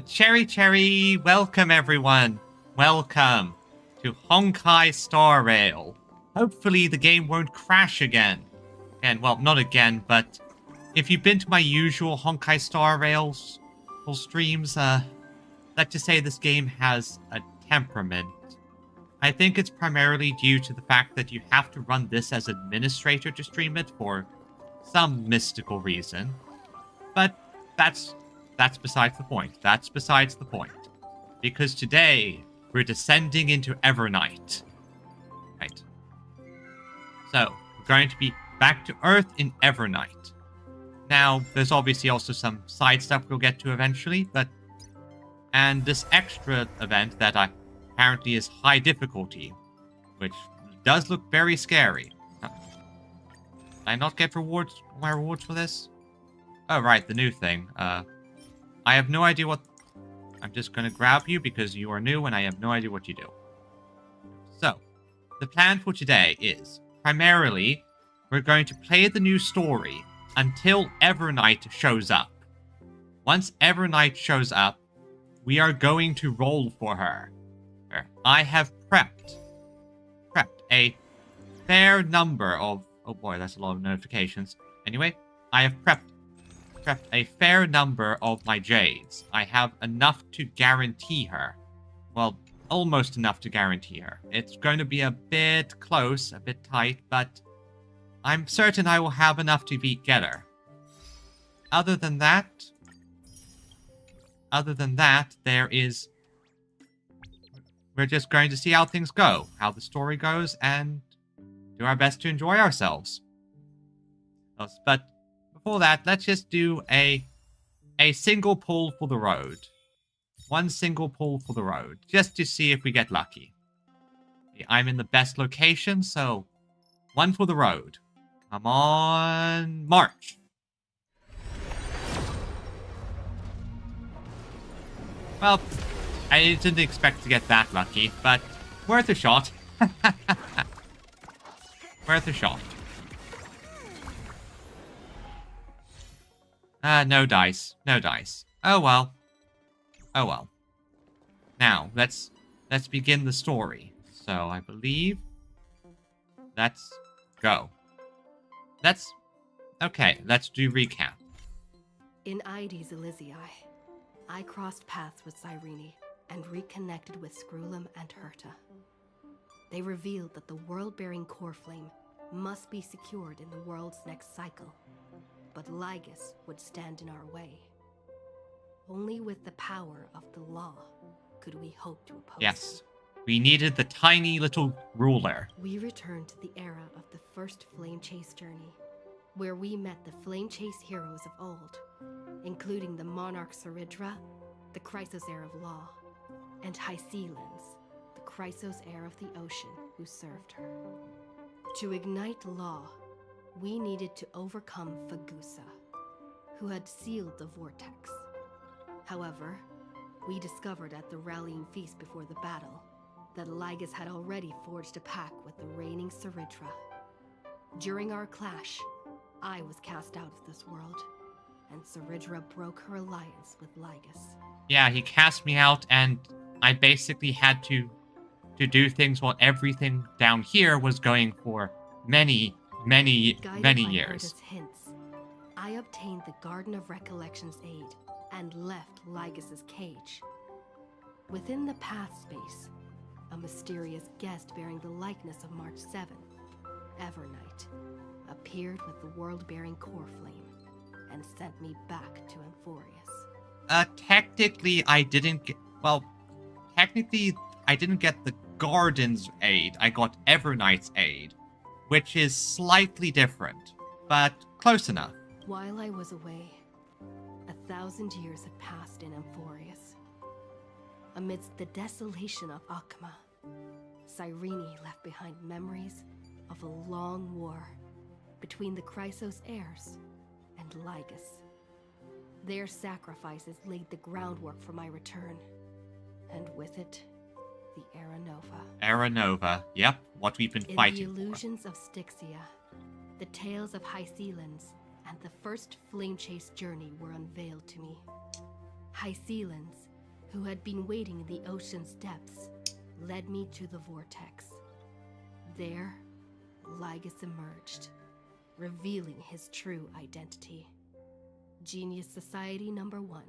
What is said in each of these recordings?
Cherry, welcome everyone. Welcome to Honkai Star Rail. Hopefully the game won't crash again. And well, not again, but if you've been to my usual Honkai Star Rails streams, let's just say this game has a temperament. I think it's primarily due to the fact that you have to run this as administrator to stream it for some mystical reason. But that's besides the point. That's besides the point. Because today, we're descending into Evernight. Right. So, we're going to be back to Earth in Evernight. Now, there's obviously also some side stuff we'll get to eventually, but... And this extra event that apparently is high difficulty, which does look very scary. Did I not get my rewards for this? Oh, right, the new thing. I have no idea what... I'm just going to grab you because you are new and I have no idea what you do. So, the plan for today is, primarily, we're going to play the new story until Evernight shows up. Once Evernight shows up, we are going to roll for her. I have prepped a fair number of... Oh boy, that's a lot of notifications. Anyway, I have prepped a fair number of my jades. I have enough to guarantee her. Well, almost enough to guarantee her. It's going to be a bit close, a bit tight, but I'm certain I will have enough to get her. Other than that, there is... We're just going to see how things go, how the story goes, and do our best to enjoy ourselves. But before that, let's just do a single pull for the road. One single pull for the road, just to see if we get lucky. I'm in the best location, so one for the road. Come on, march! Well, I didn't expect to get that lucky, but worth a shot. Worth a shot. No dice. No dice. Oh well. Oh well. Now, let's begin the story. So, I believe... Let's go. Okay, let's do recap. In Ides Elysiae, I crossed paths with Cyrene and reconnected with Screwlum and Herta. They revealed that the world-bearing core flame must be secured in the world's next cycle, but Lygus would stand in our way. Only with the power of the law could we hope to oppose Yes, him. we needed the tiny little ruler. We returned to the era of the first Flame Chase journey, where we met the Flame Chase heroes of old, including the Monarch Saridra, the Chrysos heir of law, and Hycelens, the Chrysos heir of the ocean who served her. To ignite law, we needed to overcome Fagusa, who had sealed the vortex. However, we discovered at the rallying feast before the battle that Lygus had already forged a pact with the reigning Saridra. During our clash, I was cast out of this world, and Saridra broke her alliance with Lygus. Yeah, he cast me out, and I basically had to do things while everything down here was going for many years. Herta's hints, I obtained the Garden of Recollection's aid and left Lygus's cage. Within the path space, a mysterious guest bearing the likeness of March 7th, Evernight, appeared with the world-bearing core flame and sent me back to Amphorius. Technically, I didn't get... Well, technically, I didn't get the Garden's aid. I got Evernight's aid, which is slightly different, but close enough. While I was away, 1,000 years had passed in Amphorius. Amidst the desolation of Akma, Cyrene left behind memories of a long war between the Chrysos heirs and Lygus. Their sacrifices laid the groundwork for my return, and with it, the Era Nova. Era Nova, yep, what we've been fighting for. In the illusions of Styxia, the tales of Hycelens and the first Flame Chase journey were unveiled to me. High Sealands, who had been waiting in the ocean's depths, led me to the vortex. There, Lygus emerged, revealing his true identity. Genius Society number 1,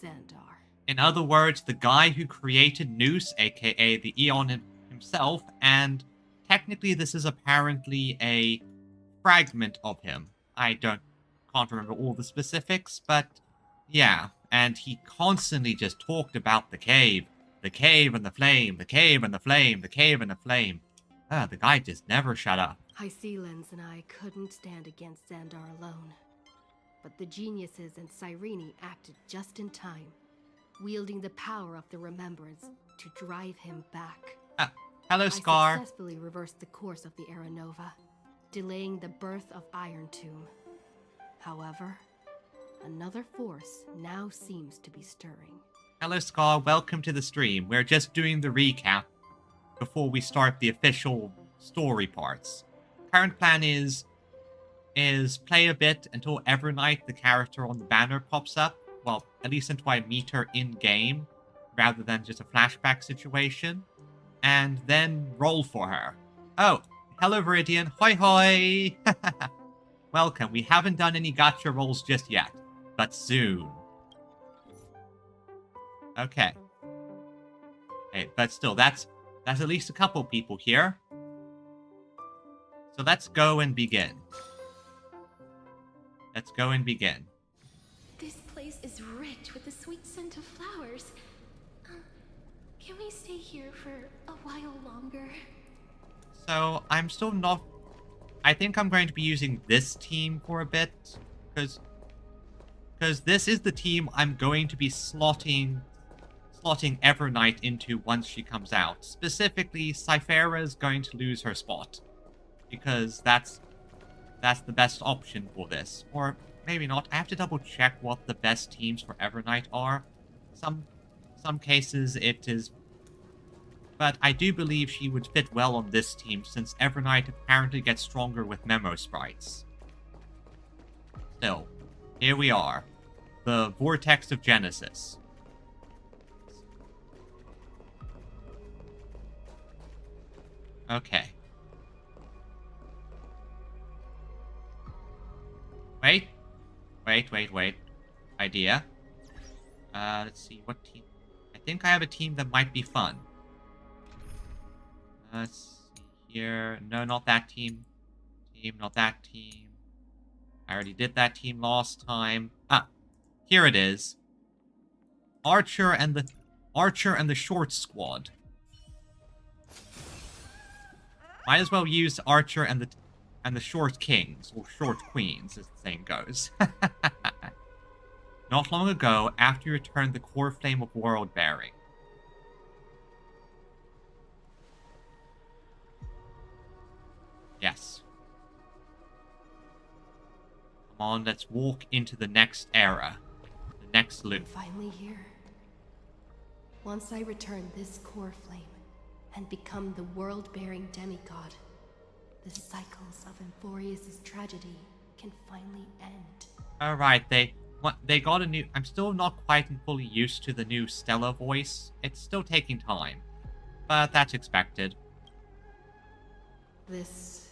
Xandar. In other words, the guy who created Noose, aka the Eon himself, and technically this is apparently a fragment of him. I can't remember all the specifics, but yeah. And he constantly just talked about the cave and the flame, the cave and the flame, the cave and the flame. The guy just never shut up. High Sealands and I couldn't stand against Xandar alone. But the geniuses and Cyrene acted just in time, wielding the power of the remembrance to drive him back. Hello, Scar. I successfully reversed the course of the Era Nova, delaying the birth of Iron Tomb. However, another force now seems to be stirring. Hello, Scar. Welcome to the stream. We're just doing the recap before we start the official story parts. Current plan is play a bit until Evernight, the character on the banner, pops up. Well, at least until I meet her in-game, rather than just a flashback situation. And then roll for her. Oh, hello, Viridian. Hoi hoi! Welcome. We haven't done any gacha rolls just yet, but soon. Okay. Hey, but still, that's at least a couple people here. So let's go and begin. Let's go and begin. This place is rich with the sweet scent of flowers. Can we stay here for a while longer? So, I'm still not... I think I'm going to be using this team for a bit, because this is the team I'm going to be slotting Evernight into once she comes out. Specifically, Cyphera is going to lose her spot, because that's the best option for this. Or maybe not. I have to double check what the best teams for Evernight are. Some cases it is, but I do believe she would fit well on this team since Evernight apparently gets stronger with memo sprites. Still, here we are. The Vortex of Genesis. Okay. Wait. Idea. Let's see, what team? I think I have a team that might be fun. Let's see here. No, not that team. Not that team. I already did that team last time. Here it is. Archer and the Short Squad. Might as well use Archer and the Short Kings, or Short Queens, as the saying goes. Not long ago, after you returned the core flame of world bearing. Yes. Come on, let's walk into the next era. The next loop. I'm finally here. Once I return this core flame and become the world-bearing demigod, the cycles of Emphorius' tragedy can finally end. Alright, they got a new... I'm still not quite fully used to the new Stella voice. It's still taking time. But that's expected. This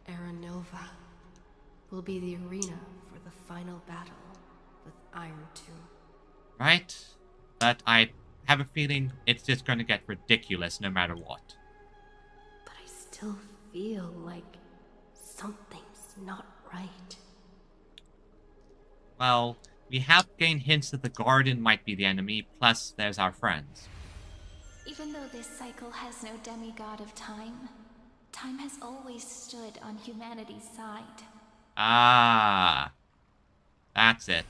Era Nova will be the arena for the final battle with Iron Tomb. Right? But I have a feeling it's just going to get ridiculous no matter what. But I still feel like something's not right. Well, we have gained hints that the Garden might be the enemy, plus there's our friends. Even though this cycle has no demigod of time, time has always stood on humanity's side. Ah, that's it.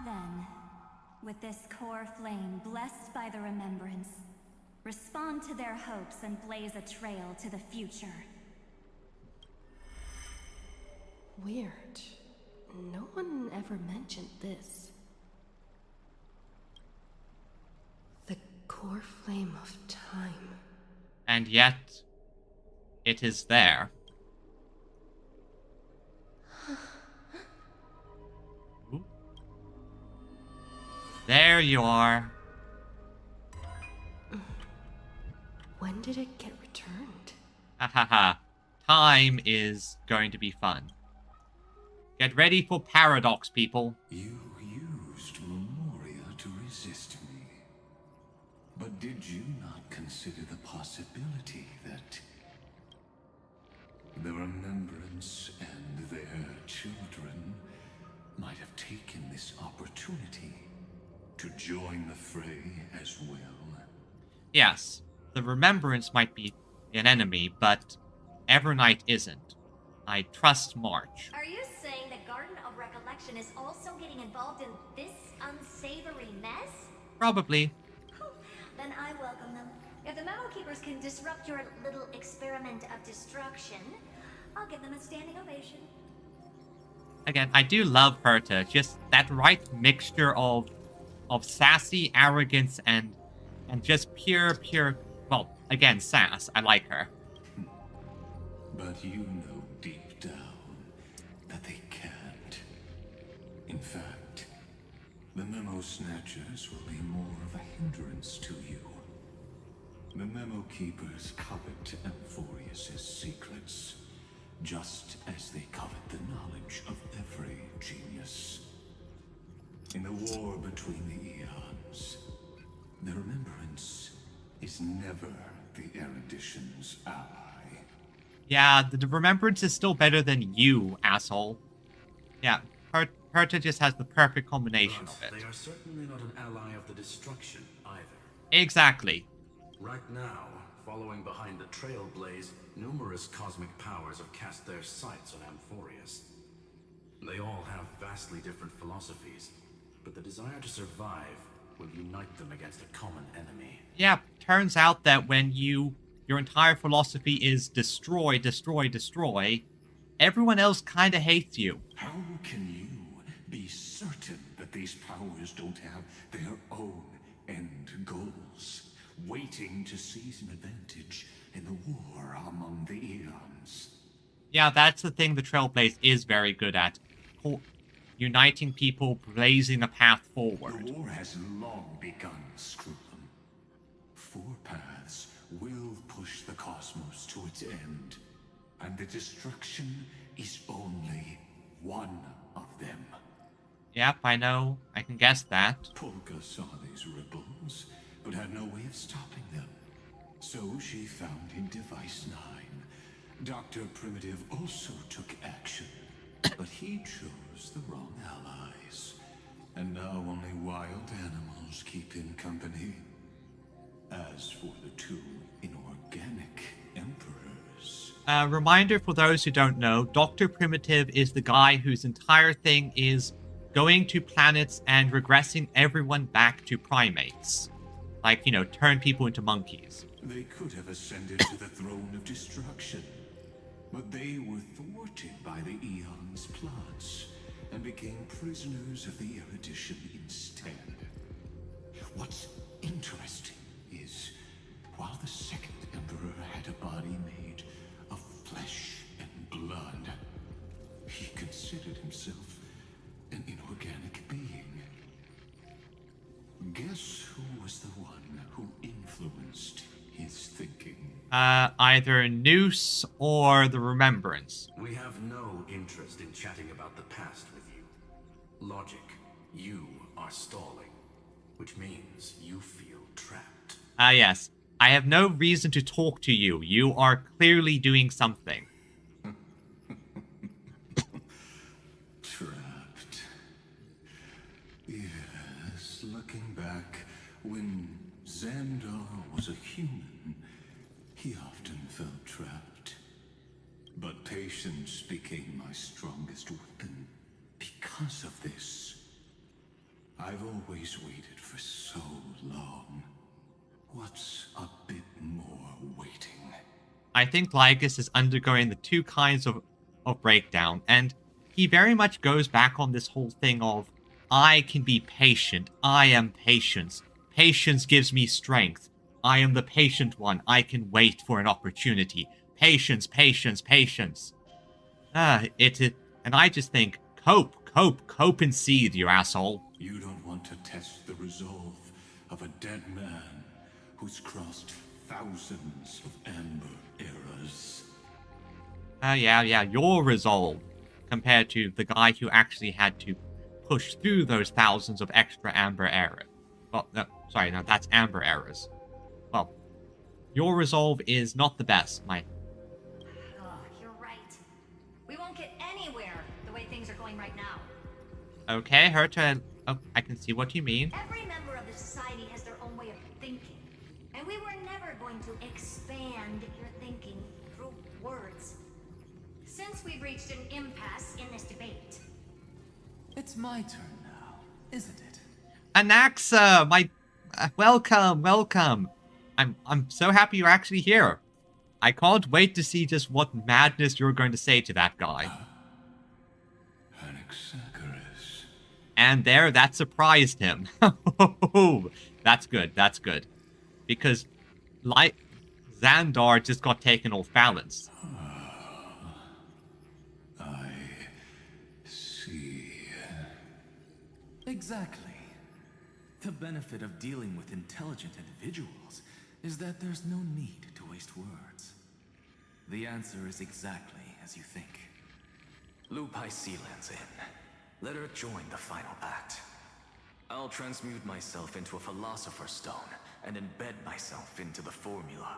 Then, with this core flame blessed by the remembrance, respond to their hopes and blaze a trail to the future. Weird. No one ever mentioned this. The core flame of time. And yet, it is there. Ooh. There you are. When did it get returned? Ha ha ha. Time is going to be fun. Get ready for paradox, people. You used Memoria to resist me. But did you not consider the possibility that the Remembrance and their children might have taken this opportunity to join the fray as well? Yes, the Remembrance might be an enemy, but Evernight isn't. I trust March. Are you saying the Garden of Recollection is also getting involved in this unsavory mess? Probably. Then I welcome them. If the Memo Keepers can disrupt your little experiment of destruction, I'll give them a standing ovation. Again, I do love Herta. Just that right mixture of sassy arrogance and just pure, well, again, sass. I like her. But you know deep down that they can't. In fact, the Memo Snatchers will be more of a hindrance to you. The Memo Keepers covet Amphorius's secrets, just as they covet the knowledge of every genius. In the war between the eons, the Remembrance is never the erudition's ally. Yeah, the Remembrance is still better than you, asshole. Yeah, Herta just has the perfect combination of it. They are certainly not an ally of the destruction either. Exactly. Right now, following behind the Trailblaze, numerous cosmic powers have cast their sights on Amphorius. They all have vastly different philosophies, but the desire to survive will unite them against a common enemy. Yeah, turns out that when your entire philosophy is destroy, everyone else kind of hates you. How can you be certain that these powers don't have their own end goals, waiting to seize an advantage in the war among the eons? Yeah, that's the thing the Trailblaze is very good at. Uniting people, blazing a path forward. The war has long begun, Screwlum. 4 paths will push the cosmos to its end, and the destruction is only one of them. Yep, I know. I can guess that. Polka saw these ripples, but had no way of stopping them. So she found in Device 9. Dr. Primitive also took action, but he chose the wrong allies. And now only wild animals keep him company. As for the 2 inorganic emperors... Reminder for those who don't know, Dr. Primitive is the guy whose entire thing is going to planets and regressing everyone back to primates. Like, turn people into monkeys. They could have ascended to the throne of destruction, but they were thwarted by the Eon's plots and became prisoners of the erudition instead. What's interesting is, while the second emperor had a body made of flesh and blood, he considered himself an inorganic being. Guess who was the one who influenced his thinking? Either Noose or the Remembrance. We have no interest in chatting about the past with you. Logic, you are stalling, which means you feel trapped. Yes. I have no reason to talk to you. You are clearly doing something. Trapped. Yes, looking back, when Xandar was a human, he often felt trapped. But patience became my strongest weapon. Because of this, I've always waited for so long. What's a bit more waiting? I think Lygus is undergoing the 2 kinds of breakdown, and he very much goes back on this whole thing of, I can be patient, I am patience. Patience gives me strength. I am the patient one, I can wait for an opportunity. Patience, patience, patience. And I just think, cope and seethe, you asshole. You don't want to test the resolve of a dead man who's crossed thousands of amber eras. Yeah, your resolve compared to the guy who actually had to push through those thousands of extra amber errors. Well, no, sorry, no, that's amber errors. Well, your resolve is not the best, my... Oh, you're right. We won't get anywhere the way things are going right now. Okay, her turn. Oh, I can see what you mean. Every member of the society has their own way of thinking, and we were never going to expand your thinking through words. Since we've reached an impasse in this debate. It's my turn now, isn't it? Anaxa, my... welcome. I'm so happy you're actually here. I can't wait to see just what madness you're going to say to that guy. Anaxagoras. And there, that surprised him. That's good. Because, like, Xandar just got taken off balance. I see. Exactly. The benefit of dealing with intelligent individuals is that there's no need to waste words. The answer is exactly as you think. Lupai Sealand's in. Let her join the final act. I'll transmute myself into a Philosopher's Stone and embed myself into the formula.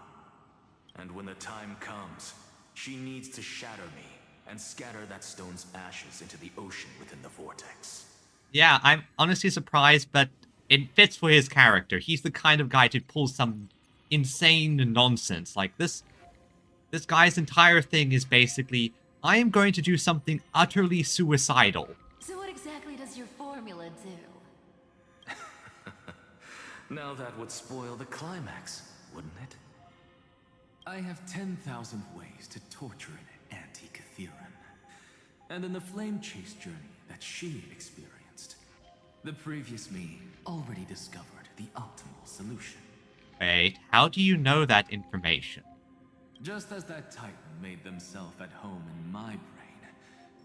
And when the time comes, she needs to shatter me and scatter that stone's ashes into the ocean within the vortex. Yeah, I'm honestly surprised, but it fits for his character. He's the kind of guy to pull some insane nonsense. Like, this guy's entire thing is basically, I am going to do something utterly suicidal. So what exactly does your formula do? Now that would spoil the climax, wouldn't it? I have 10,000 ways to torture an anti-Catheran. And in the flame chase journey that she experienced, the previous me already discovered the optimal solution. Wait, how do you know that information? Just as that Titan made themselves at home in my brain,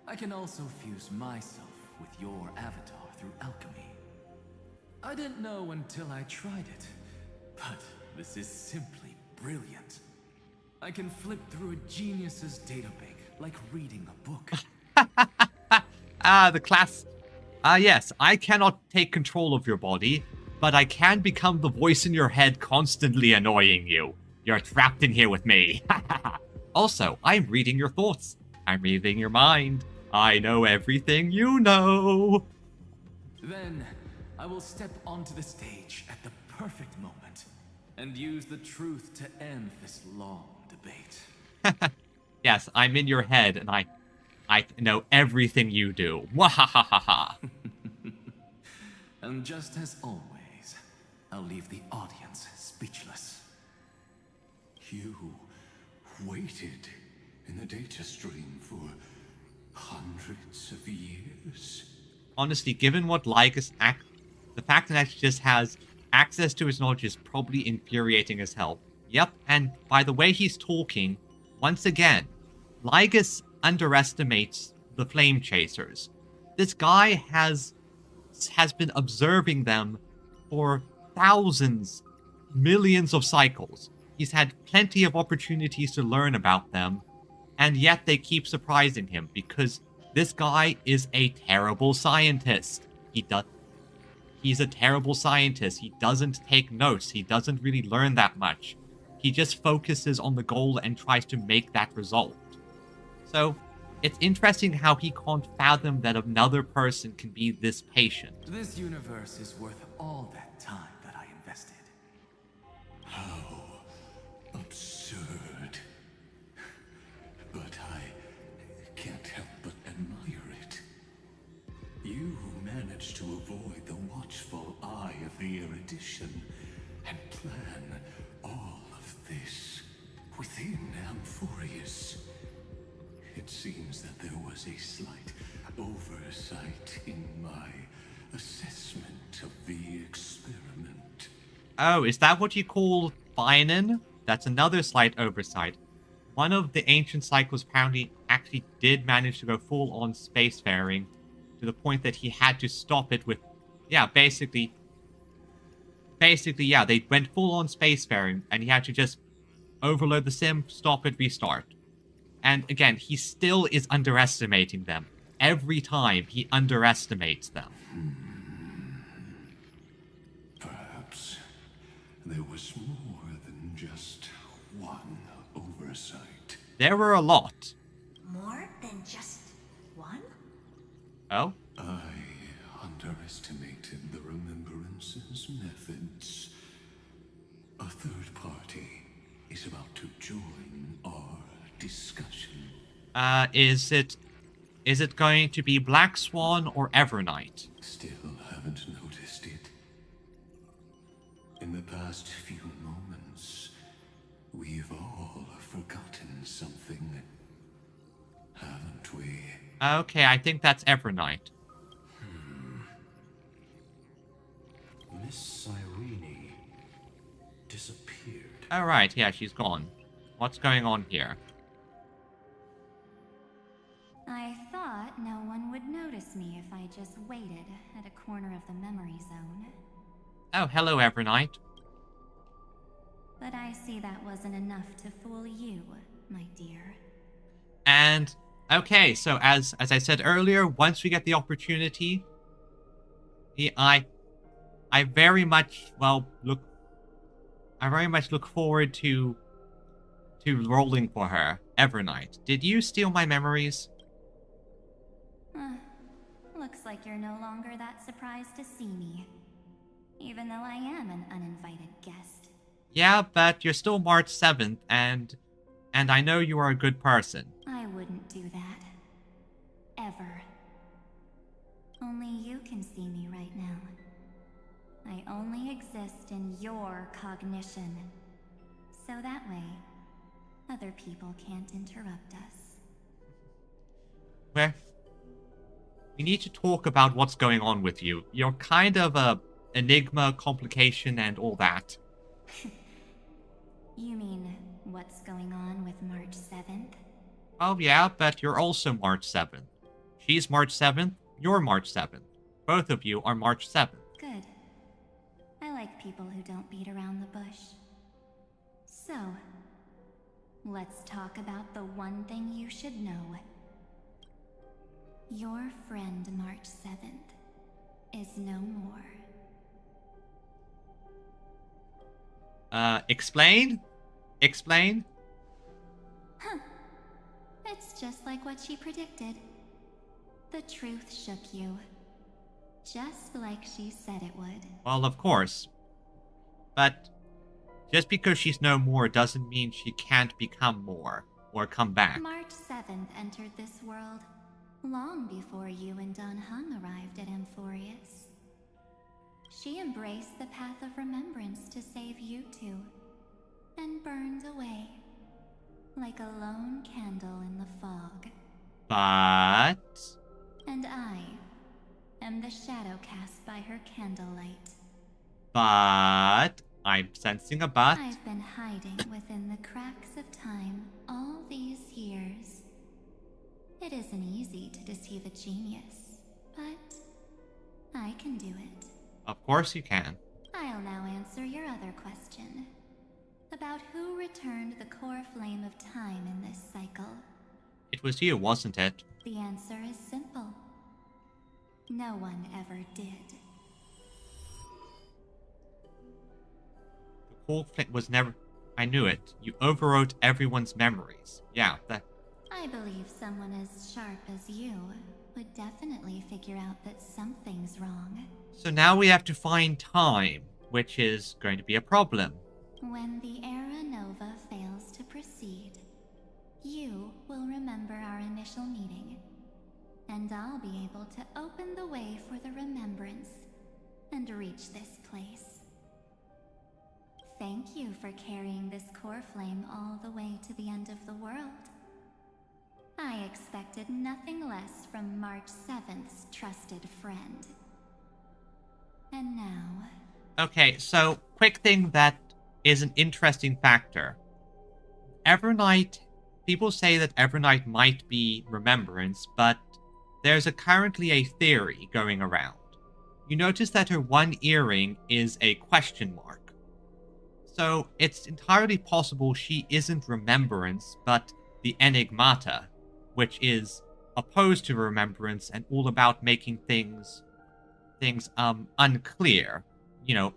I can also fuse myself with your avatar through alchemy. I didn't know until I tried it, but this is simply brilliant. I can flip through a genius's databank like reading a book. Yes, I cannot take control of your body, but I can become the voice in your head constantly annoying you. You're trapped in here with me. Also, I'm reading your thoughts. I'm reading your mind. I know everything you know. Then, I will step onto the stage at the perfect moment and use the truth to end this long debate. Yes, I'm in your head, and I know everything you do. Wahahaha. And just as always, I'll leave the audience speechless. You waited in the data stream for hundreds of years. Honestly, given what Lycus the fact that he just has access to his knowledge is probably infuriating as hell. Yep, and by the way he's talking, once again, Lycus underestimates the Flame Chasers. This guy has been observing them for thousands, millions of cycles. He's had plenty of opportunities to learn about them, and yet they keep surprising him because this guy is a terrible scientist. He's a terrible scientist. He doesn't take notes. He doesn't really learn that much. He just focuses on the goal and tries to make that result. So, it's interesting how he can't fathom that another person can be this patient. This universe is worth all that time that I invested. How absurd. But I can't help but admire it. You managed to avoid the watchful eye of the erudition and plan all of this within Amphorius. It seems that there was a slight oversight in my assessment of the experiment. Oh, is that what you call Finan? That's another slight oversight. One of the ancient cycles apparently actually did manage to go full-on spacefaring to the point that he had to stop it with Yeah, basically, yeah, they went full-on spacefaring, and he had to just overload the sim, stop it, restart. And again, he still is underestimating them. Every time, he underestimates them. Perhaps there was more than just one oversight. There were a lot. More than just one? Oh? I underestimated the Remembrance's methods. A third party is about to join our discussion. Is it going to be Black Swan or Evernight? Still haven't noticed it. In the past few moments, we've all forgotten something, haven't we? Okay, I think that's Evernight. Miss Cyrene disappeared. Alright, yeah, she's gone. What's going on here? I thought no one would notice me if I just waited at a corner of the memory zone. Oh, hello, Evernight. But I see that wasn't enough to fool you, my dear. And, okay, so as I said earlier, once we get the opportunity, I very much, well, I very much look forward to rolling for her, Evernight. Did you steal my memories? Looks like you're no longer that surprised to see me. Even though I am an uninvited guest. Yeah, but you're still March 7th, and I know you are a good person. I wouldn't do that. Ever. Only you can see me right now. I only exist in your cognition. So that way, other people can't interrupt us. Well, we need to talk about what's going on with you. You're kind of a enigma, complication, and all that. You mean, what's going on with March 7th? Oh yeah, but you're also March 7th. She's March 7th, you're March 7th. Both of you are March 7th. Good. I like people who don't beat around the bush. So, let's talk about the one thing you should know. Your friend March 7th is no more. Explain? Explain? Huh. It's just like what she predicted. The truth shook you. Just like she said it would. Well, of course. But just because she's no more doesn't mean she can't become more or come back. March 7th entered this world long before you and Don Hung arrived at Amphorius. She embraced the path of remembrance to save you two, and burned away like a lone candle in the fog. But... And I am the shadow cast by her candlelight. But... I'm sensing a but. I've been hiding within the cracks of time all these years. It isn't easy to deceive a genius, but I can do it. Of course you can. I'll now answer your other question. About who returned the core flame of time in this cycle. It was you, wasn't it? The answer is simple. No one ever did. The core flame was never... I knew it. You overwrote everyone's memories. Yeah, that... I believe someone as sharp as you would definitely figure out that something's wrong. So now we have to find time, which is going to be a problem. When the Era Nova fails to proceed, you will remember our initial meeting, and I'll be able to open the way for the remembrance and reach this place. Thank you for carrying this core flame all the way to the end of the world. I expected nothing less from March 7th's trusted friend. And now... Okay, so, quick thing that is an interesting factor. Evernight... People say that Evernight might be Remembrance, but there's currently a theory going around you notice that her one earring is a question mark. So it's entirely possible she isn't Remembrance, but the Enigmata, which is opposed to Remembrance and all about making things unclear. You know,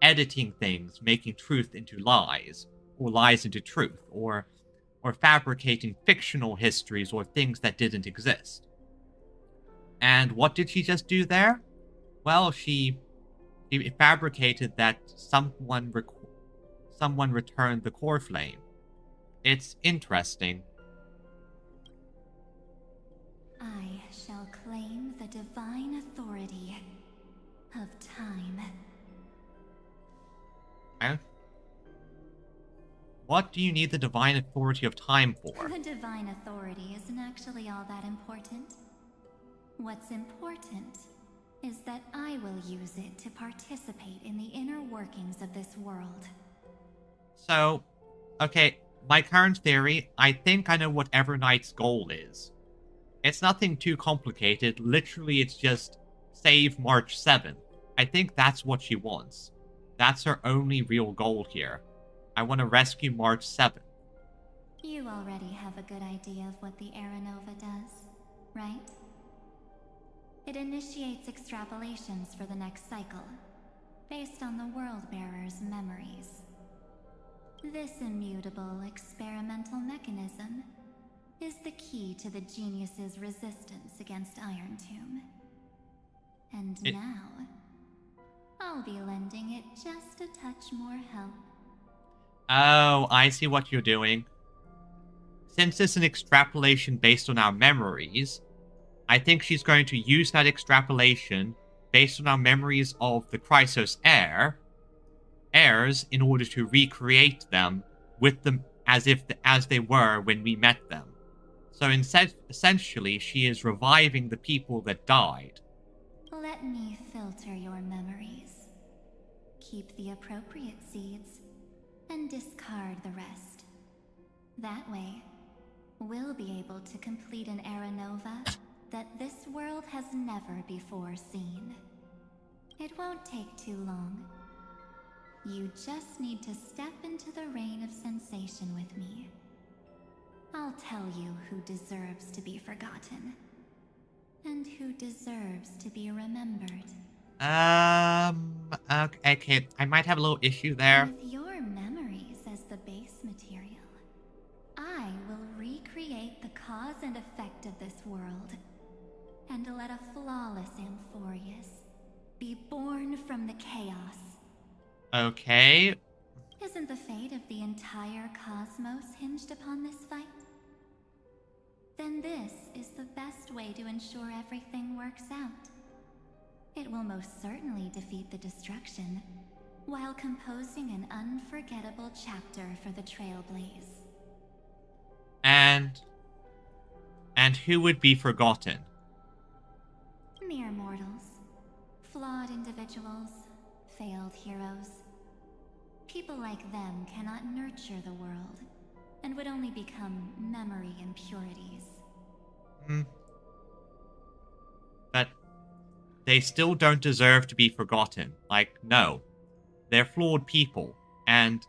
editing things, making truth into lies, or lies into truth, or fabricating fictional histories or things that didn't exist. And what did she just do there? Well, she fabricated that someone returned the core flame. It's interesting. I shall claim the divine authority of time. What do you need the divine authority of time for? The divine authority isn't actually all that important. What's important is that I will use it to participate in the inner workings of this world. So, okay, my current theory, I think I know what Evernight's goal is. It's nothing too complicated, literally it's just save March 7th. I think that's what she wants. That's her only real goal here. I want to rescue March 7th. You already have a good idea of what the Era Nova does, right? It initiates extrapolations for the next cycle, based on the World-Bearer's memories. This immutable experimental mechanism is the key to the genius's resistance against Iron Tomb. And now, I'll be lending it just a touch more help. Oh, I see what you're doing. Since it's an extrapolation based on our memories, I think she's going to use that extrapolation based on our memories of the Chrysos heirs in order to recreate them with them as they were when we met them. So essentially, she is reviving the people that died. Let me filter your memories. Keep the appropriate seeds and discard the rest. That way, we'll be able to complete an Era Nova that this world has never before seen. It won't take too long. You just need to step into the reign of sensation with me. I'll tell you who deserves to be forgotten, and who deserves to be remembered. Okay, I might have a little issue there. With your memories as the base material, I will recreate the cause and effect of this world, and let a flawless Amphorius be born from the chaos. Okay. Isn't the fate of the entire cosmos hinged upon this fight? Then this is the best way to ensure everything works out. It will most certainly defeat the destruction, while composing an unforgettable chapter for the Trailblaze. And who would be forgotten? Mere mortals. Flawed individuals. Failed heroes. People like them cannot nurture the world, and would only become memory impurities. But they still don't deserve to be forgotten. Like, no. They're flawed people, and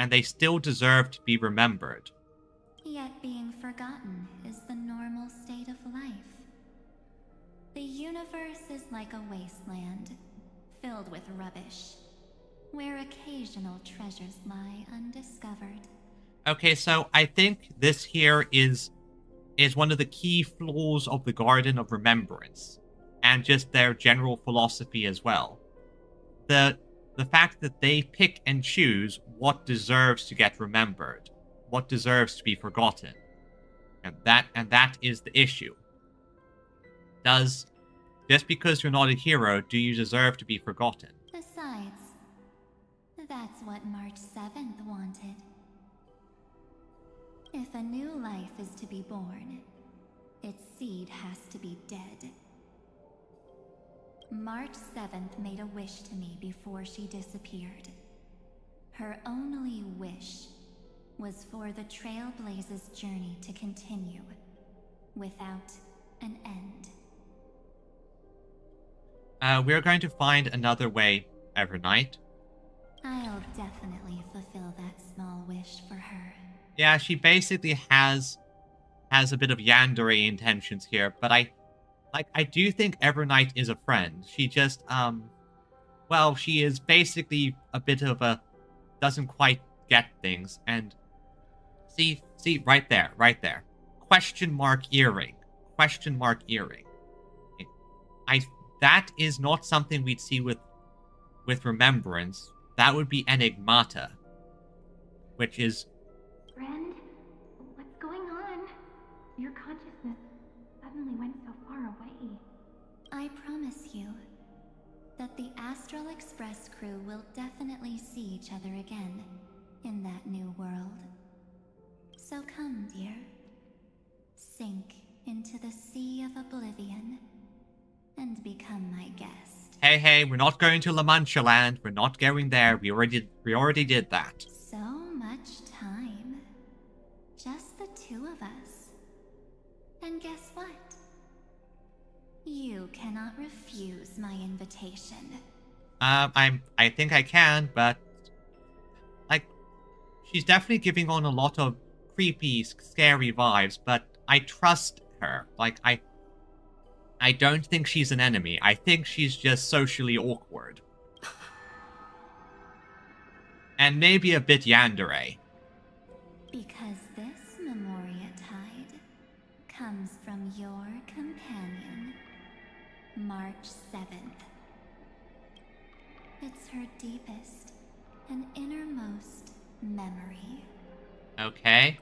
they still deserve to be remembered. Yet being forgotten is the normal state of life. The universe is like a wasteland, filled with rubbish, where occasional treasures lie undiscovered. Okay, so I think this here is one of the key flaws of the Garden of Remembrance, and just their general philosophy as well. The fact that they pick and choose what deserves to get remembered, what deserves to be forgotten. And that is the issue. Just because you're not a hero, do you deserve to be forgotten? Besides, that's what March 7th wanted. If a new life is to be born, its seed has to be dead. March 7th made a wish to me before she disappeared. Her only wish was for the Trailblaze's journey to continue, without an end. We're going to find another way, Evernight. I'll definitely fulfill that small wish for her. Yeah, she basically has a bit of yandere intentions here, but I do think Evernight is a friend. She just well, she is basically a bit of a doesn't quite get things. And see right there, right there. Question mark earring. Question mark earring. I that is not something we'd see with Remembrance. That would be Enigmata, which is Friend, what's going on? Your consciousness suddenly went so far away. I promise you that the Astral Express crew will definitely see each other again in that new world. So come, dear. Sink into the sea of oblivion and become my guest. hey, we're not going to La Mancha Land. We're not going there. We already did that. So much time. Just the two of us. And guess what? You cannot refuse my invitation. I think I can, but like she's definitely giving on a lot of creepy, scary vibes, but I trust her. Like I don't think she's an enemy. I think she's just socially awkward. And maybe a bit yandere. Because this Memoria Tide comes from your companion, March 7th. It's her deepest and innermost memory. Okay.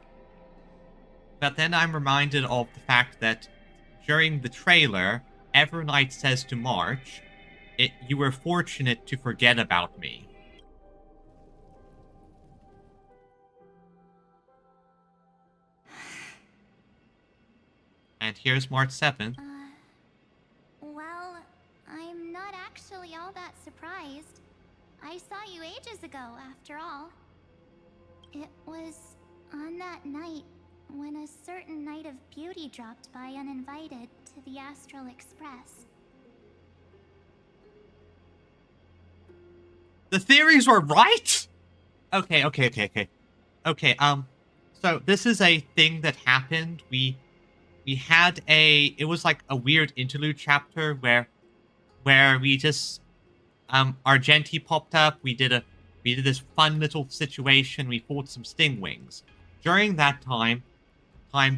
But then I'm reminded of the fact that during the trailer, Evernight says to March, you were fortunate to forget about me. And here's March 7th. Well, I'm not actually all that surprised. I saw you ages ago, after all. It was on that night when a certain Knight of Beauty dropped by uninvited to the Astral Express. The theories were right? Okay. So this is a thing that happened. We had it was like a weird interlude chapter where we just Argenti popped up. We did this fun little situation. We fought some stingwings. During that time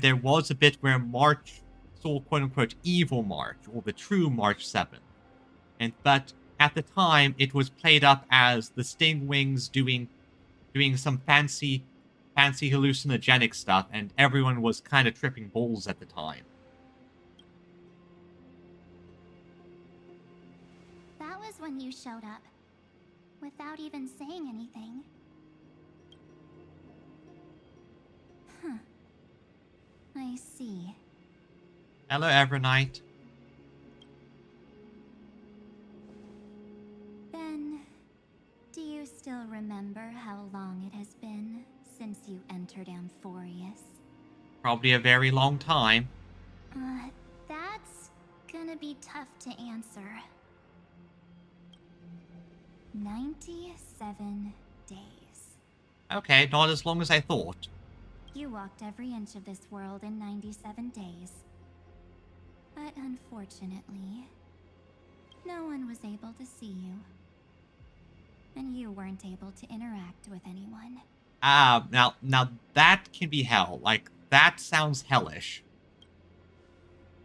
there was a bit where March saw quote unquote evil March or the true March 7th. But at the time it was played up as the stingwings doing some fancy hallucinogenic stuff, and everyone was kind of tripping balls at the time. That was when you showed up, without even saying anything. Huh. I see. Hello, Evernight. Then, do you still remember how long it has been since you entered Amphorius? Probably a very long time. That's gonna be tough to answer. 97 days. Okay, not as long as I thought. You walked every inch of this world in 97 days. But unfortunately, no one was able to see you. And you weren't able to interact with anyone. Now that can be hell. Like, that sounds hellish.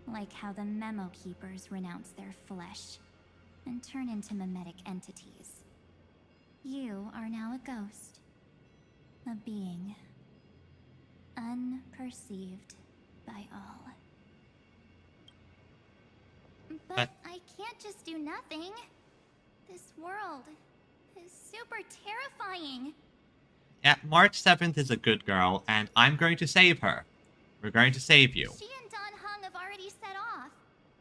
Like how the Memo Keepers renounce their flesh and turn into mimetic entities. You are now a ghost. A being. Unperceived by all. But I can't just do nothing. This world is super terrifying. Yeah, March 7th is a good girl, and I'm going to save her. We're going to save you. She and Don Hung have already set off.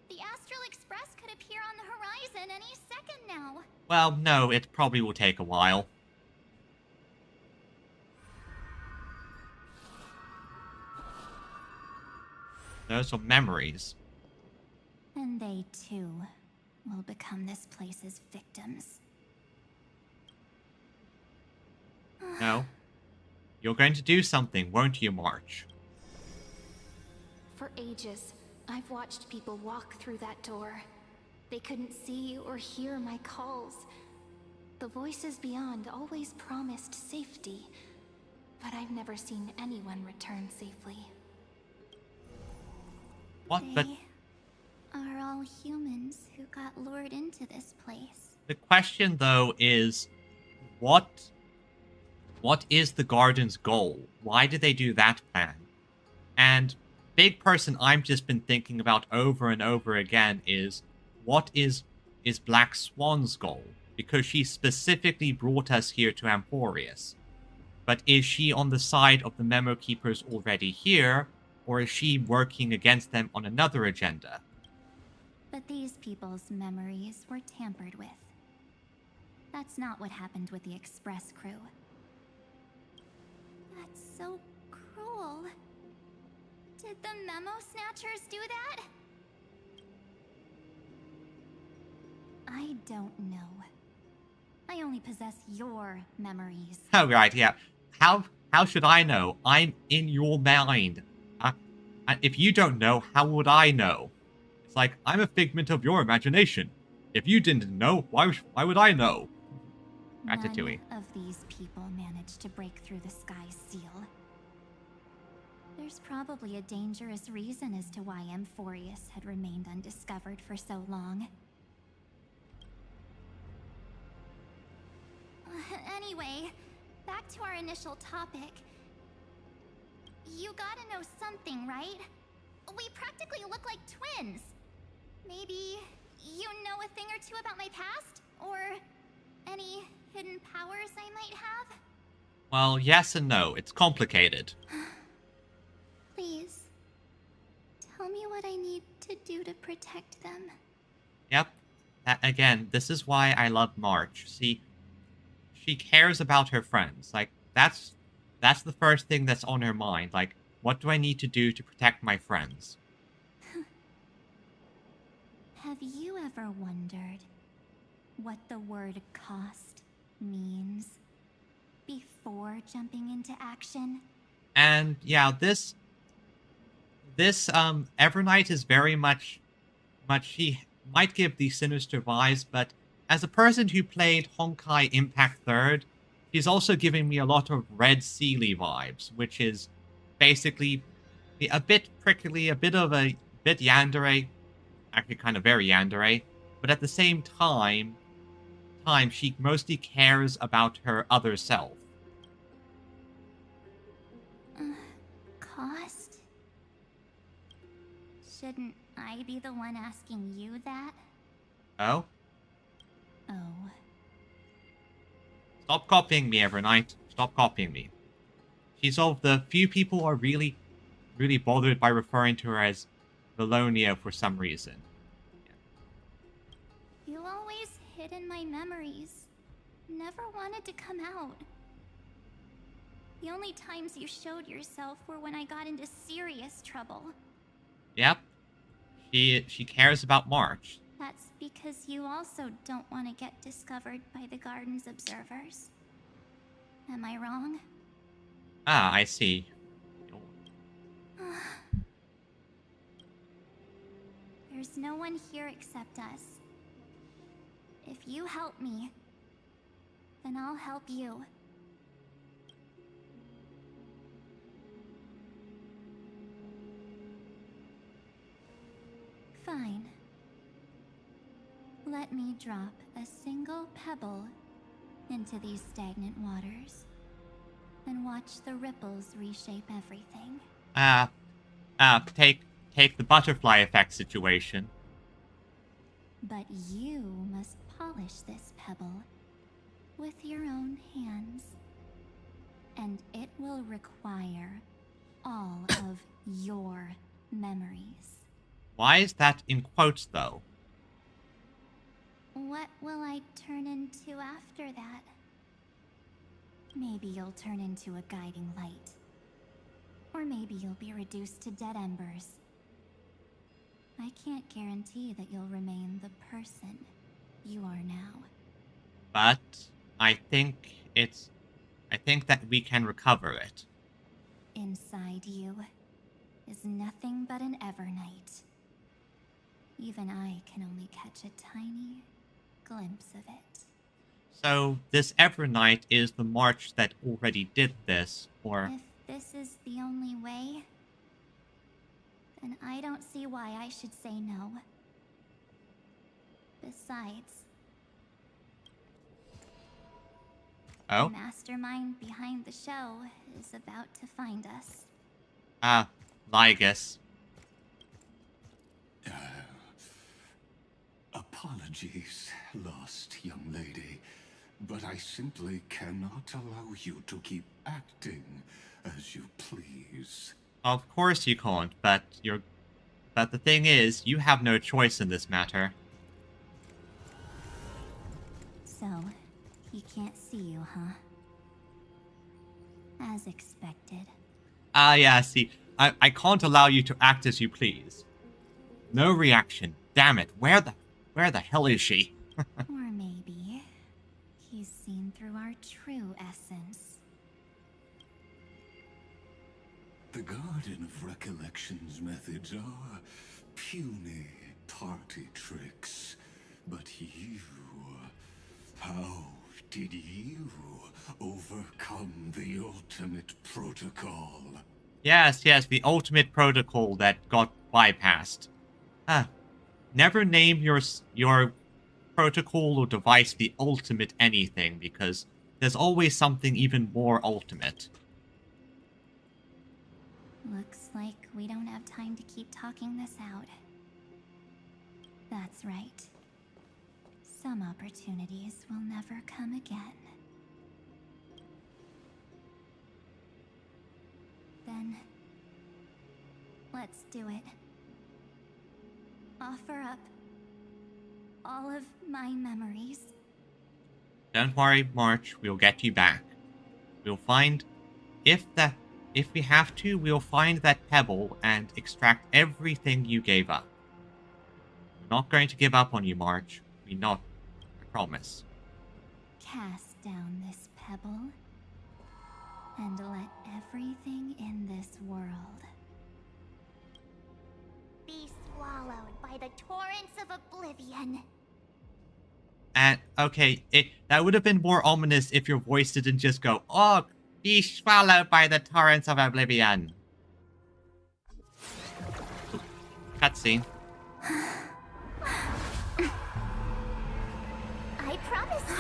The Astral Express could appear on the horizon any second now. Well, no, it probably will take a while. Those are memories. And they too will become this place's victims. No. You're going to do something, won't you, March? For ages, I've watched people walk through that door. They couldn't see or hear my calls. The voices beyond always promised safety, but I've never seen anyone return safely. What? They But are all humans who got lured into this place. the question, though, is what is the Garden's goal? Why did they do that plan? And big person I've just been thinking about over and over again is what is Black Swan's goal? Because she specifically brought us here to Amphorius. But is she on the side of the Memo Keepers already here, or is she working against them on another agenda? But these people's memories were tampered with. That's not what happened with the Express crew. That's so cruel. Did the Memo Snatchers do that? I don't know. I only possess your memories. Oh, right, yeah. How should I know? I'm in your mind. If you don't know, how would I know? It's like, I'm a figment of your imagination. If you didn't know, why would I know? Ratatouille. None of these people managed to break through the sky's seal. There's probably a dangerous reason as to why Amphorius had remained undiscovered for so long. Anyway, back to our initial topic. You gotta know something, right? We practically look like twins. Maybe you know a thing or two about my past? Or any hidden powers I might have? Well, yes and no. It's complicated. Please, tell me what I need to do to protect them. Yep. Again, this is why I love March. See, she cares about her friends. Like, that's the first thing that's on her mind. Like, what do I need to do to protect my friends? Have you ever wondered what the word cost means before jumping into action? And yeah, this Evernight is very much she might give the sinister vibes, but as a person who played Honkai Impact 3rd, she's also giving me a lot of Red Sealy vibes, which is basically a bit prickly, a bit yandere, actually kind of very yandere, but at the same time she mostly cares about her other self. Cost? Shouldn't I be the one asking you that? Oh? Oh. Stop copying me, Evernight. Stop copying me. She's of the few people who are really bothered by referring to her as Valonia for some reason. You always hid in my memories. Never wanted to come out. The only times you showed yourself were when I got into serious trouble. Yep. She cares about March. That's because you also don't want to get discovered by the Garden's observers. Am I wrong? Ah, I see. There's no one here except us. If you help me, then I'll help you. Fine. Let me drop a single pebble into these stagnant waters, and watch the ripples reshape everything. Take the butterfly effect situation. But you must polish this pebble with your own hands, and it will require all of your memories. Why is that in quotes, though? What will I turn into after that? Maybe you'll turn into a guiding light. Or maybe you'll be reduced to dead embers. I can't guarantee that you'll remain the person you are now. But I think that we can recover it. Inside you is nothing but an Evernight. Even I can only catch a tiny glimpse of it. So this Evernight is the march that already did this, or... If this is the only way, then I don't see why I should say no. Besides, Oh? the mastermind behind the show is about to find us. Ah, Ligus. Apologies, lost young lady, but I simply cannot allow you to keep acting as you please. Of course you can't, but the thing is, you have no choice in this matter. So, he can't see you, huh? As expected. Ah, yeah, see, I can't allow you to act as you please. No reaction. Damn it, where the hell is she? Or maybe he's seen through our true essence. The Garden of Recollection's methods are puny party tricks. But you... how did you overcome the ultimate protocol? Yes, the ultimate protocol that got bypassed. Never name your protocol or device the ultimate anything, because there's always something even more ultimate. Looks like we don't have time to keep talking this out. That's right. Some opportunities will never come again. Then, let's do it. Offer up all of my memories. Don't worry, March, we'll get you back. We'll find... If we have to, we'll find that pebble and extract everything you gave up. We're not going to give up on you, March. We're not. I promise. Cast down this pebble, and let everything in this world be swallowed by the torrents of oblivion. And, okay, that would have been more ominous if your voice didn't just go, "Oh, be swallowed by the torrents of oblivion." Cutscene. I promise you,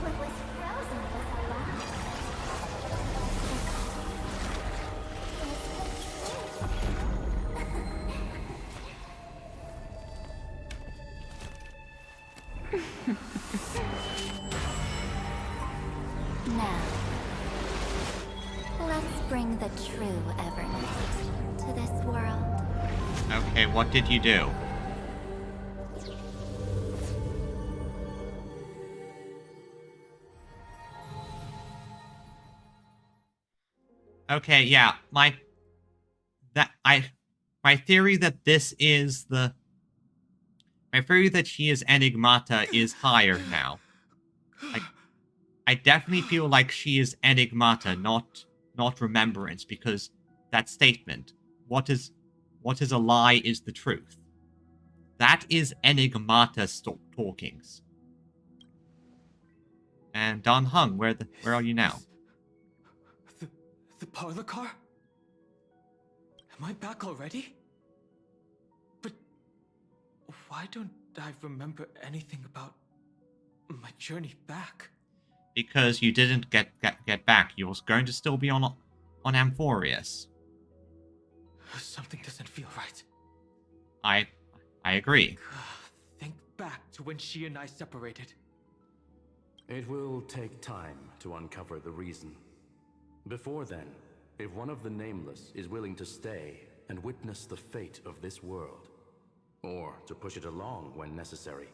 what was frozen was alive. Now, let's bring the true Evernight to this world. Okay, what did you do? Okay, yeah, my theory that this is the... My theory that she is Enigmata is higher now. I definitely feel like she is Enigmata, not Remembrance, because that statement, what is a lie is the truth. That is Enigmata talkings. And Dan Heng, where are you now? The parlor car? Am I back already? But why don't I remember anything about my journey back? Because you didn't get back. You was going to still be on Amphorius. Something doesn't feel right. I agree. Think back to when she and I separated. It will take time to uncover the reason. Before then, if one of the Nameless is willing to stay and witness the fate of this world, or to push it along when necessary,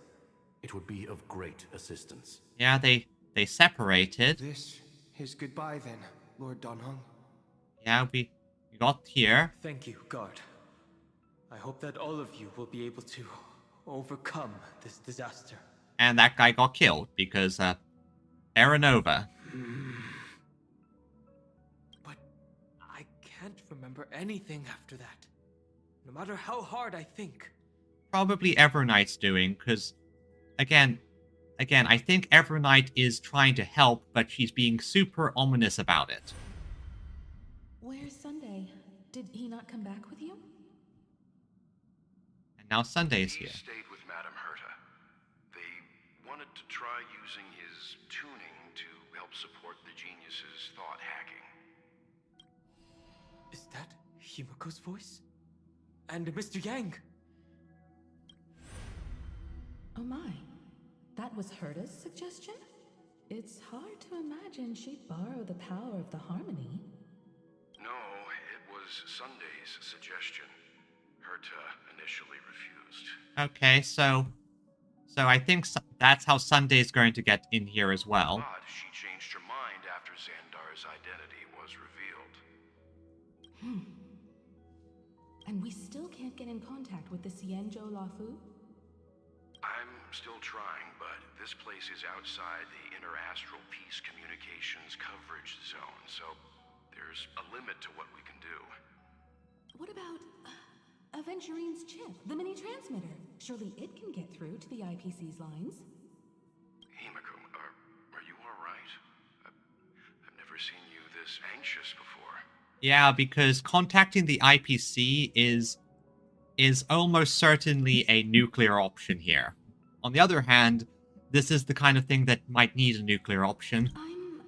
it would be of great assistance. Yeah, they separated. This is goodbye then, Lord Dan Heng. Yeah, we got here. Thank you, guard. I hope that all of you will be able to overcome this disaster. And that guy got killed because, Aranova. But I can't remember anything after that. No matter how hard I think. Probably Evernight's doing, because, again, I think Evernight is trying to help, but she's being super ominous about it. Where's Sunday? Did he not come back with you? And now Sunday's He here. stayed with Madame Herta. They wanted to try using his tuning to help support the genius's thought hacking. Is that Himiko's voice? And Mr. Yang? Oh my. That was Herta's suggestion? It's hard to imagine she'd borrow the power of the harmony. No, it was Sunday's suggestion. Herta initially refused. Okay, so I think that's how Sunday's going to get in here as well. But she changed her mind after Xandar's identity was revealed. And we still can't get in contact with the Xianzhou Lafu? I'm still trying, but this place is outside the interastral peace communications coverage zone, so there's a limit to what we can do. What about Aventurine's chip, the mini transmitter? Surely it can get through to the IPC's lines. Himiko, are you alright? I've never seen you this anxious before. Yeah, because contacting the IPC is almost certainly a nuclear option here. On the other hand, this is the kind of thing that might need a nuclear option. I'm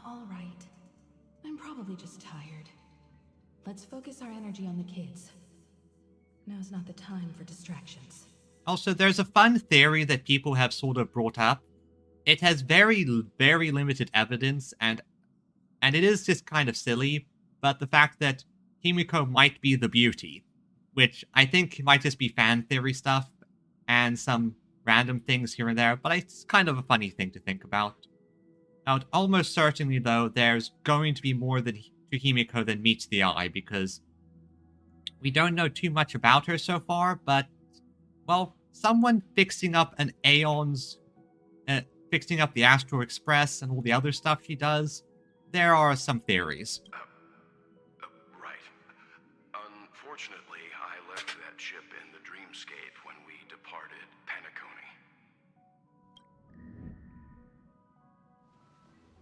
all right. I'm probably just tired. Let's focus our energy on the kids. Now's not the time for distractions. Also, there's a fun theory that people have sort of brought up. It has very, very limited evidence, and it is just kind of silly, but the fact that Himiko might be the beauty, which I think might just be fan theory stuff, and some random things here and there, but it's kind of a funny thing to think about. Now, almost certainly, though, there's going to be more to Himiko than meets the eye, because we don't know too much about her so far, but, well, someone fixing up an Aeon's, fixing up the Astral Express and all the other stuff she does, there are some theories. Right. Unfortunately, I left that chip in the dreamscape when we departed Penacony.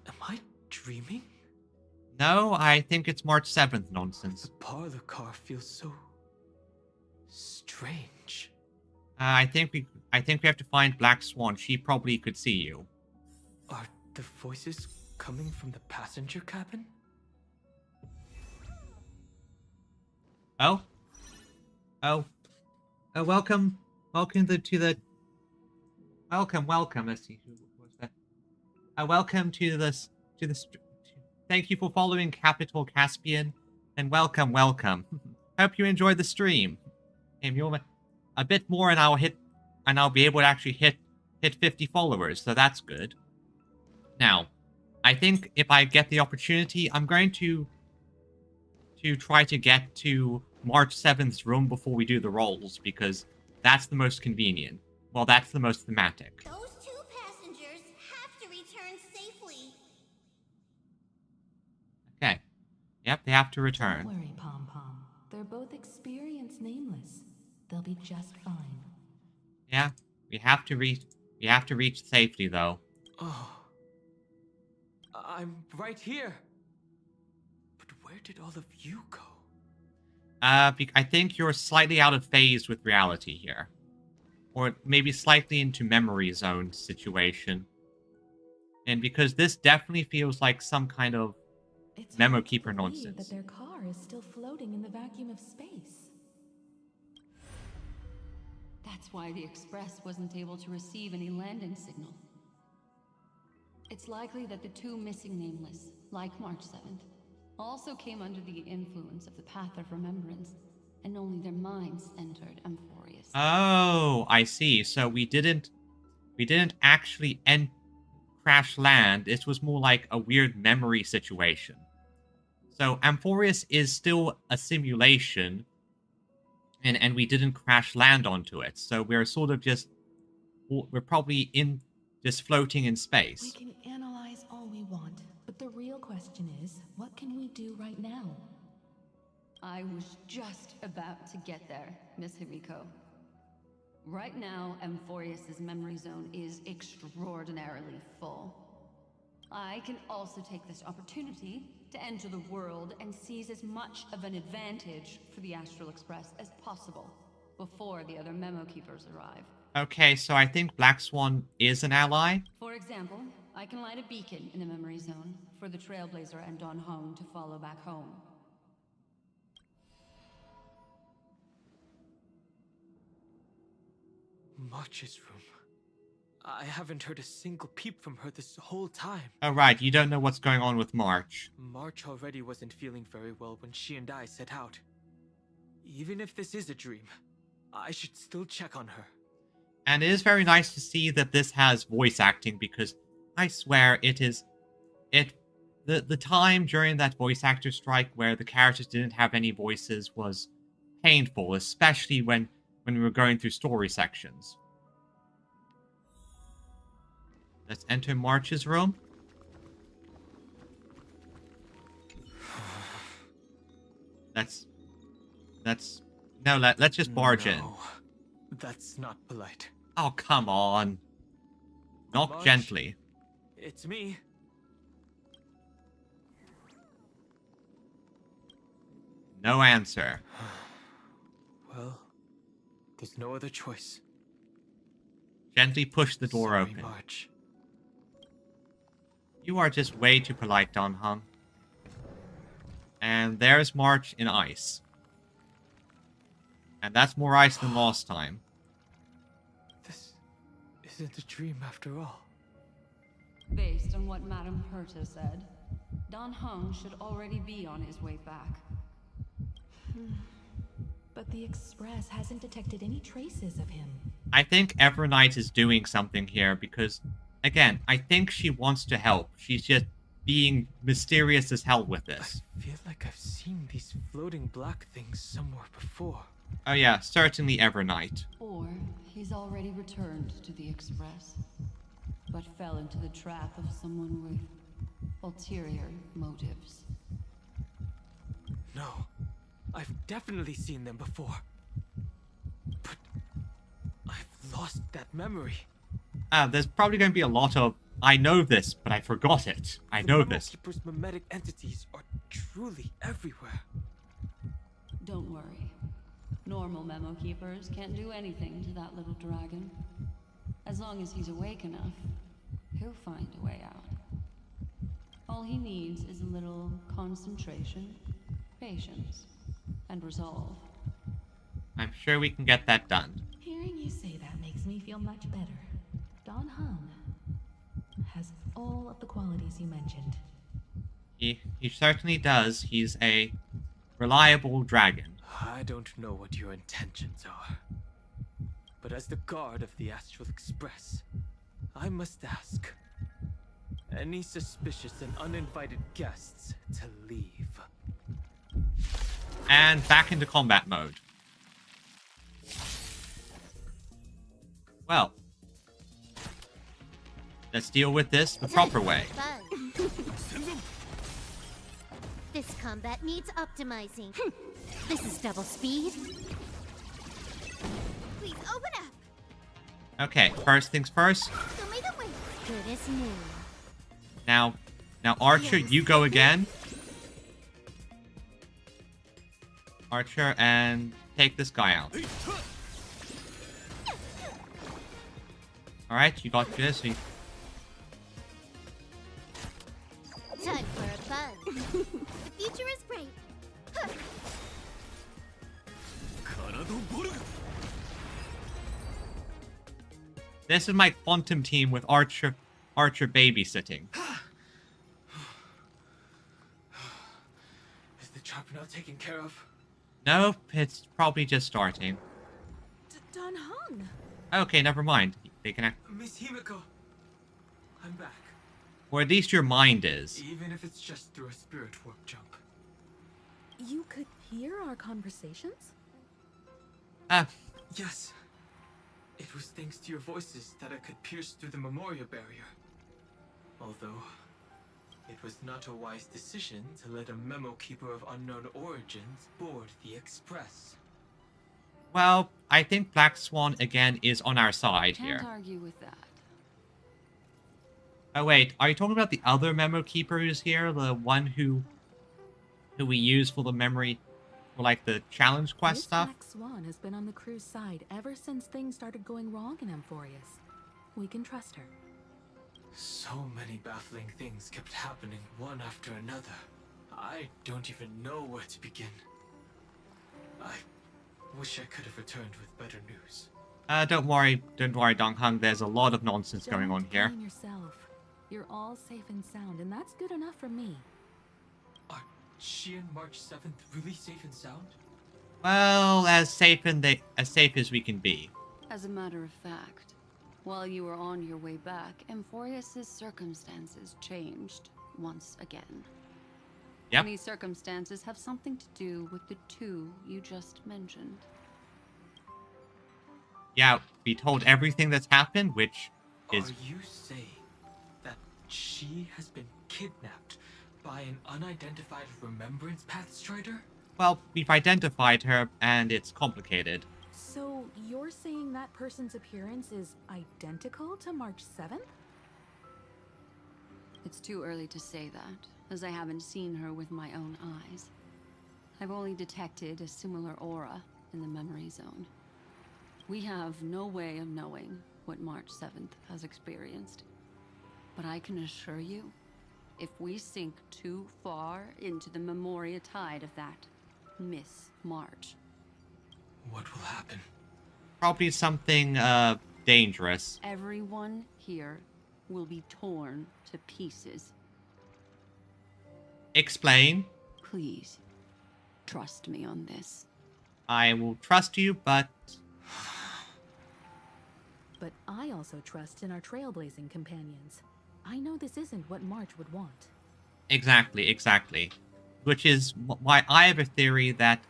Am I dreaming? No, I think it's March 7th nonsense. The parlor car feels so strange. I think we have to find Black Swan. She probably could see you. Are the voices coming from the passenger cabin? Oh, welcome to the. Welcome. Let's see, what's that? Welcome to this. Thank you for following Capital Caspian, and welcome. Hope you enjoyed the stream. And you're a bit more, and I'll be able to actually hit 50 followers, so that's good. Now, I think if I get the opportunity, I'm going to try to get to March 7th's room before we do the rolls, because that's the most convenient. Well, that's the most thematic. Those two passengers have to return safely. Okay. Yep, they have to return. Don't worry, Pom Pom. They're both experienced nameless. They'll be just fine. Yeah, we have to reach safely, though. Oh. I'm right here. But where did all of you go? I think you're slightly out of phase with reality here. Or maybe slightly into memory zone situation. And because this definitely feels like some kind of memo keeper nonsense. That their car is still floating in the vacuum of space. That's why the Express wasn't able to receive any landing signal. It's likely that the two missing nameless, like March 7th, also came under the influence of the Path of Remembrance, and only their minds entered Amphorius. Oh, I see. So we didn't actually crash land. It was more like a weird memory situation. So Amphorius is still a simulation, And we didn't crash land onto it. So we're sort of just... We're probably just floating in We space. can analyze all we want, but the real question is, what can we do right now? I was just about to get there, Miss Himiko. Right now, Amphorius's memory zone is extraordinarily full. I can also take this opportunity to enter the world and seize as much of an advantage for the Astral Express as possible before the other memo keepers arrive. Okay, so I think Black Swan is an ally. For example, I can light a beacon in the memory zone for the Trailblazer and Don Hong to follow back home. March's room. I haven't heard a single peep from her this whole time. Oh, right, you don't know what's going on with March. March already wasn't feeling very well when she and I set out. Even if this is a dream, I should still check on her. And it is very nice to see that this has voice acting, because I swear the time during that voice actor strike where the characters didn't have any voices was painful, especially when we were going through story sections. Let's enter March's room. Let's just barge in. That's not polite. Oh, come on. Knock March, gently. It's me. No answer. Well, there's no other choice. Gently push the door Sorry, open. March. You are just way too polite, Don Hung. And there's March in ice. And that's more ice than last time. This isn't a dream after all. Based on what Madame Herta said, Don Hung should already be on his way back. But the Express hasn't detected any traces of him. I think Evernight is doing something here because, again, I think she wants to help. She's just being mysterious as hell with this. I feel like I've seen these floating black things somewhere before. Oh yeah, certainly Evernight. Or he's already returned to the Express, but fell into the trap of someone with ulterior motives. No, I've definitely seen them before. But I've lost that memory. There's probably going to be a lot of, I know this, but I forgot it. I know this. The Keeper's mimetic entities are truly everywhere. Don't worry. Normal memo keepers can't do anything to that little dragon. As long as he's awake enough, he'll find a way out. All he needs is a little concentration, patience, and resolve. I'm sure we can get that done. Hearing you say that makes me feel much better. Don Hung has all of the qualities you mentioned. He certainly does. He's a reliable dragon. I don't know what your intentions are. But as the guard of the Astral Express, I must ask. Any suspicious and uninvited guests to leave. And back into combat mode. Well, let's deal with this the proper way. This combat needs optimizing. This is double speed. Please open up. Okay, first things first. Show me the way. Good as new. Now Archer, you go again. Archer, and take this guy out. Alright, you got this. Time for a fun. The future is bright. Huh. This is my quantum team with Archer babysitting. Is the trap now taken care of? Nope, it's probably just starting. Don Hung! Okay, never mind. They can act. Miss Himiko, I'm back. Or at least your mind is. Even if it's just through a spirit warp jump. You could hear our conversations? Yes. It was thanks to your voices that I could pierce through the memorial barrier. Although, it was not a wise decision to let a memo keeper of unknown origins board the Express. Well, I think Black Swan again is on our side here. Can't argue with that. Oh wait, are you talking about the other memo keeper who's here? The one who we use for the memory, for like the challenge quest Miss stuff? Black Swan has been on the crew's side ever since things started going wrong in Amphorius. We can trust her. So many baffling things kept happening one after another. I don't even know where to begin. I wish I could have returned with better news. Don't worry, Dong Hung. There's a lot of nonsense going on here. Don't blame yourself. You're all safe and sound, and that's good enough for me. Are she and March 7th really safe and sound? Well, as safe as we can be. As a matter of fact, while you were on your way back, Amphorius' circumstances changed once again. Yep. And these circumstances have something to do with the two you just mentioned. Yeah, we told everything that's happened, which is... Are you saying that she has been kidnapped by an unidentified Remembrance Path Strider? Well, we've identified her, and it's complicated. So, you're saying that person's appearance is identical to March 7th? It's too early to say that, as I haven't seen her with my own eyes. I've only detected a similar aura in the memory zone. We have no way of knowing what March 7th has experienced. But I can assure you, if we sink too far into the Memoria tide of that Miss March... What will happen? Probably something, dangerous. Everyone here will be torn to pieces. Explain. Please, trust me on this. I will trust you, but... But I also trust in our trailblazing companions. I know this isn't what March would want. Exactly. Which is why I have a theory that,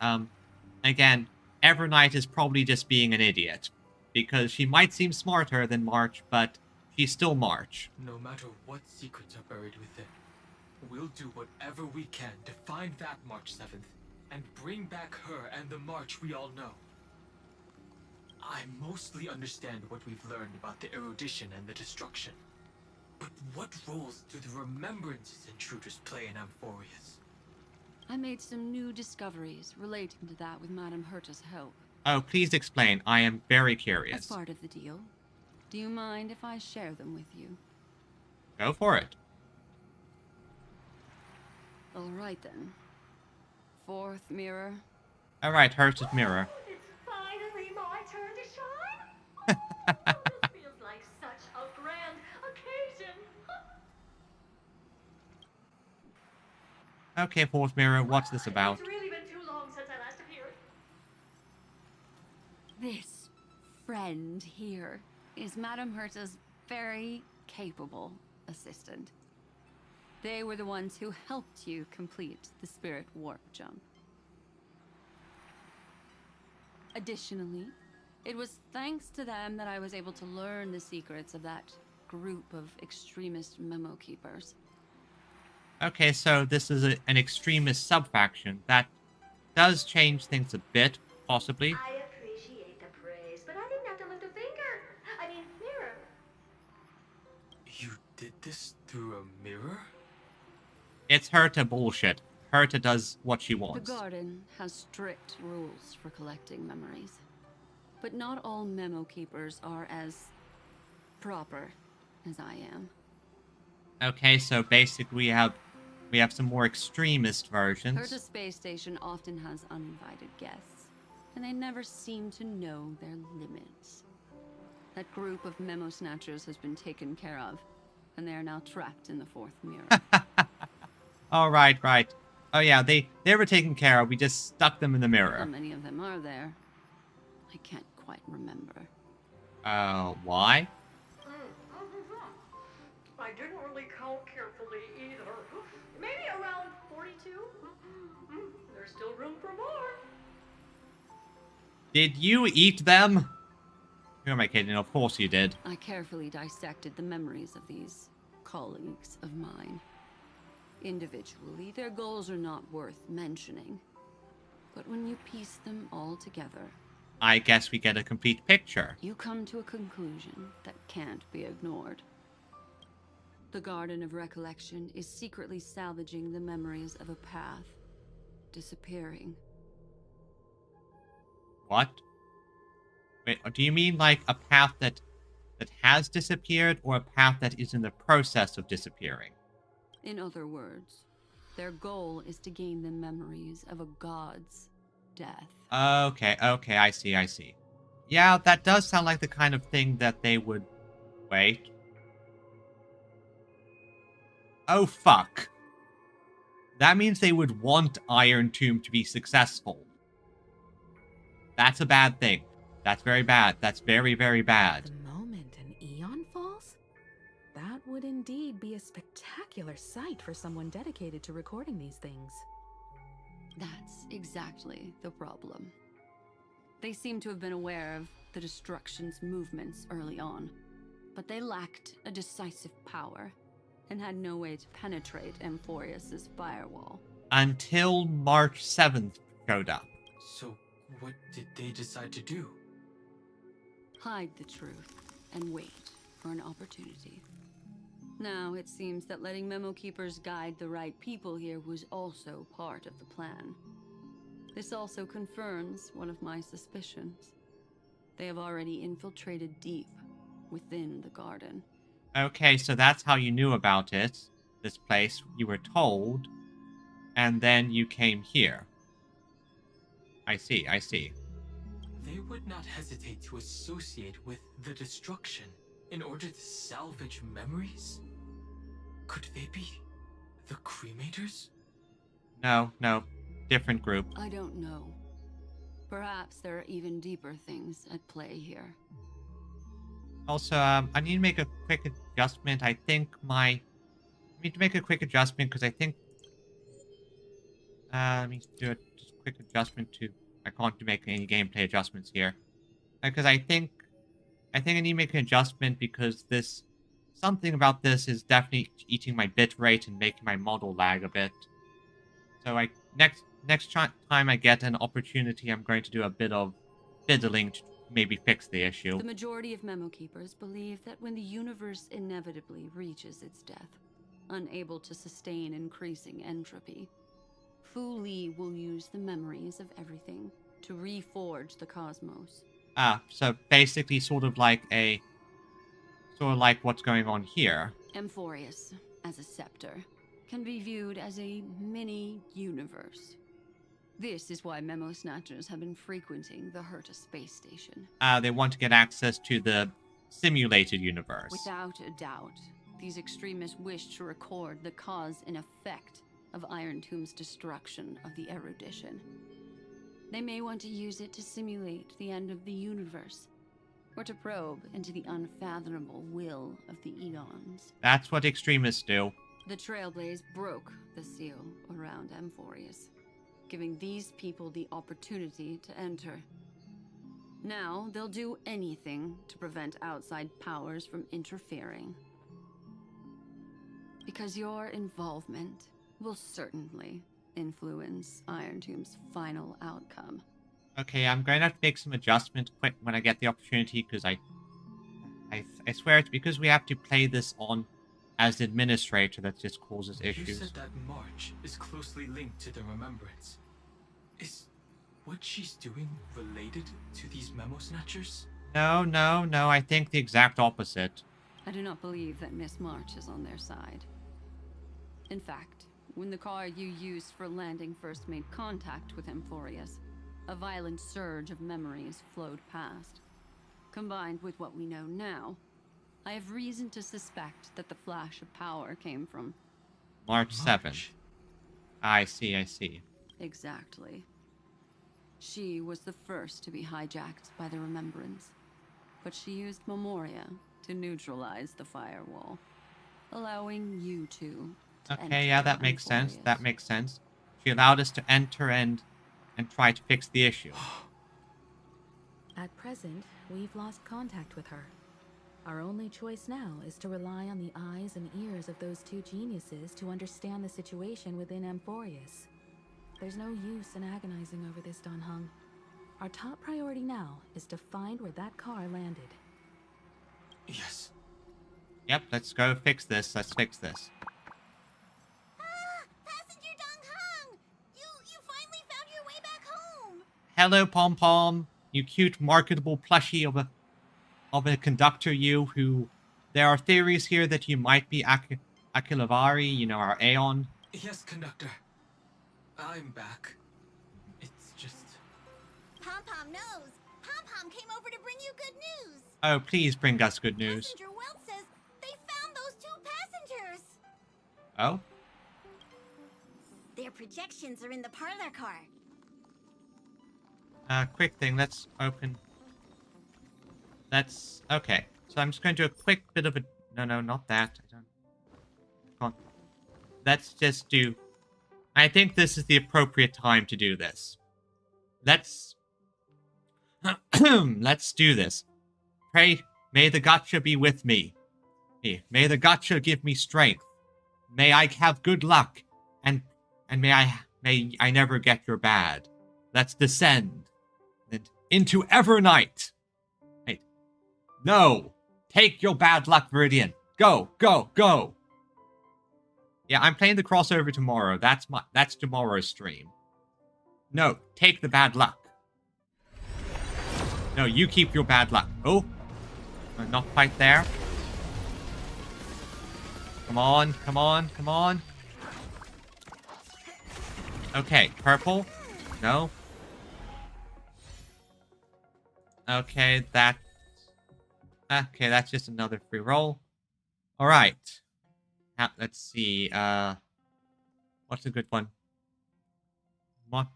again, Evernight is probably just being an idiot. Because she might seem smarter than March, but she's still March. No matter what secrets are buried within, we'll do whatever we can to find that March 7th and bring back her and the March we all know. I mostly understand what we've learned about the erudition and the destruction. But what roles do the Remembrances intruders play in Amphorius? I made some new discoveries relating to that with Madame Herta's help. Oh, please explain. I am very curious. As part of the deal, do you mind if I share them with you? Go for it. All right then. Fourth mirror. All right, Herta's mirror. It's finally my turn to shine. This feels like such a grand occasion. Okay, fourth mirror, what's this about? It's really been too long since I last appeared. This friend here is Madame Herta's very capable assistant. They were the ones who helped you complete the spirit warp jump. Additionally, it was thanks to them that I was able to learn the secrets of that group of extremist memo keepers. Okay, so this is an extremist sub-faction. That does change things a bit, possibly. I appreciate the praise, but I didn't have to lift a finger. I mean, mirror. You did this through a mirror? It's Herta bullshit. Herta does what she wants. The garden has strict rules for collecting memories. But not all memo keepers are as proper as I am. Okay, so basically we have some more extremist versions. Herta Space Station often has uninvited guests, and they never seem to know their limits. That group of memo snatchers has been taken care of, and they are now trapped in the fourth mirror. Oh, right. Oh yeah, they were taken care of. We just stuck them in the mirror. How many of them are there? I can't quite remember. Why? I didn't really count carefully either. Maybe around 42? There's still room for more. Did you eat them? Who am I kidding? Of course you did. I carefully dissected the memories of these colleagues of mine. Individually, their goals are not worth mentioning. But when you piece them all together, I guess we get a complete picture. you come to a conclusion that can't be ignored. The Garden of Recollection is secretly salvaging the memories of a path disappearing. What? Wait, do you mean like a path that has disappeared, or a path that is in the process of disappearing? In other words, their goal is to gain the memories of a god's death. Okay, I see. Yeah, that does sound like the kind of thing that they would... Wait. Oh, fuck. That means they would want Iron Tomb to be successful. That's a bad thing. That's very bad. That's very, very bad. The moment an Eon falls? That would indeed be a spectacular sight for someone dedicated to recording these things. That's exactly the problem. They seem to have been aware of the Destruction's movements early on, but they lacked a decisive power and had no way to penetrate Amphorius's firewall. Until March 7th showed up. So, what did they decide to do? Hide the truth and wait for an opportunity. Now, it seems that letting Memo Keepers guide the right people here was also part of the plan. This also confirms one of my suspicions. They have already infiltrated deep within the garden. Okay, so that's how you knew about it. This place, you were told, and then you came here. I see. They would not hesitate to associate with the Destruction in order to salvage memories? Could they be the Cremators? No. Different group. I don't know. Perhaps there are even deeper things at play here. Also, I need to make a quick adjustment. I need to make a quick adjustment because I think... let me do a just quick adjustment to... I can't make any gameplay adjustments here. Because I think I need to make an adjustment because this... Something about this is definitely eating my bit rate and making my model lag a bit. So next time I get an opportunity, I'm going to do a bit of fiddling to maybe fix the issue. The majority of Memo Keepers believe that when the universe inevitably reaches its death, unable to sustain increasing entropy, Fu Li will use the memories of everything to reforge the cosmos. So basically sort of like what's going on here. Amphorius, as a scepter, can be viewed as a mini-universe. This is why Memo Snatchers have been frequenting the Herta space station. They want to get access to the simulated universe. Without a doubt, these extremists wish to record the cause and effect of Iron Tomb's destruction of the erudition. They may want to use it to simulate the end of the universe, or to probe into the unfathomable will of the Eons. That's what extremists do. The Trailblaze broke the seal around Amphorius, giving these people the opportunity to enter. Now, they'll do anything to prevent outside powers from interfering. Because your involvement will certainly influence Iron Tomb's final outcome. Okay, I'm going to have to make some adjustments quick when I get the opportunity, because I swear it's because we have to play this on as the administrator that just causes issues. You said that March is closely linked to the Remembrance. Is what she's doing related to these Memo Snatchers? No, I think the exact opposite. I do not believe that Miss March is on their side. In fact, when the car you used for landing first made contact with Amphorius, a violent surge of memories flowed past. Combined with what we know now, I have reason to suspect that the flash of power came from... March 7th. I see. Exactly. She was the first to be hijacked by the Remembrance, but she used Memoria to neutralize the firewall, allowing you two to Okay, yeah, that makes sense. That makes sense. She allowed us to enter and try to fix the issue. At present, we've lost contact with her. Our only choice now is to rely on the eyes and ears of those two geniuses to understand the situation within Amphorius. There's no use in agonizing over this, Don Hung. Our top priority now is to find where that car landed. Yes. Yep, let's go fix this. Let's fix this. Passenger Dong Hung! You finally found your way back home! Hello, Pom Pom. You cute, marketable plushie of a conductor, you, who... There are theories here that you might be Akilavari, you know, our Aeon. Yes, conductor. I'm back. It's just... Pom-Pom knows. Pom-Pom came over to bring you good news. Oh, please bring us good news. Passenger Welt says they found those two passengers. Oh? Their projections are in the parlor car. Quick thing, let's open... Okay. So I'm just going to do a quick bit of a... No, not that. I don't... Come on. Let's just do... I think this is the appropriate time to do this. Let's... Let's do this. Pray, may the gacha be with me. May the gacha give me strength. May I have good luck. And may I never get your bad. Let's descend. And into Evernight. Wait. No. Take your bad luck, Viridian. Go, go, go. Yeah, I'm playing the crossover tomorrow. That's tomorrow's stream. No, take the bad luck. No, you keep your bad luck. Oh, not quite there. Come on, come on, come on. Okay, purple. No. Okay, that's just another free roll. All right. Now, let's see. What's a good one? What?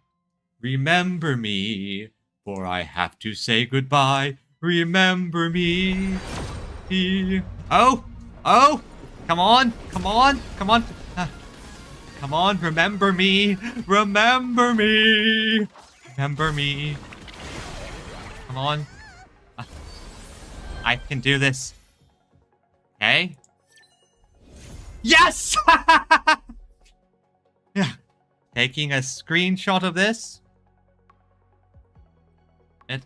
Remember me, for I have to say goodbye. Remember me. Oh! Come on! Come on! Come on! Come on! Remember me! Remember me! Remember me! Come on! I can do this. Okay. Yes! Yeah. Taking a screenshot of this.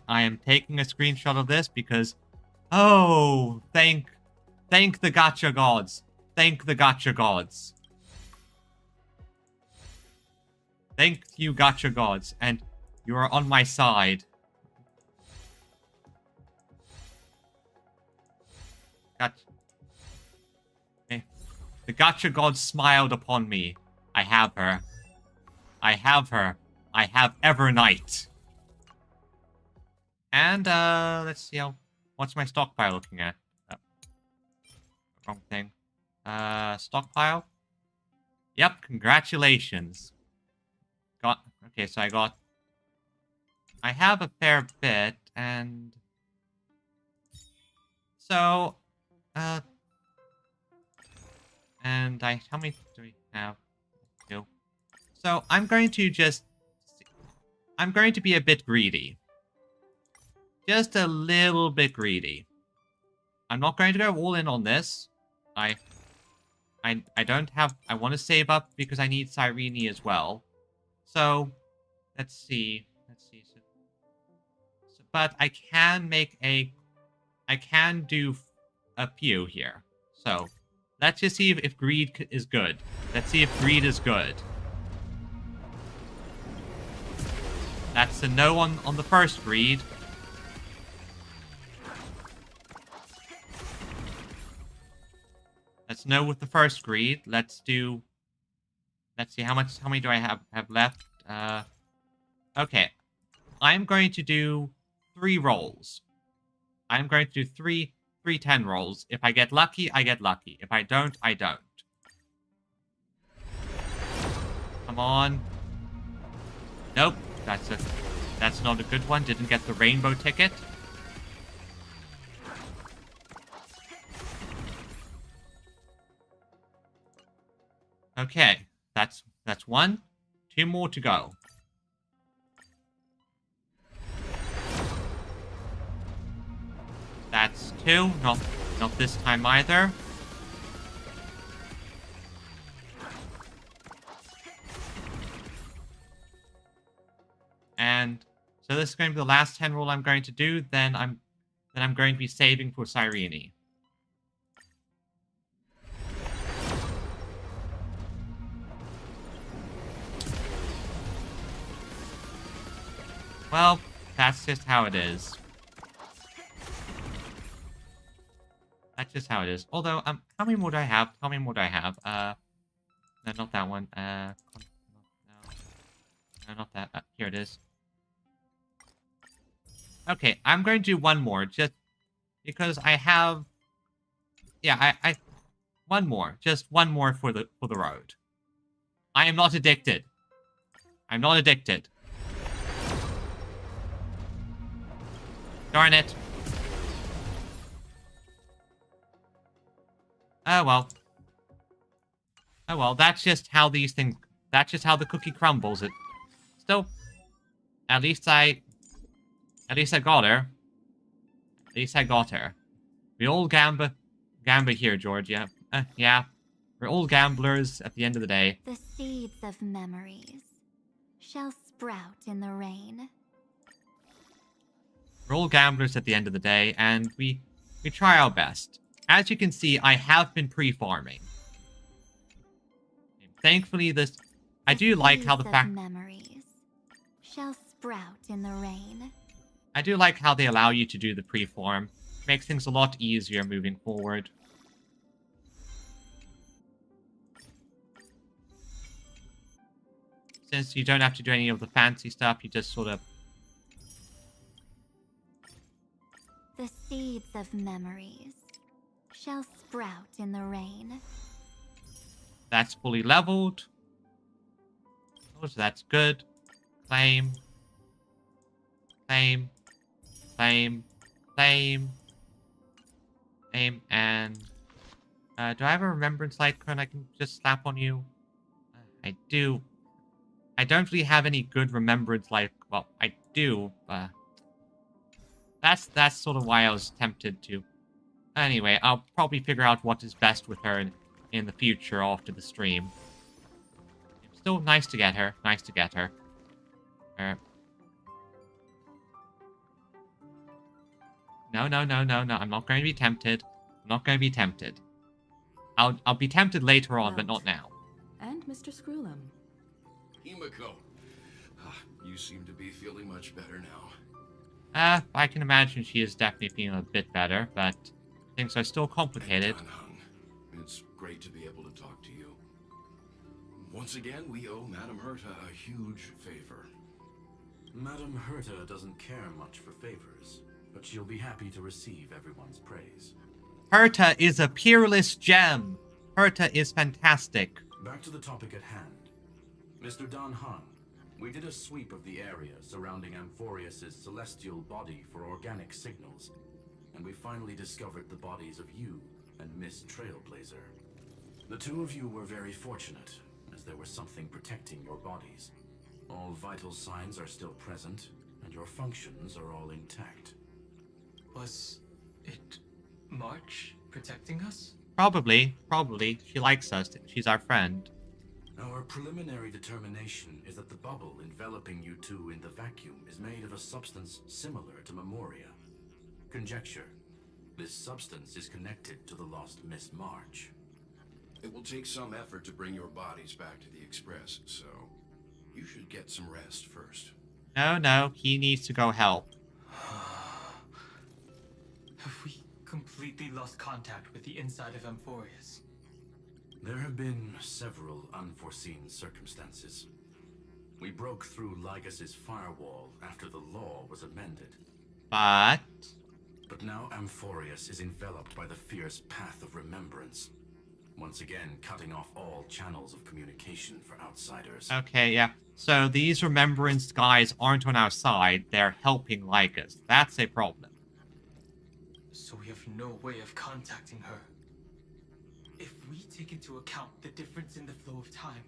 I am taking a screenshot of this because... Oh, thank the gacha gods. Thank the gacha gods. Thank you, gacha gods. And you are on my side. Gotcha. Okay. The gacha gods smiled upon me. I have her. I have her. I have Evernight. And, let's see what's my stockpile looking at? Oh, wrong thing. Stockpile? Yep, congratulations. Okay, so I have a fair bit, and... So, and how many do we have? 2. So, I'm going to be a bit greedy. Just a little bit greedy. I'm not going to go all in on this. I don't have... I want to save up because I need Cyrene as well. So, let's see. But I can do a few here. So, let's just see if greed is good. Let's see if greed is good. That's a no on the first greed. Let's no with the first greed. Let's see how many do I have left? Okay. I'm going to do 3 rolls. I'm going to do three 10 rolls. If I get lucky, I get lucky. If I don't, I don't. Come on. Nope. That's not a good one. Didn't get the rainbow ticket. Okay. That's 1. 2 more to go. two. Not this time either. And so this is going to be the last 10 roll I'm going to do. Then I'm going to be saving for Cyrene. Well, that's just how it is. That's just how it is. Although, how many more do I have? How many more do I have? No, not that one. No, not that. Here it is. Okay, I'm going to do one more, just because I have. Yeah, I one more, just one more for the road. I am not addicted. I'm not addicted. Darn it. Oh well. Oh well, that's just how these things... That's just how the cookie crumbles. Still, at least I got her. At least I got her. We all gamba here, George, yeah. Yeah. We're all gamblers at the end of the day. The seeds of memories shall sprout in the rain. We're all gamblers at the end of the day, and we try our best. As you can see, I have been pre-farming. Thankfully, I do like how the fact... memories shall sprout in the rain. I do like how they allow you to do the pre-farm. Makes things a lot easier moving forward. Since you don't have to do any of the fancy stuff, you just sort of... The seeds of memories shall sprout in the rain. That's fully leveled. Oh, so that's good. Claim. Claim. Claim. Claim. Claim. And... do I have a remembrance icon I can just slap on you? I do. I don't really have any good remembrance well, I do. That's sort of why I was tempted to. Anyway, I'll probably figure out what is best with her in the future after the stream. Still nice to get her. Nice to get her. No. I'm not going to be tempted. I'm not going to be tempted. I'll be tempted later on, but not now. And Mr. Screwlum. Himiko, you seem to be feeling much better now. I can imagine she is definitely feeling a bit better, but things are still complicated. It's great to be able to talk to you. Once again, we owe Madame Herta a huge favor. Madame Herta doesn't care much for favors, but she'll be happy to receive everyone's praise. Herta is a peerless gem. Herta is fantastic. Back to the topic at hand. Mr. Dan Han, we did a sweep of the area surrounding Amphorius' celestial body for organic signals, and we finally discovered the bodies of you and Miss Trailblazer. The two of you were very fortunate, as there was something protecting your bodies. All vital signs are still present, and your functions are all intact. Was it March protecting us? Probably. She likes us. She's our friend. Our preliminary determination is that the bubble enveloping you two in the vacuum is made of a substance similar to Memoria. Conjecture. This substance is connected to the lost Miss March. It will take some effort to bring your bodies back to the Express, so you should get some rest first. No, he needs to go help. Have we completely lost contact with the inside of Amphorius? There have been several unforeseen circumstances. We broke through Lygas's firewall after the law was amended. But now Amphorius is enveloped by the fierce path of remembrance, once again cutting off all channels of communication for outsiders. Okay, yeah. So these remembrance guys aren't on our side, they're helping Lygas. That's a problem. So we have no way of contacting her. If we take into account the difference in the flow of time,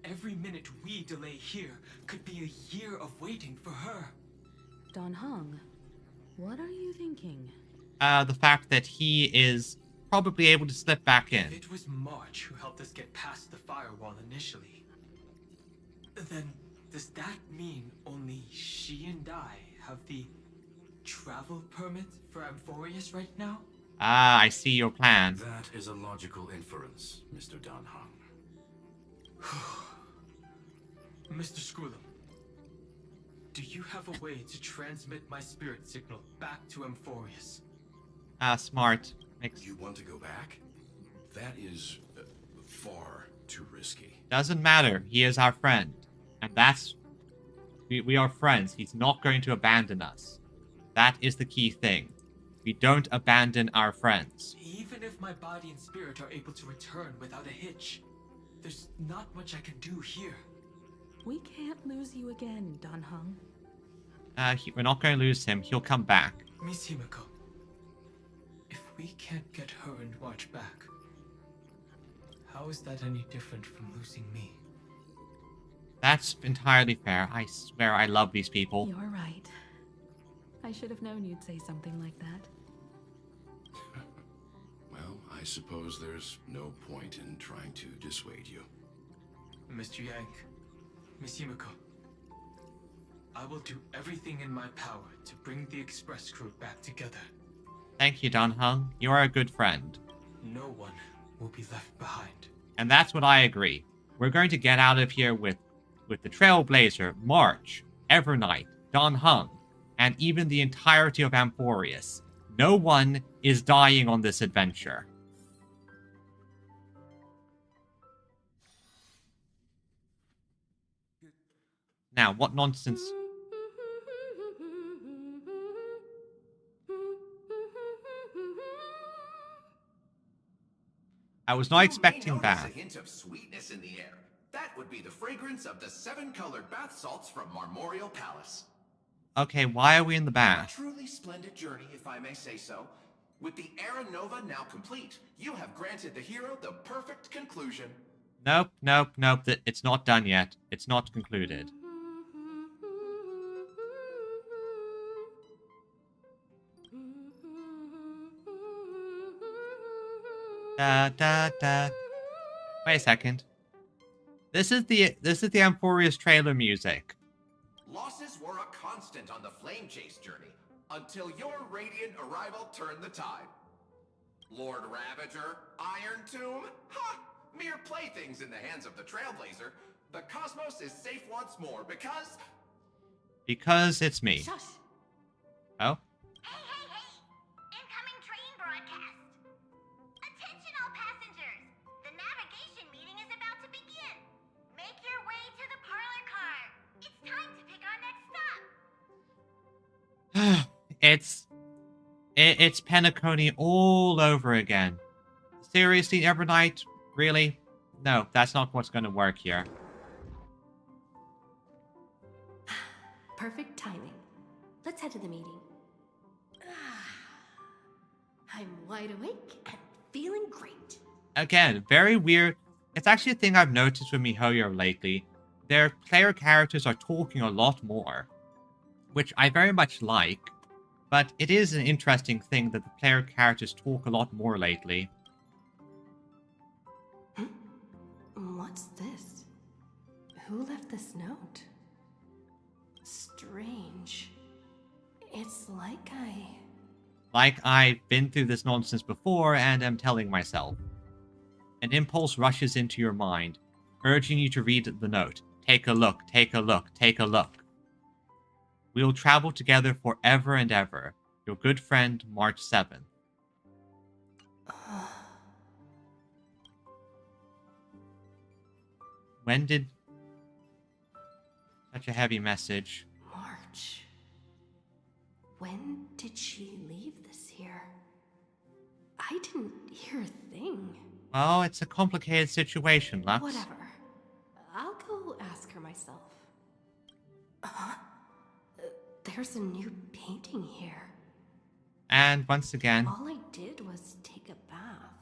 every minute we delay here could be a year of waiting for her. Don Hong, what are you thinking? the fact that he is probably able to slip back in. If it was March who helped us get past the firewall initially, then does that mean only she and I have the travel permit for Amphorius right now? Ah, I see your plan. That is a logical inference, Mr. Dan Heng. Mr. Skrulum, do you have a way to transmit my spirit signal back to Amphorius? Ah, smart. You want to go back? That is far too risky. Doesn't matter. He is our friend. And that's... We are friends. He's not going to abandon us. That is the key thing. We don't abandon our friends. Even if my body and spirit are able to return without a hitch, there's not much I can do here. We can't lose you again, Dan Heng. We're not going to lose him. He'll come back. Miss Himiko, if we can't get her and March back, how is that any different from losing me? That's entirely fair. I swear I love these people. You're right. I should have known you'd say something like that. Well, I suppose there's no point in trying to dissuade you. Mr. Yank, Miss Himiko, I will do everything in my power to bring the Express crew back together. Thank you, Dan Heng. You are a good friend. No one will be left behind. And that's what I agree. We're going to get out of here with the Trailblazer, March, Evernight, Dan Heng, and even the entirety of Amphorius. No one is dying on this adventure. Now, what nonsense... I was not expecting that. A hint of sweetness in the air. That would be the fragrance of the 7-colored bath salts from Marmorial Palace. Okay, why are we in the bath? A truly splendid journey, if I may say so. With the Era Nova now complete, you have granted the hero the perfect conclusion. Nope, nope, nope. It's not done yet. It's not concluded. Da da da. Wait a second. This is the Amphorius trailer music. Losses were a constant on the Flame Chase journey, until your radiant arrival turned the tide. Lord Ravager, Iron Tomb, ha! Mere playthings in the hands of the Trailblazer. The cosmos is safe once more because... Because it's me. Shush. Oh? Incoming train broadcast. Attention all passengers. The navigation meeting is about to begin. Make your way to the parlor car. It's time to pick our next stop. It's Penacony all over again. Seriously, Evernight? Really? No, that's not what's going to work here. Perfect timing. Let's head to the meeting. I'm wide awake and feeling great. Again, very weird. It's actually a thing I've noticed with MiHoYo lately. Their player characters are talking a lot more, which I very much like, but it is an interesting thing that the player characters talk a lot more lately. What's this? Who left this note? Strange. It's like I've been through this nonsense before and am telling myself. An impulse rushes into your mind, urging you to read the note. Take a look, take a look, take a look. We will travel together forever and ever. Your good friend, March 7th. When did... Such a heavy message. March. When did she leave this here? I didn't hear a thing. Well, it's a complicated situation, Lux. Whatever. I'll go ask her myself. There's a new painting here. And once again... All I did was take a bath.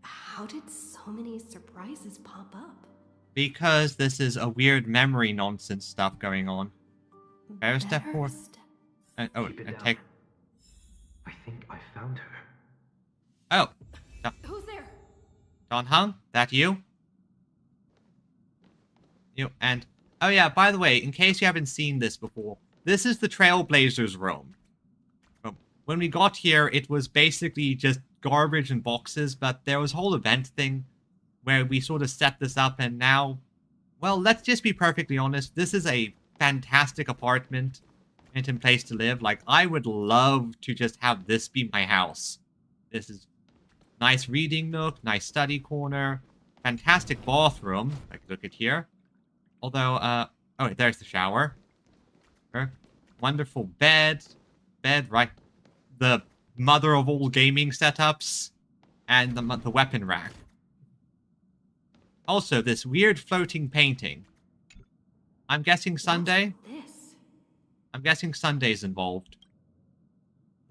How did so many surprises pop up? Because this is a weird memory nonsense stuff going on. Better step forward. And take... I think I found her. Oh. Who's there? Don Hung? That you? You, and... Oh yeah, by the way, in case you haven't seen this before, this is the Trailblazers room. When we got here, it was basically just garbage and boxes, but there was a whole event thing where we sort of set this up, and now... Well, let's just be perfectly honest, this is a fantastic apartment and place to live. Like, I would love to just have this be my house. This is nice reading nook, nice study corner, fantastic bathroom. Like, look at here. Although, oh, there's the shower. Wonderful bed. Right. The mother of all gaming setups. And the weapon rack. Also, this weird floating painting. I'm guessing Sunday? I'm guessing Sunday's involved.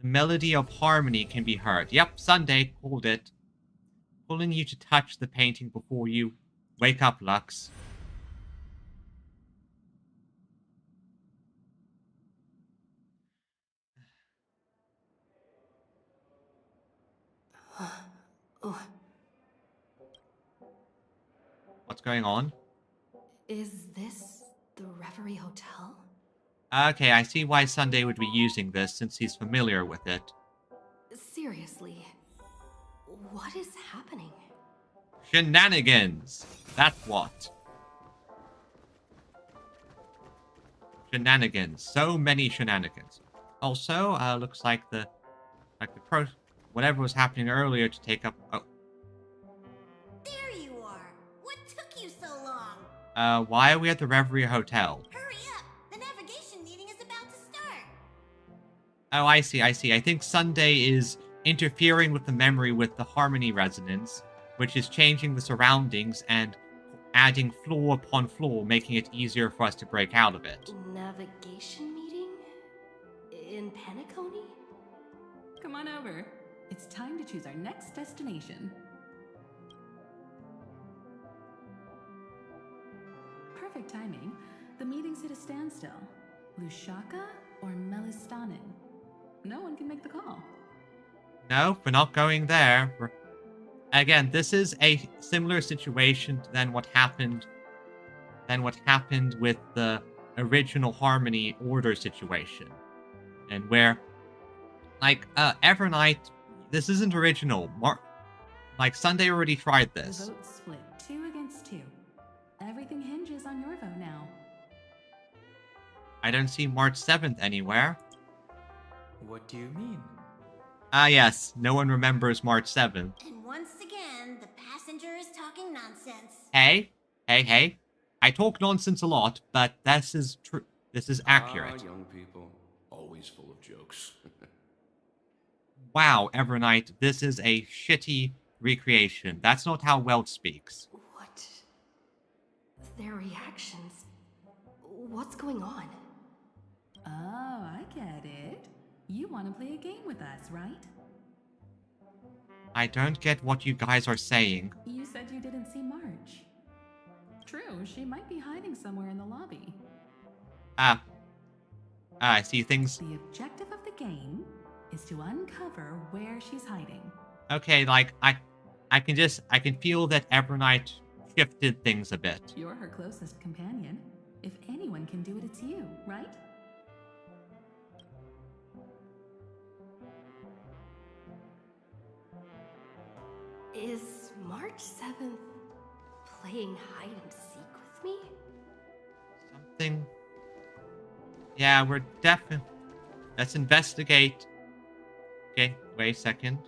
The melody of harmony can be heard. Yep, Sunday called it. Pulling you to touch the painting before you wake up, Lux. What's going on? Is this the Reverie Hotel? Okay, I see why Sunday would be using this, since he's familiar with it. Seriously, what is happening? Shenanigans! That's what. Shenanigans. So many shenanigans. Also, looks like whatever was happening earlier to take up... Oh. There you are! What took you so long? Why are we at the Reverie Hotel? Hurry up! The navigation meeting is about to start! Oh, I see. I think Sunday is interfering with the memory with the harmony resonance, which is changing the surroundings and adding floor upon floor, making it easier for us to break out of it. Navigation meeting? In Penacony? Come on over. It's time to choose our next destination. Perfect timing. The meeting's at a standstill. Lushaka or Melistanen? No one can make the call. No, we're not going there. Again, this is a similar situation than what happened with the original Harmony Order situation. And where, like, Evernight, this isn't original. Like, Sunday already tried this. The vote's split 2 against 2. Everything hinges on your vote now. I don't see March 7th anywhere. What do you mean? Ah, yes. No one remembers March 7th. And once again, the passenger is talking nonsense. Hey. I talk nonsense a lot, but this is true. This is accurate. Young people, always full of jokes. Wow, Evernight, this is a shitty recreation. That's not how Welt speaks. What? Their reactions? What's going on? Oh, I get it. You want to play a game with us, right? I don't get what you guys are saying. You said you didn't see March. True, she might be hiding somewhere in the lobby. I see things. The objective of the game is to uncover where she's hiding. Okay, like, I can feel that Evernight shifted things a bit. You're her closest companion. If anyone can do it, it's you, right? Is March 7th playing hide and seek with me? Something. Yeah, we're definitely. Let's investigate. Okay, wait a second.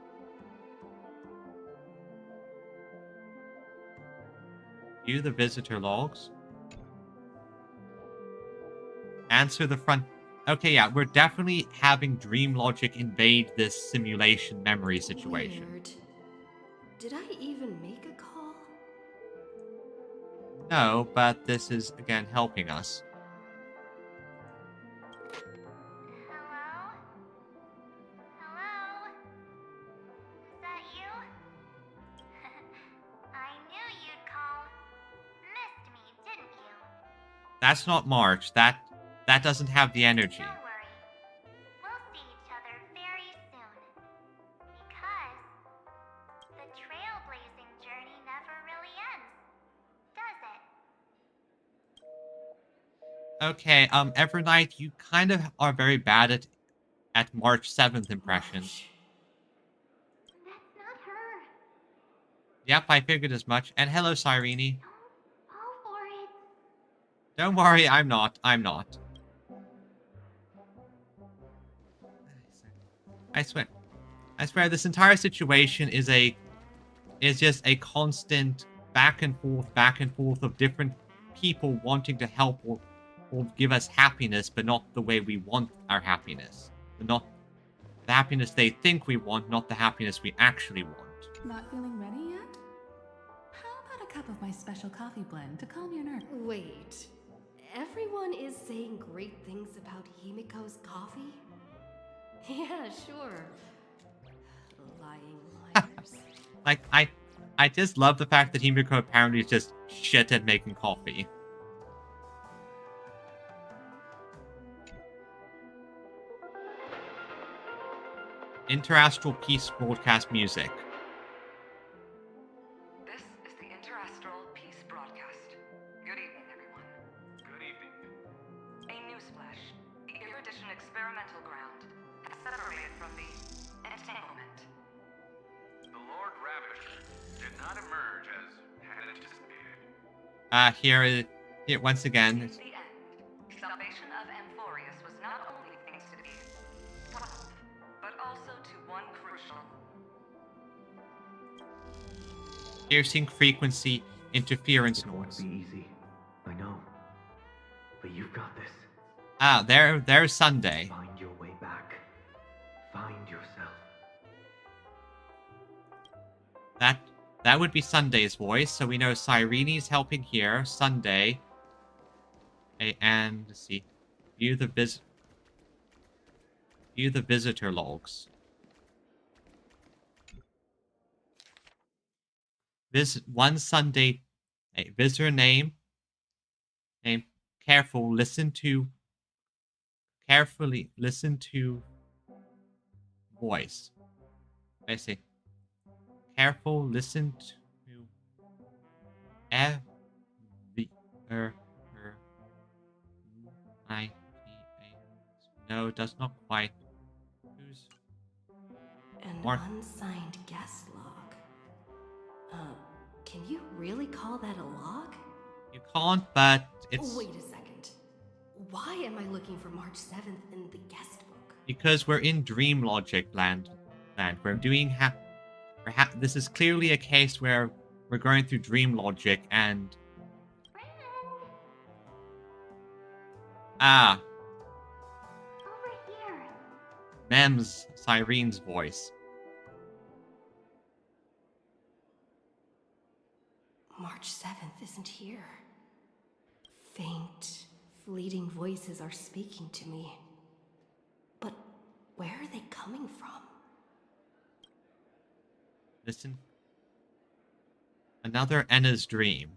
View the visitor logs. Answer the front. Okay, yeah, we're definitely having dream logic invade this simulation memory situation. Weird. Did I even make a call? No, but this is, again, helping us. Hello? Hello? Is that you? I knew you'd call. Missed me, didn't you? That's not March. That doesn't have the energy. Don't worry. We'll see each other very soon. Okay, Evernight, you kind of are very bad at March 7th impressions. That's not her. Yep, I figured as much. And hello, Cyrene. Fall for it. Don't worry, I'm not. I swear. I swear this entire situation is just a constant back and forth of different people wanting to help or give us happiness, but not the way we want our happiness. Not the happiness they think we want, not the happiness we actually want. Not feeling ready yet? How about a cup of my special coffee blend to calm your nerves? Wait. Everyone is saying great things about Himiko's coffee? Yeah, sure. Lying liars. Like, I just love the fact that Himiko apparently is just shit at making coffee. Interastral Peace broadcast music. This is the Interastral Peace broadcast. Good evening, everyone. Good evening. A newsflash. The Erudition experimental ground has separated from the entanglement. The Lord Ravager did not emerge as had anticipated. Here once again. The end. Salvation of Amphorius was not only thanks to the 12th, but also to one crucial. Piercing frequency interference noise. It won't be easy. I know. But you've got this. Ah, there's Sunday. Find your way back. Find yourself. That would be Sunday's voice, so we know Cyrene's helping here. Sunday. Okay, and let's see. View the visitor logs. One Sunday. A visitor name. Carefully listen to voice. I see. Careful, listen to No, that's not quite. Who's An Mark? unsigned guest log. Can you really call that a log? You can't, but it's Wait a second. Why am I looking for March 7th in the guest book? because we're in Dream Logic land. We're doing this is clearly a case where we're going through Dream Logic and Over here. Mem's Cyrene's voice. March 7th isn't here. Faint, fleeting voices are speaking to me. But where are they coming from? Listen. Another Enna's dream.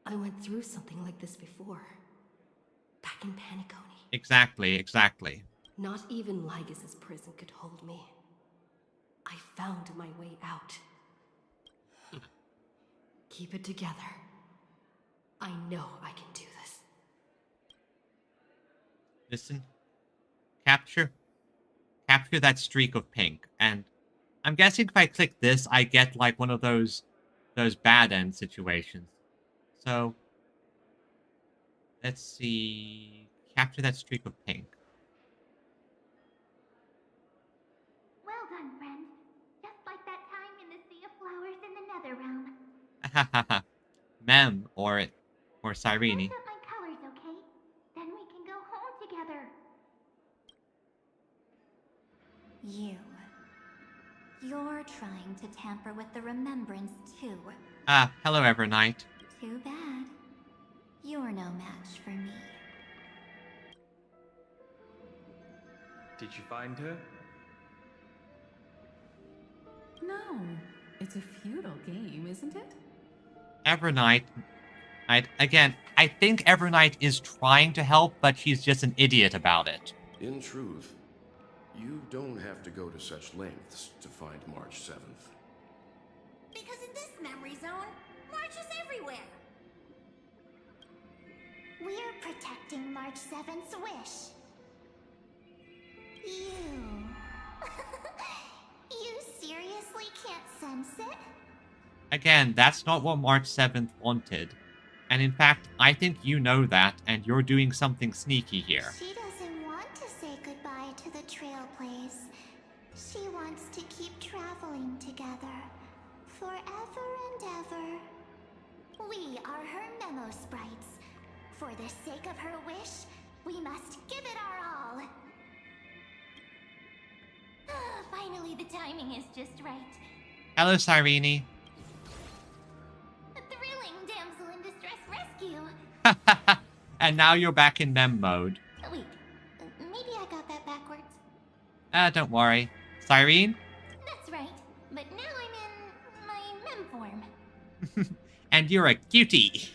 I went through something like this before. Back in Paniconi. Exactly. Not even Lygus' prison could hold me. I found my way out. Keep it together. I know I can do this. Listen. Capture that streak of pink. And I'm guessing if I click this, I get like one of those bad end situations. So let's see. Capture that streak of pink. Well done, friend. Just like that time in the Sea of Flowers in the Nether Realm. Mem or Cyrene. Mess up my colors, okay? Then we can go home together. You're trying to tamper with the remembrance too. Hello Evernight. Too bad. You're no match for me. Did you find her? No, it's a futile game, isn't it? Evernight. I think Evernight is trying to help, but she's just an idiot about it. In truth, you don't have to go to such lengths to find March 7th. Because in this memory zone, March is everywhere. We're protecting March 7th's wish. You... you seriously can't sense it? Again, that's not what March 7th wanted. And in fact, I think you know that, and you're doing something sneaky here. She doesn't want to say goodbye to the Trailblaze. She wants to keep traveling together. Forever and ever. We are her memo sprites. For the sake of her wish, we must give it our all. Finally, the timing is just right. Hello, Cyrene. A thrilling damsel in distress rescue. And now you're back in mem mode. Wait, maybe I got that backwards. Don't worry. Cyrene? That's right, but now I'm in my mem form. And you're a cutie.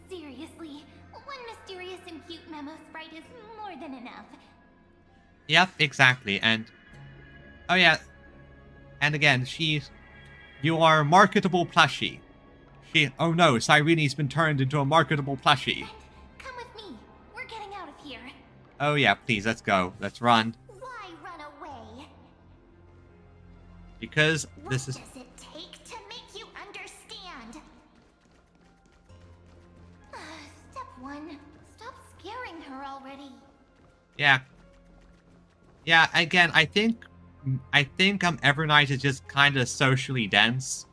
Seriously, one mysterious and cute memo sprite is more than enough. Yep, exactly. And oh yeah. And again, you are a marketable plushie. Oh no, Cyrene's been turned into a marketable plushie. Come with me. We're getting out of here. Oh yeah, please, let's go. Let's run. Why run away? Because this is... What does it take to make you understand? Step 1. Stop scaring her already. Yeah. Yeah, again, I think Evernight is just kind of socially dense.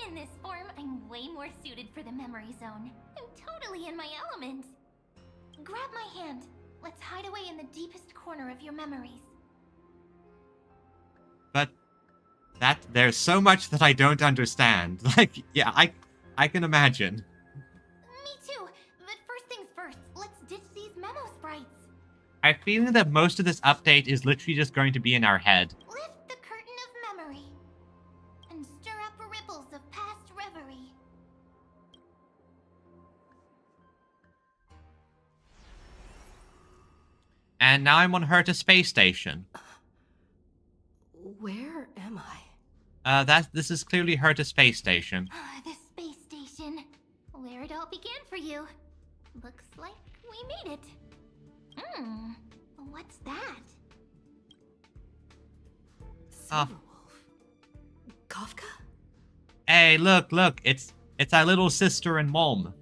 In this form, I'm way more suited for the memory zone. I'm totally in my element. Grab my hand. Let's hide away in the deepest corner of your memories. But there's so much that I don't understand. Like, yeah, I can imagine. Me too. But first things first, let's ditch these memo sprites. I have a feeling that most of this update is literally just going to be in our head. Lift the curtain of memory and stir up ripples of past reverie. And now I'm on Herta Space Station. Where am I? This is clearly Herta Space Station. The space station, where it all began for you. Looks like we made it. What's that? Kafka? Hey, look, it's our little sister and mom.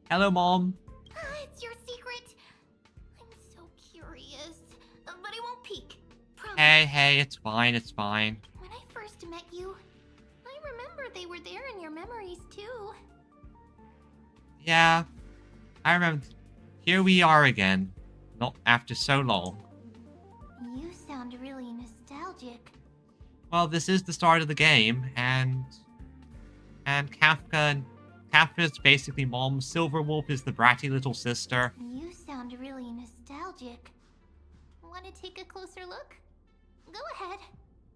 Hello, mom. It's your secret. I'm so curious, but I won't peek. Promise. Hey, it's fine. When I first met you, I remember they were there in your memories too. Yeah, I remember. Here we are again. Not after so long. You sound really nostalgic. Well, this is the start of the game, and Kafka's basically mom. Silverwolf is the bratty little sister. You sound really nostalgic. Want to take a closer look? Go ahead.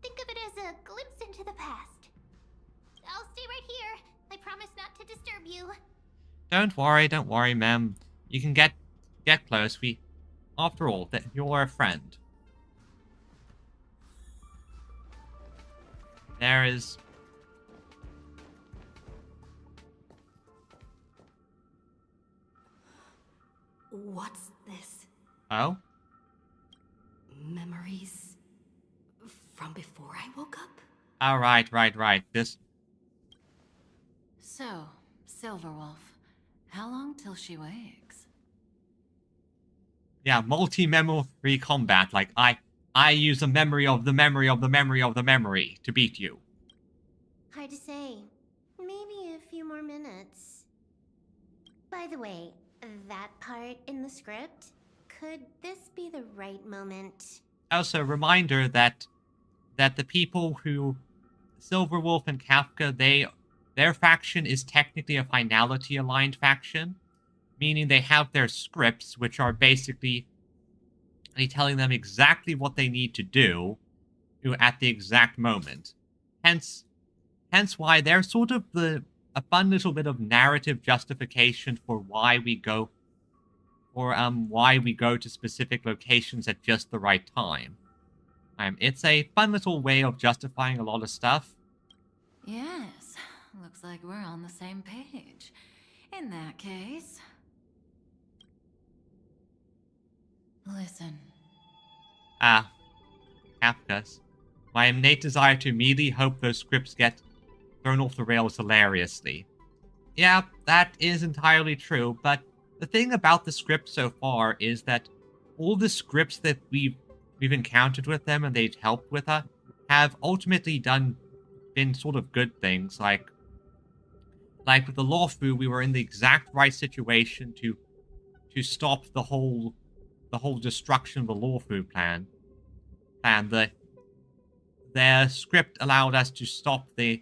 Think of it as a glimpse into the past. I'll stay right here. I promise not to disturb you. Don't worry, ma'am. You can get close. After all, that you're a friend. There is... What's this? Oh? Memories from before I woke up? Oh, right. This... So, Silverwolf, how long till she wakes? Yeah, multi-memory combat. Like, I use a memory of the memory of the memory of the memory to beat you. Hard to say. Maybe a few more minutes. By the way, that part in the script, could this be the right moment? Also, a reminder that the people who... Silverwolf and Kafka, their faction is technically a finality-aligned faction. Meaning they have their scripts, which are basically telling them exactly what they need to do at the exact moment. Hence why they're sort of a fun little bit of narrative justification for why we go to specific locations at just the right time. It's a fun little way of justifying a lot of stuff. Yes, Looks like we're on the same page. In that case... Listen. Kafka's. My innate desire to immediately hope those scripts get thrown off the rails hilariously. Yeah, that is entirely true, but the thing about the script so far is that all the scripts that we've encountered with them and they've helped with us have ultimately been sort of good things. Like with the Lawfu, we were in the exact right situation to stop the whole destruction of the Lawfu plan. And their script allowed us to stop the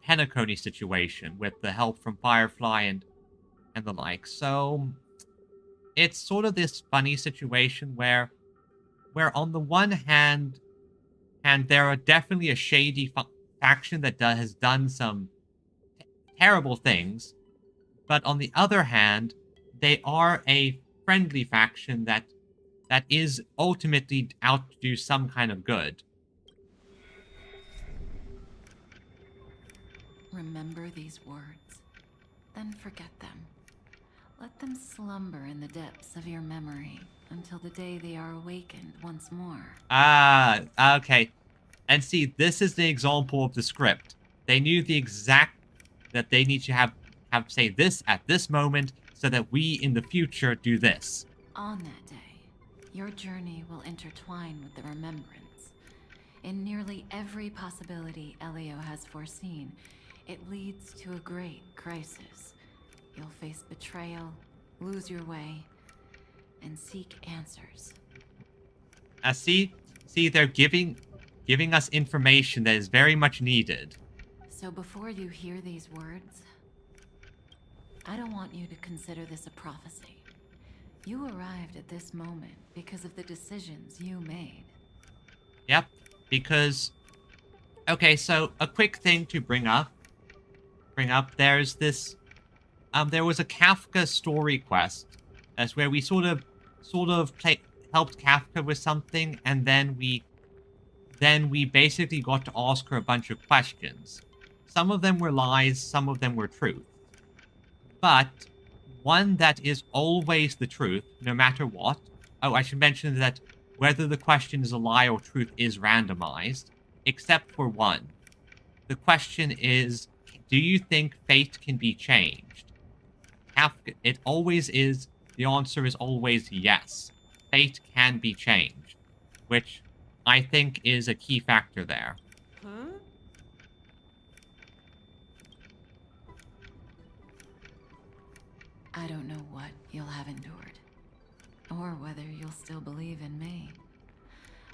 Penacony situation with the help from Firefly and the like. So it's sort of this funny situation where on the one hand, there are definitely a shady faction that has done some terrible things, but on the other hand, they are a friendly faction that is ultimately out to do some kind of good. Remember these words, then forget them. Let them slumber in the depths of your memory until the day they are awakened once more. Okay. And see, this is the example of the script. They knew the exact that they need to have say this at this moment so that we in the future do this. On that day, your journey will intertwine with the remembrance. In nearly every possibility Elio has foreseen, it leads to a great crisis. You'll face betrayal, lose your way, and seek answers. See, they're giving us information that is very much needed. So before you hear these words, I don't want you to consider this a prophecy. You arrived at this moment because of the decisions you made. Yep, because... Okay, so a quick thing to bring up. There's this... there was a Kafka story quest. That's where we sort of helped Kafka with something, and then we basically got to ask her a bunch of questions. Some of them were lies, some of them were truth. But one that is always the truth, no matter what... Oh, I should mention that whether the question is a lie or truth is randomized, except for one. The question is, do you think fate can be changed? It always is. The answer is always yes. Fate can be changed, which I think is a key factor there. Huh? I don't know what you'll have endured, or whether you'll still believe in me.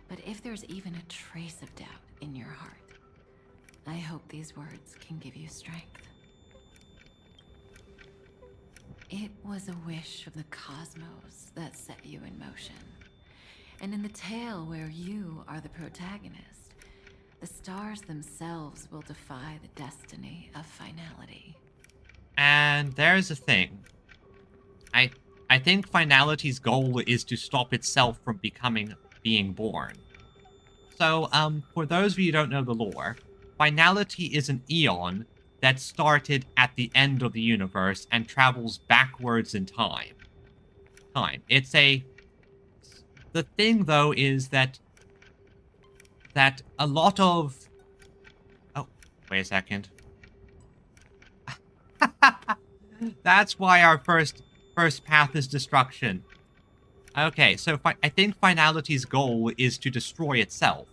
But if there's even a trace of doubt in your heart, I hope these words can give you strength. It was a wish of the cosmos that set you in motion. And in the tale where you are the protagonist, the stars themselves will defy the destiny of finality. And there's a thing. I think finality's goal is to stop itself from being born. So, for those of you who don't know the lore, finality is an eon that started at the end of the universe and travels backwards in time. The thing, though, is that a lot of... Oh, wait a second. That's why our first path is destruction. Okay, so I think finality's goal is to destroy itself.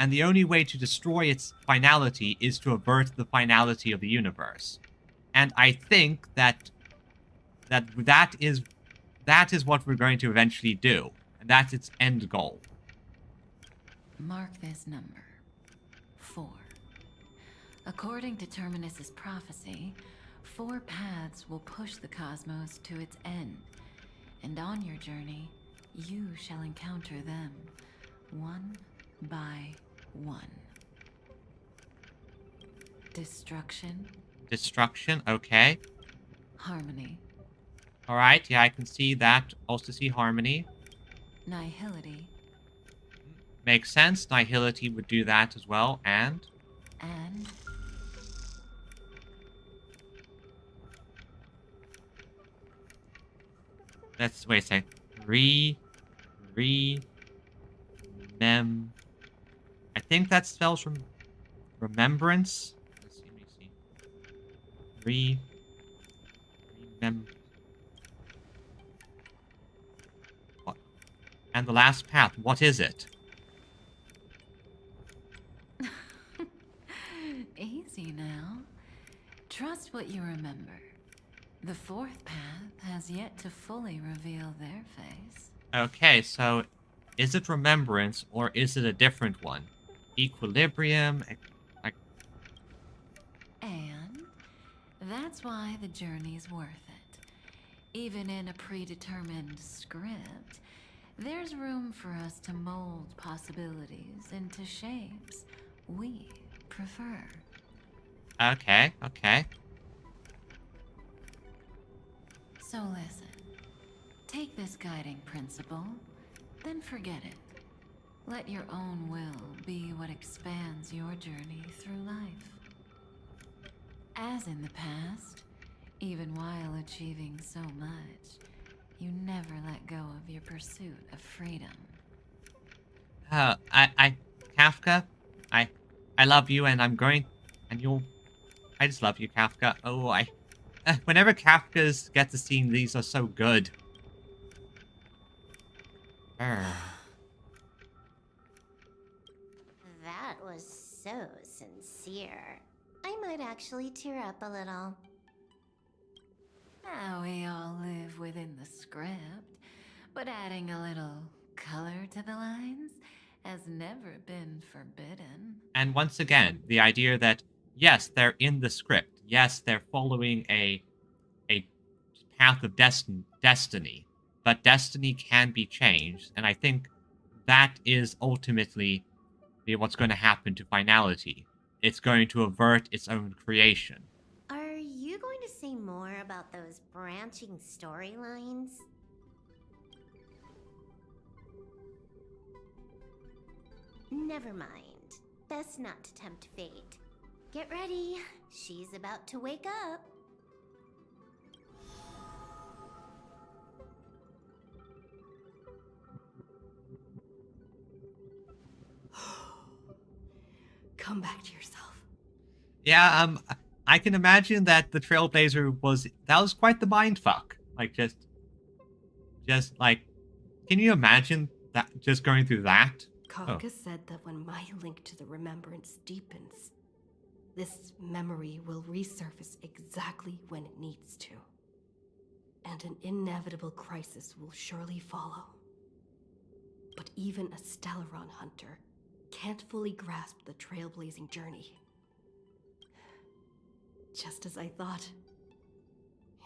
And the only way to destroy its finality is to avert the finality of the universe. And I think that is what we're going to eventually do. And that's its end goal. Mark this number. 4. According to Terminus's prophecy, 4 paths will push the cosmos to its end. And on your journey, you shall encounter them, one by one. Destruction. Destruction, okay. Harmony. Alright, yeah, I can see that. Also see harmony. Nihility. Makes sense. Nihility would do that as well, and... Let's wait a second. I think that spells from remembrance. Let's see, let me see. What? And the last path, what is it? Easy now. Trust what you remember. The fourth path has yet to fully reveal their face. Okay, so is it remembrance or is it a different one? Equilibrium, like. And that's why the journey's worth it. Even in a predetermined script, there's room for us to mold possibilities into shapes we prefer. Okay, okay. So listen, take this guiding principle, then forget it. Let your own will be what expands your journey through life. As in the past, even while achieving so much, you never let go of your pursuit of freedom. Kafka, I love you, and I'm going, and I just love you, Kafka. Oh, whenever Kafka's get to scene, these are so good. That was so sincere. I might actually tear up a little. Now we all live within the script, but adding a little color to the lines has never been forbidden. And once again, the idea that, yes, they're in the script. Yes, they're following a path of destiny. But destiny can be changed. And I think that is ultimately what's going to happen to finality. It's going to avert its own creation. Are you going to say more about those branching storylines? Never mind. Best not to tempt fate. Get ready. She's about to wake up. Come back to yourself. Yeah, I can imagine that the Trailblazer was quite the mindfuck. Like, just like, can you imagine that, just going through that? Kafka said that when my link to the remembrance deepens, this memory will resurface exactly when it needs to. And an inevitable crisis will surely follow. But even a Stellaron hunter can't fully grasp the trailblazing journey. Just as I thought.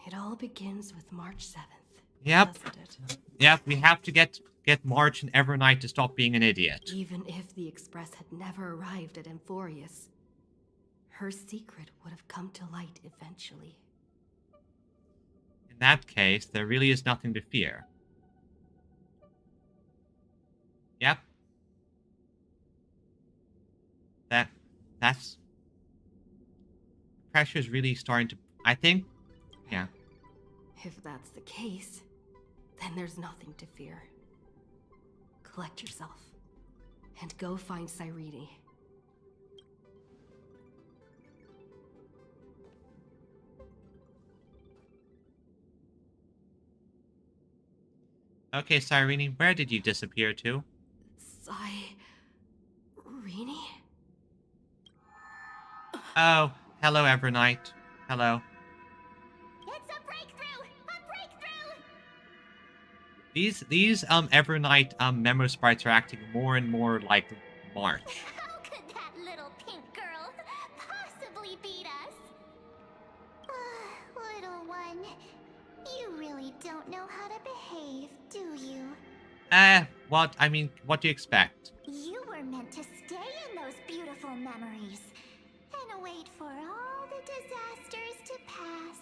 It all begins with March 7th. Yep. Doesn't it? Yep, we have to get March and Evernight to stop being an idiot. Even if the Express had never arrived at Amphorius, her secret would have come to light eventually. In that case, there really is nothing to fear. Yep. That's... Pressure's really starting to... I think... Yeah. If that's the case, then there's nothing to fear. Collect yourself, and go find Cyrene. Okay, Cyrene, where did you disappear to? Cyrene? Oh, hello, Evernight. Hello. It's a breakthrough! A breakthrough! These Evernight memo sprites are acting more and more like March. How could that little pink girl possibly beat us? Little one, you really don't know how to behave, do you? What do you expect? You were meant to stay in those beautiful memories and wait for all the disasters to pass.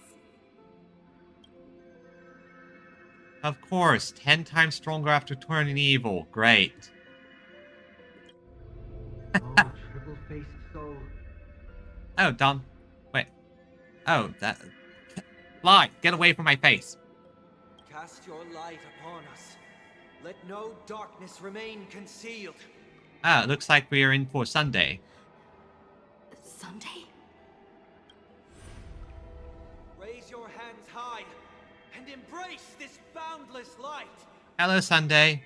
Of course, 10 times stronger after turning evil. Great. Triple-faced soul. Oh, Dom. Wait. Oh, that... Fly! Get away from my face! Cast your light upon us. Let no darkness remain concealed. Ah, looks like we are in for Sunday. Sunday? Raise your hands high and embrace this boundless light. Hello, Sunday.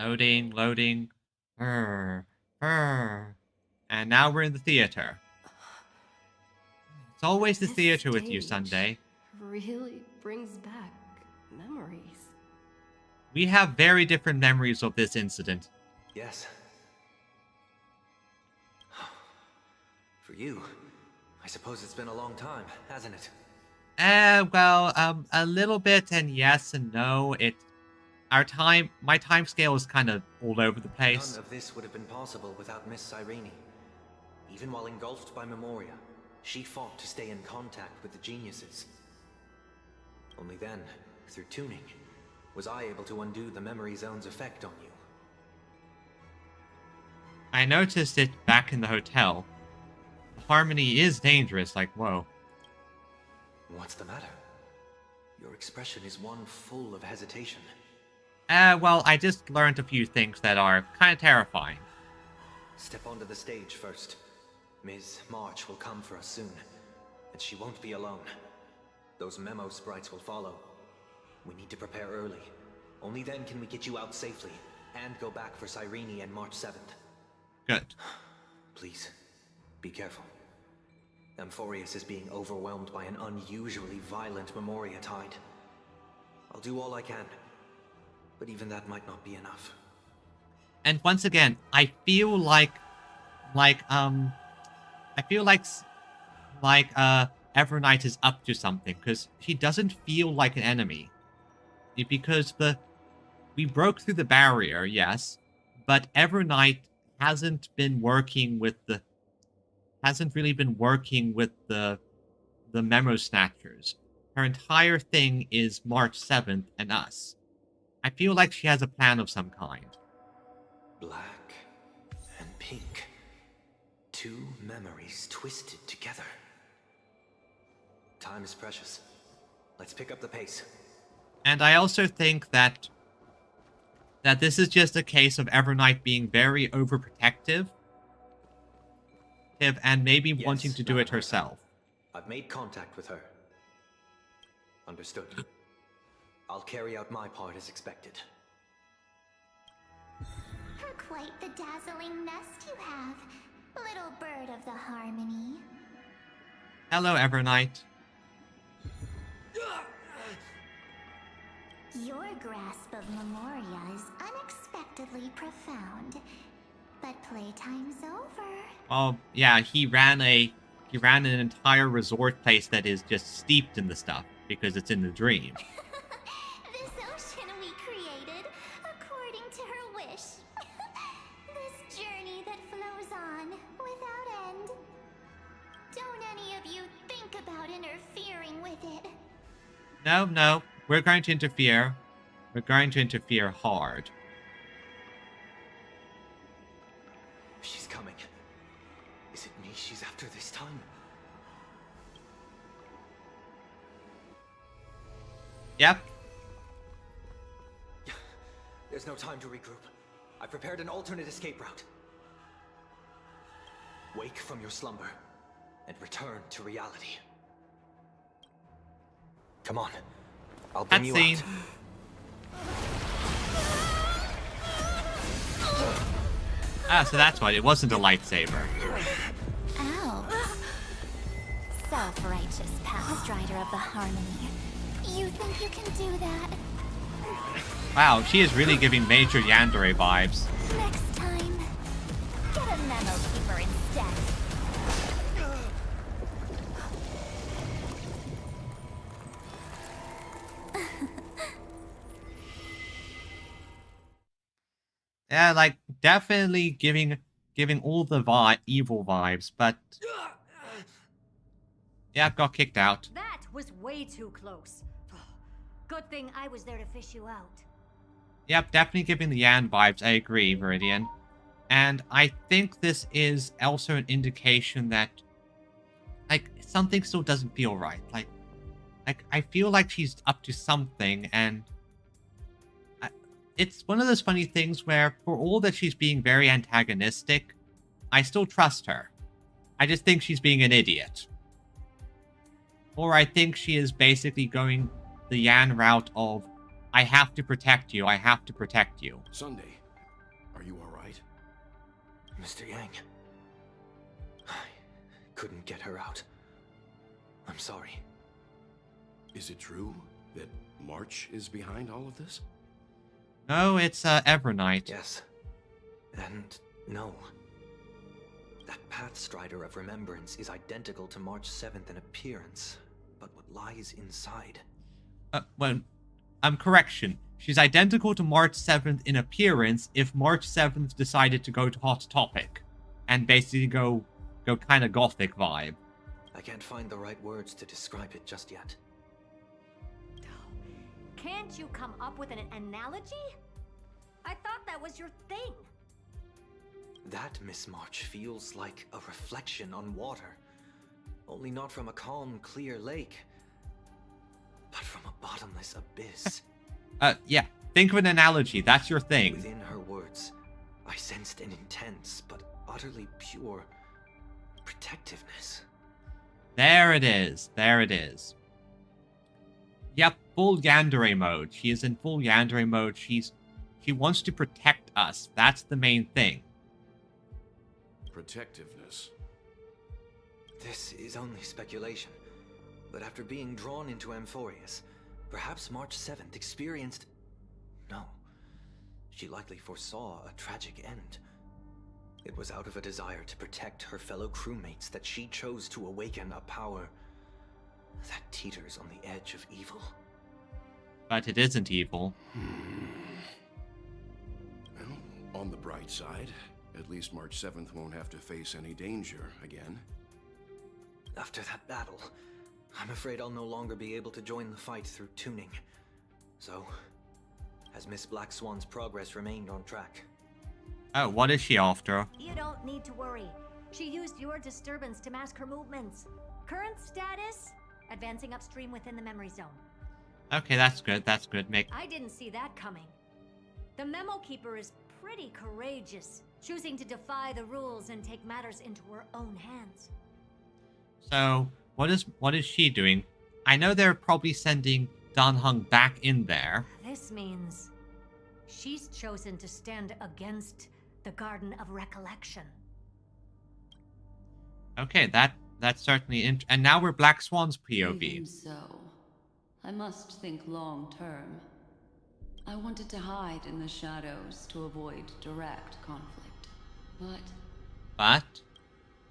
Loading, loading. And now we're in the theater. It's always the theater with you, Sunday. Really brings back memories. We have very different memories of this incident. Yes. For you, I suppose it's been a long time, hasn't it? Well, a little bit, and yes and no. My time scale is kind of all over the place. None of this would have been possible without Miss Cyrene. Even while engulfed by Memoria, she fought to stay in contact with the geniuses. Only then, through tuning, was I able to undo the memory zone's effect on you. I noticed it back in the hotel. The harmony is dangerous, like, whoa. What's the matter? Your expression is one full of hesitation. Well, I just learned a few things that are kind of terrifying. Step onto the stage first. Ms. March will come for us soon, and she won't be alone. Those memo sprites will follow. We need to prepare early. Only then can we get you out safely, and go back for Cyrene and March 7th. Good. Please, be careful. Amphorius is being overwhelmed by an unusually violent Memoria tide. I'll do all I can, but even that might not be enough. And once again, I feel like Evernight is up to something, because she doesn't feel like an enemy. Because we broke through the barrier, yes, but Evernight hasn't really been working with the memo snatchers. Her entire thing is March 7th and us. I feel like she has a plan of some kind. Black and pink. Two memories twisted together. Time is precious. Let's pick up the pace. And I also think that this is just a case of Evernight being very overprotective and maybe wanting to do it herself. I've made contact with her. Understood. I'll carry out my part as expected. Quite the dazzling nest you have, little bird of the harmony. Hello, Evernight. Your grasp of Memoria is unexpectedly profound, but playtime's over. Well, yeah, he ran an entire resort place that is just steeped in the stuff because it's in the dream. This ocean we created, according to her wish. This journey that flows on without end. Don't any of you think about interfering with it. No, we're going to interfere. We're going to interfere hard. She's coming. Is it me she's after this time? Yep. There's no time to regroup. I prepared an alternate escape route. Wake from your slumber and return to reality. Come on. I'll bring you out. Ah, so that's why it wasn't a lightsaber. Ow. Self-righteous past rider of the harmony. You think you can do that? Wow, she is really giving major Yandere vibes. Next time, get a memo keeper instead. Yeah, like, definitely giving all the evil vibes, but... Yeah, got kicked out. That was way too close. Good thing I was there to fish you out. Yep, definitely giving the Yan vibes, I agree, Viridian. And I think this is also an indication that, like, something still doesn't feel right. Like, Like, I feel like she's up to something, and it's one of those funny things where, for all that she's being very antagonistic, I still trust her. I just think she's being an idiot. Or I think she is basically going the Yan route of, I have to protect you, I have to protect you. Sunday, are you alright? Mr. Yang. I couldn't get her out. I'm sorry. Is it true that March is behind all of this? No, it's Evernight. Yes. And no. That Pathstrider of Remembrance is identical to March 7th in appearance, but what lies inside? Well, correction. She's identical to March 7th in appearance if March 7th decided to go to Hot Topic and basically go kind of gothic vibe. I can't find the right words to describe it just yet. Can't you come up with an analogy? I thought that was your thing. That Miss March feels like a reflection on water. Only not from a calm, clear lake, but from a bottomless abyss. Yeah. Think of an analogy. That's your thing. Within her words, I sensed an intense but utterly pure protectiveness. There it is. There it is. Yep, full yandere mode. She is in full yandere mode. She wants to protect us. That's the main thing. Protectiveness. This is only speculation, but after being drawn into Amphorius, perhaps March 7th experienced... No. She likely foresaw a tragic end. It was out of a desire to protect her fellow crewmates that she chose to awaken a power that teeters on the edge of evil. But it isn't evil. Well, on the bright side, at least March 7th won't have to face any danger again. After that battle, I'm afraid I'll no longer be able to join the fight through tuning. So, has Miss Black Swan's progress remained on track? Oh, what is she after? You don't need to worry. She used your disturbance to mask her movements. Current status? Advancing upstream within the memory zone. Okay, that's good. That's good. I didn't see that coming. The Memo Keeper is pretty courageous, choosing to defy the rules and take matters into her own hands. So, what is she doing? I know they're probably sending Dan Heng back in there. This means she's chosen to stand against the Garden of Recollection. Okay, that's certainly and now we're Black Swan's POV. Even so, I must think long term. I wanted to hide in the shadows to avoid direct conflict. But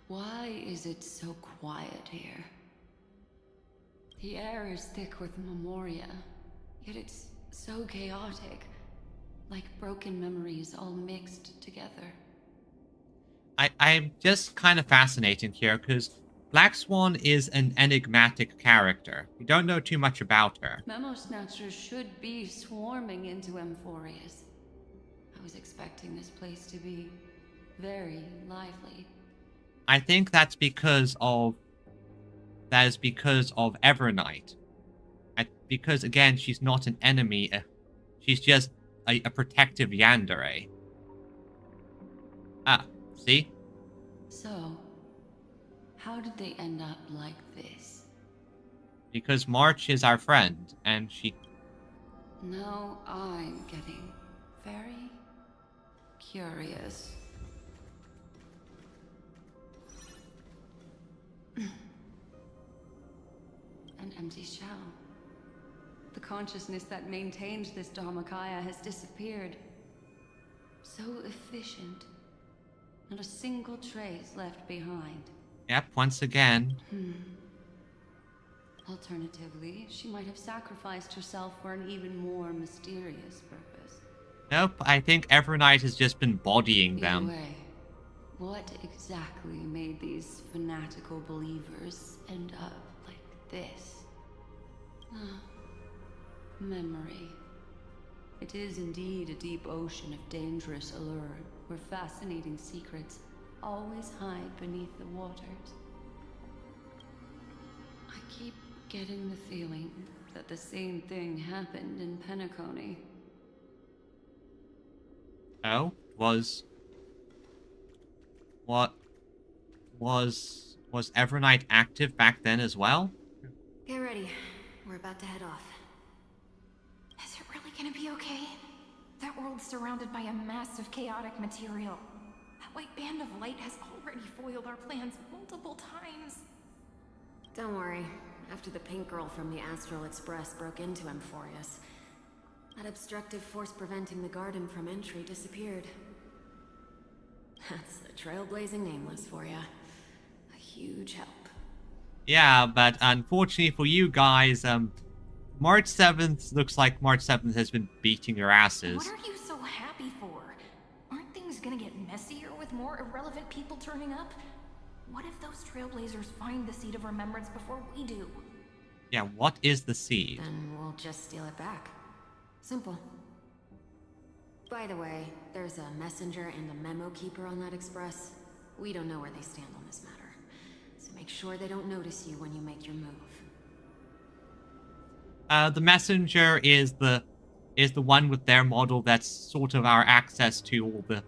why is it so quiet here? The air is thick with memoria, yet it's so chaotic, like broken memories all mixed together. I'm just kind of fascinating here because Black Swan is an enigmatic character. We don't know too much about her. Memo Snatchers should be swarming into Amphorius. I was expecting this place to be very lively. I think that is because of Evernight. Because again, she's not an enemy. She's just a protective yandere. Ah, see? So, how did they end up like this? Because March is our friend, and she... Now I'm getting very curious. An empty shell. The consciousness that maintained this Dharmakaya has disappeared. So efficient. Not a single trace left behind. Yep, once again. Alternatively, she might have sacrificed herself for an even more mysterious purpose. Nope, I think Evernight has just been bodying them. Either way, what exactly made these fanatical believers end up like this? Memory. It is indeed a deep ocean of dangerous allure, where fascinating secrets always hide beneath the waters. I keep getting the feeling that the same thing happened in Penacony. Oh, what was Evernight active back then as well? Get ready. We're about to head off. Is it really gonna be okay? That world's surrounded by a mass of chaotic material. That white band of light has already foiled our plans multiple times. Don't worry. After the pink girl from the Astral Express broke into Emphorius, that obstructive force preventing the garden from entry disappeared. That's the trailblazing nameless for ya. A huge help. Yeah, but unfortunately for you guys, March 7th looks like March 7th has been beating your asses. What are you so happy for? Aren't things gonna get messier with more irrelevant people turning up? What if those trailblazers find the Seed of Remembrance before we do? Yeah, what is the seed? Then we'll just steal it back. Simple. By the way, there's a messenger and a memo keeper on that express. We don't know where they stand on this matter, so make sure they don't notice you when you make your move. The messenger is the one with their model that's sort of our access to all the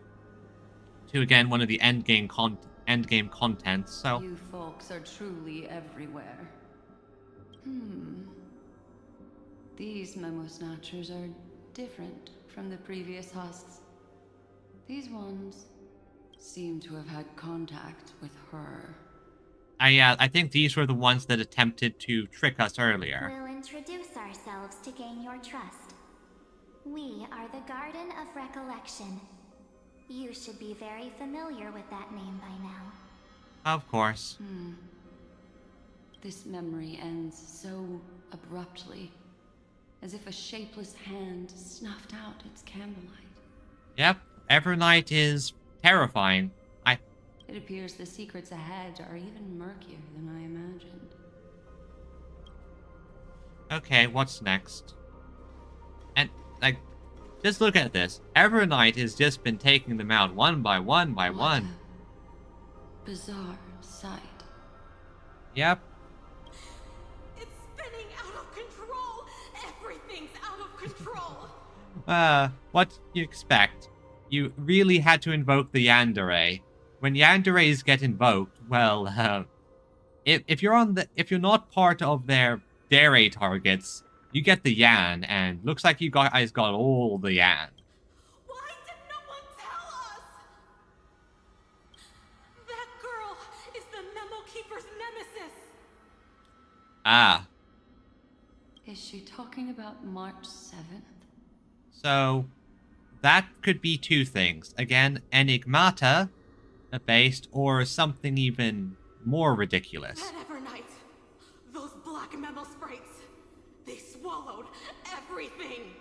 again one of the end game content. So You folks are truly everywhere. These memo snatchers are different from the previous hosts. These ones seem to have had contact with her. I think these were the ones that attempted to trick us earlier. We'll introduce ourselves to gain your trust. We are the Garden of Recollection. You should be very familiar with that name by now. Of course. This memory ends so abruptly, as if a shapeless hand snuffed out its candlelight. Yep, Evernight is terrifying. It appears the secrets ahead are even murkier than I imagined. Okay, what's next? And, like, just look at this. Evernight has just been taking them out one by one by one. Bizarre sight. Yep. It's spinning out of control! Everything's out of control! What you expect? You really had to invoke the Yandere. When Yanderes get invoked, well, if you're not part of their dare targets, you get the Yan, and looks like you guys got all the Yan. Why did no one tell us? That girl is the Memo Keeper's nemesis. Ah. Is she talking about March 7th? So, that could be two things. Again, Enigmata based, or something even more ridiculous. That Evernight, those black Memo sprites, they swallowed everything.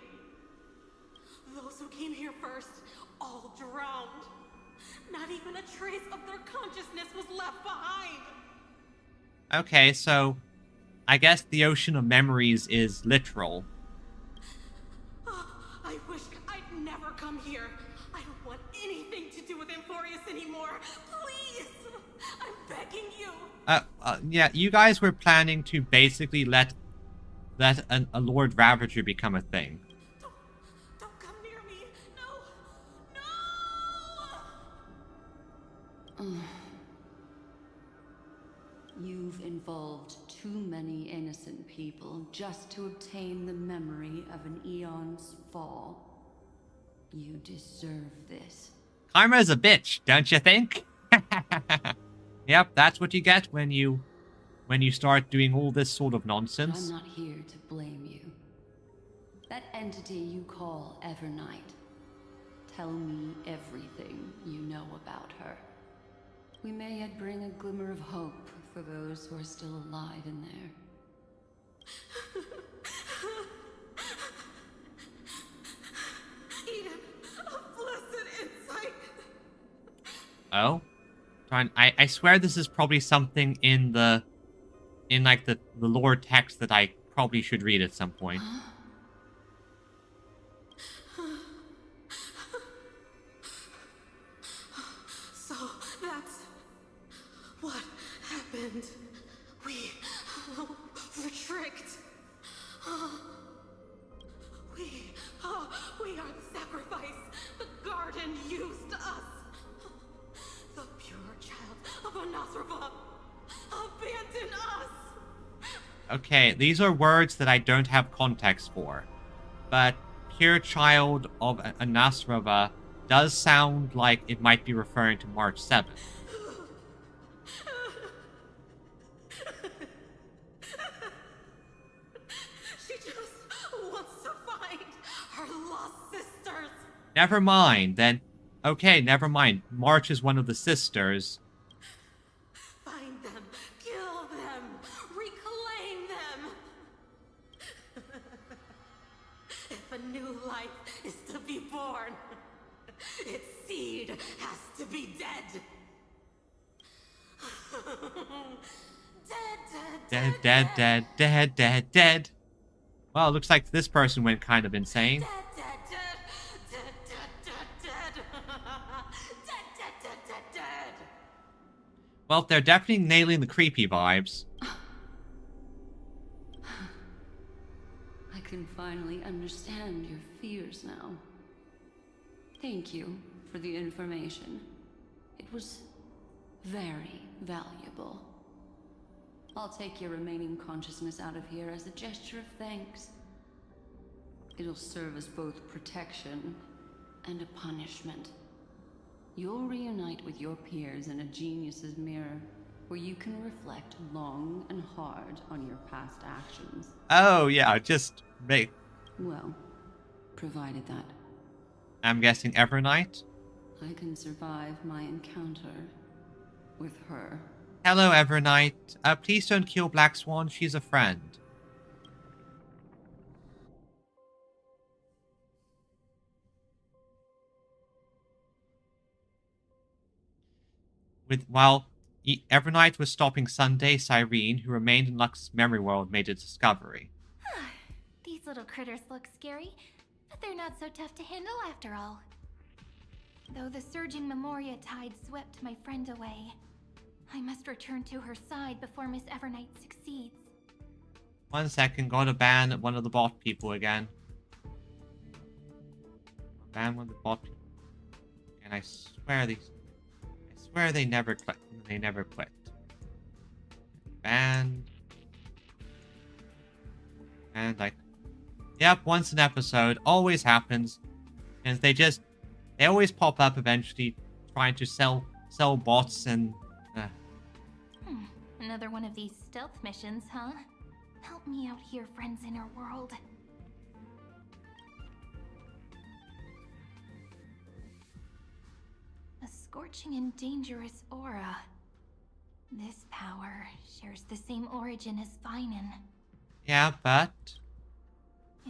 Those who came here first all drowned. Not even a trace of their consciousness was left behind. Okay, so I guess the ocean of memories is literal. I wish I'd never come here. I don't want anything to do with Emphorius anymore. Please! I'm begging you. Yeah, you guys were planning to basically let a Lord Ravager become a thing. Don't come near me. No! You've involved too many innocent people just to obtain the memory of an eon's fall. You deserve this. Karma's a bitch, don't you think? Yep, that's what you get when you start doing all this sort of nonsense. I'm not here to blame you. That entity you call Evernight. Tell me everything you know about her. We may yet bring a glimmer of hope for those who are still alive in there. Eden, a blessed insight. Oh? I swear this is probably something in the lore text that I probably should read at some point. So that's what happened. We betrayed Okay, these are words that I don't have context for. But Pure Child of Anasrava does sound like it might be referring to March 7th. She just wants to find her lost sisters. Never mind, then. Okay, never mind. March is one of the sisters. Find them, kill them, reclaim them. If a new life is to be born, its seed has to be dead. Dead. Well, it looks like this person went kind of insane. Well, they're definitely nailing the creepy vibes. I can finally understand your fears now. Thank you for the information. It was very valuable. I'll take your remaining consciousness out of here as a gesture of thanks. It'll serve as both protection and a punishment. You'll reunite with your peers in a genius's mirror, where you can reflect long and hard on your past actions. Oh, yeah, just make... Well, provided that I'm guessing Evernight? I can survive my encounter with her. Hello, Evernight. Please don't kill Black Swan. She's a friend. While Evernight was stopping Sunday, Cyrene, who remained in Lux's memory world, made a discovery. These little critters look scary, but they're not so tough to handle after all. Though the surging Memoria tide swept my friend away, I must return to her side before Miss Evernight succeeds. 1 second, gotta ban one of the bot people again. Ban one of the bot people. And I swear they never quit. They never quit. Banned. And like, yep, once an episode, always happens. And they always pop up eventually, trying to sell bots and. Another one of these stealth missions, huh? Help me out here, friends in her world. A scorching and dangerous aura. This power shares the same origin as Vinen. Yeah, but...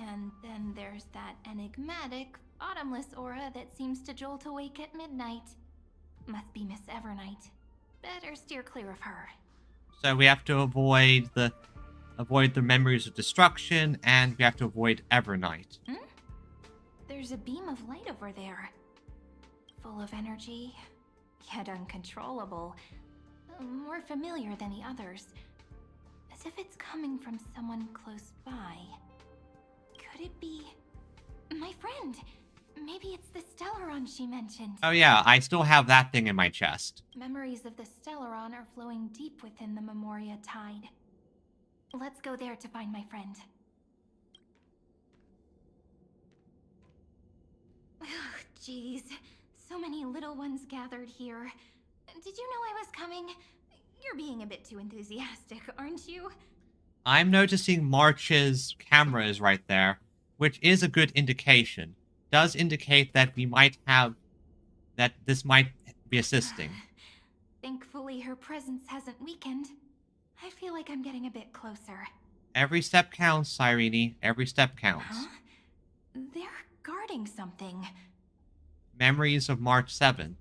And then there's that enigmatic, bottomless aura that seems to jolt awake at midnight. Must be Miss Evernight. Better steer clear of her. So we have to avoid the memories of destruction, and we have to avoid Evernight. There's a beam of light over there. Full of energy, yet uncontrollable. More familiar than the others. As if it's coming from someone close by. Could it be... my friend? Maybe it's the Stellaron she mentioned. Oh yeah, I still have that thing in my chest. Memories of the Stellaron are flowing deep within the Memoria tide. Let's go there to find my friend. Jeez, so many little ones gathered here. Did you know I was coming? You're being a bit too enthusiastic, aren't you? I'm noticing March's cameras right there, which is a good indication. Does indicate that we might have... that this might be assisting. Thankfully, her presence hasn't weakened. I feel like I'm getting a bit closer. Every step counts, Cyrene. Every step counts. Huh? They're guarding something. Memories of March 7th.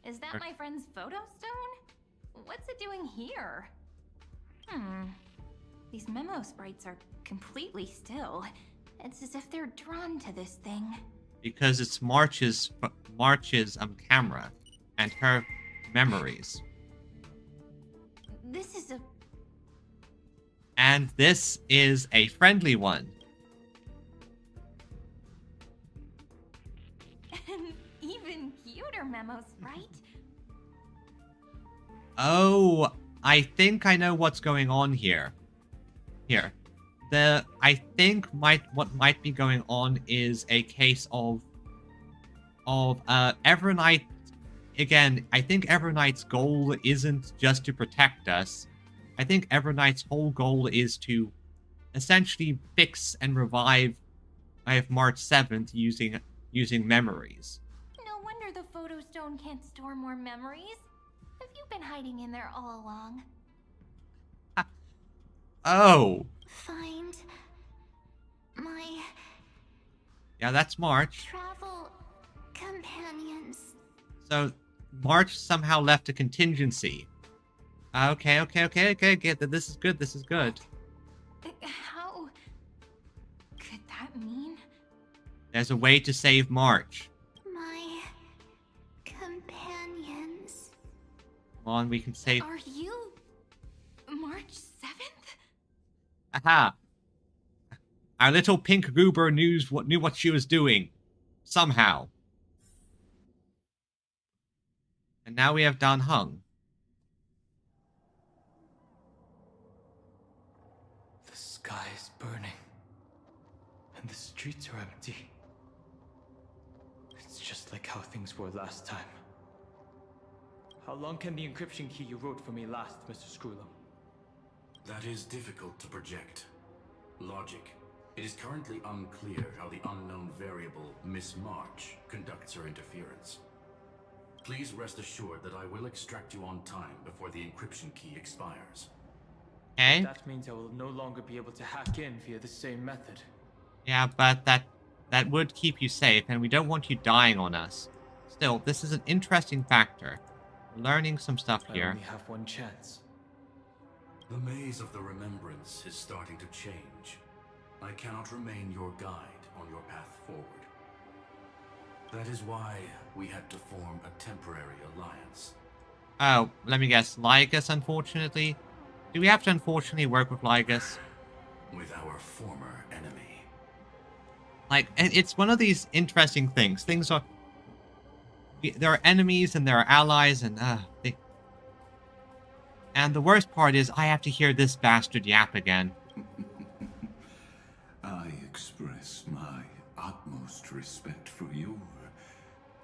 Is that my friend's photo stone? What's it doing here? These memo sprites are completely still. It's as if they're drawn to this thing. Because it's March's camera and her memories. This is a... And this is a friendly one. An even cuter memo sprite. Oh, I think I know what's going on here. Here. I think what might be going on is a case of Evernight. Again, I think Evernight's goal isn't just to protect us. I think Evernight's whole goal is to essentially fix and revive March 7th using memories. No wonder the photo stone can't store more memories. Have you been hiding in there all along? Oh. Find my Yeah, that's March. travel companions. So March somehow left a contingency. Okay. Get that. This is good. This is good. How could that mean? There's a way to save March. My companions. Come on, we can save. Are you March 7th? Aha! Our little pink goober knew what she was doing. Somehow. And now we have Dan Heng. The sky is burning. And the streets are empty. It's just like how things were last time. How long can the encryption key you wrote for me last, Mr. Screwlum? That is difficult to project. Logic. It is currently unclear how the unknown variable, Miss March, conducts her interference. Please rest assured that I will extract you on time before the encryption key expires. Okay. That means I will no longer be able to hack in via the same method. Yeah, but that would keep you safe, and we don't want you dying on us. Still, this is an interesting factor. We're learning some stuff here. I only have one chance. The maze of the remembrance is starting to change. I cannot remain your guide on your path forward. That is why we had to form a temporary alliance. Oh, let me guess. Lygus, unfortunately? Do we have to unfortunately work with Lygus? With our former enemy. Like, it's one of these interesting things. Things are... There are enemies and there are allies and, And the worst part is I have to hear this bastard yap again. I express my utmost respect for your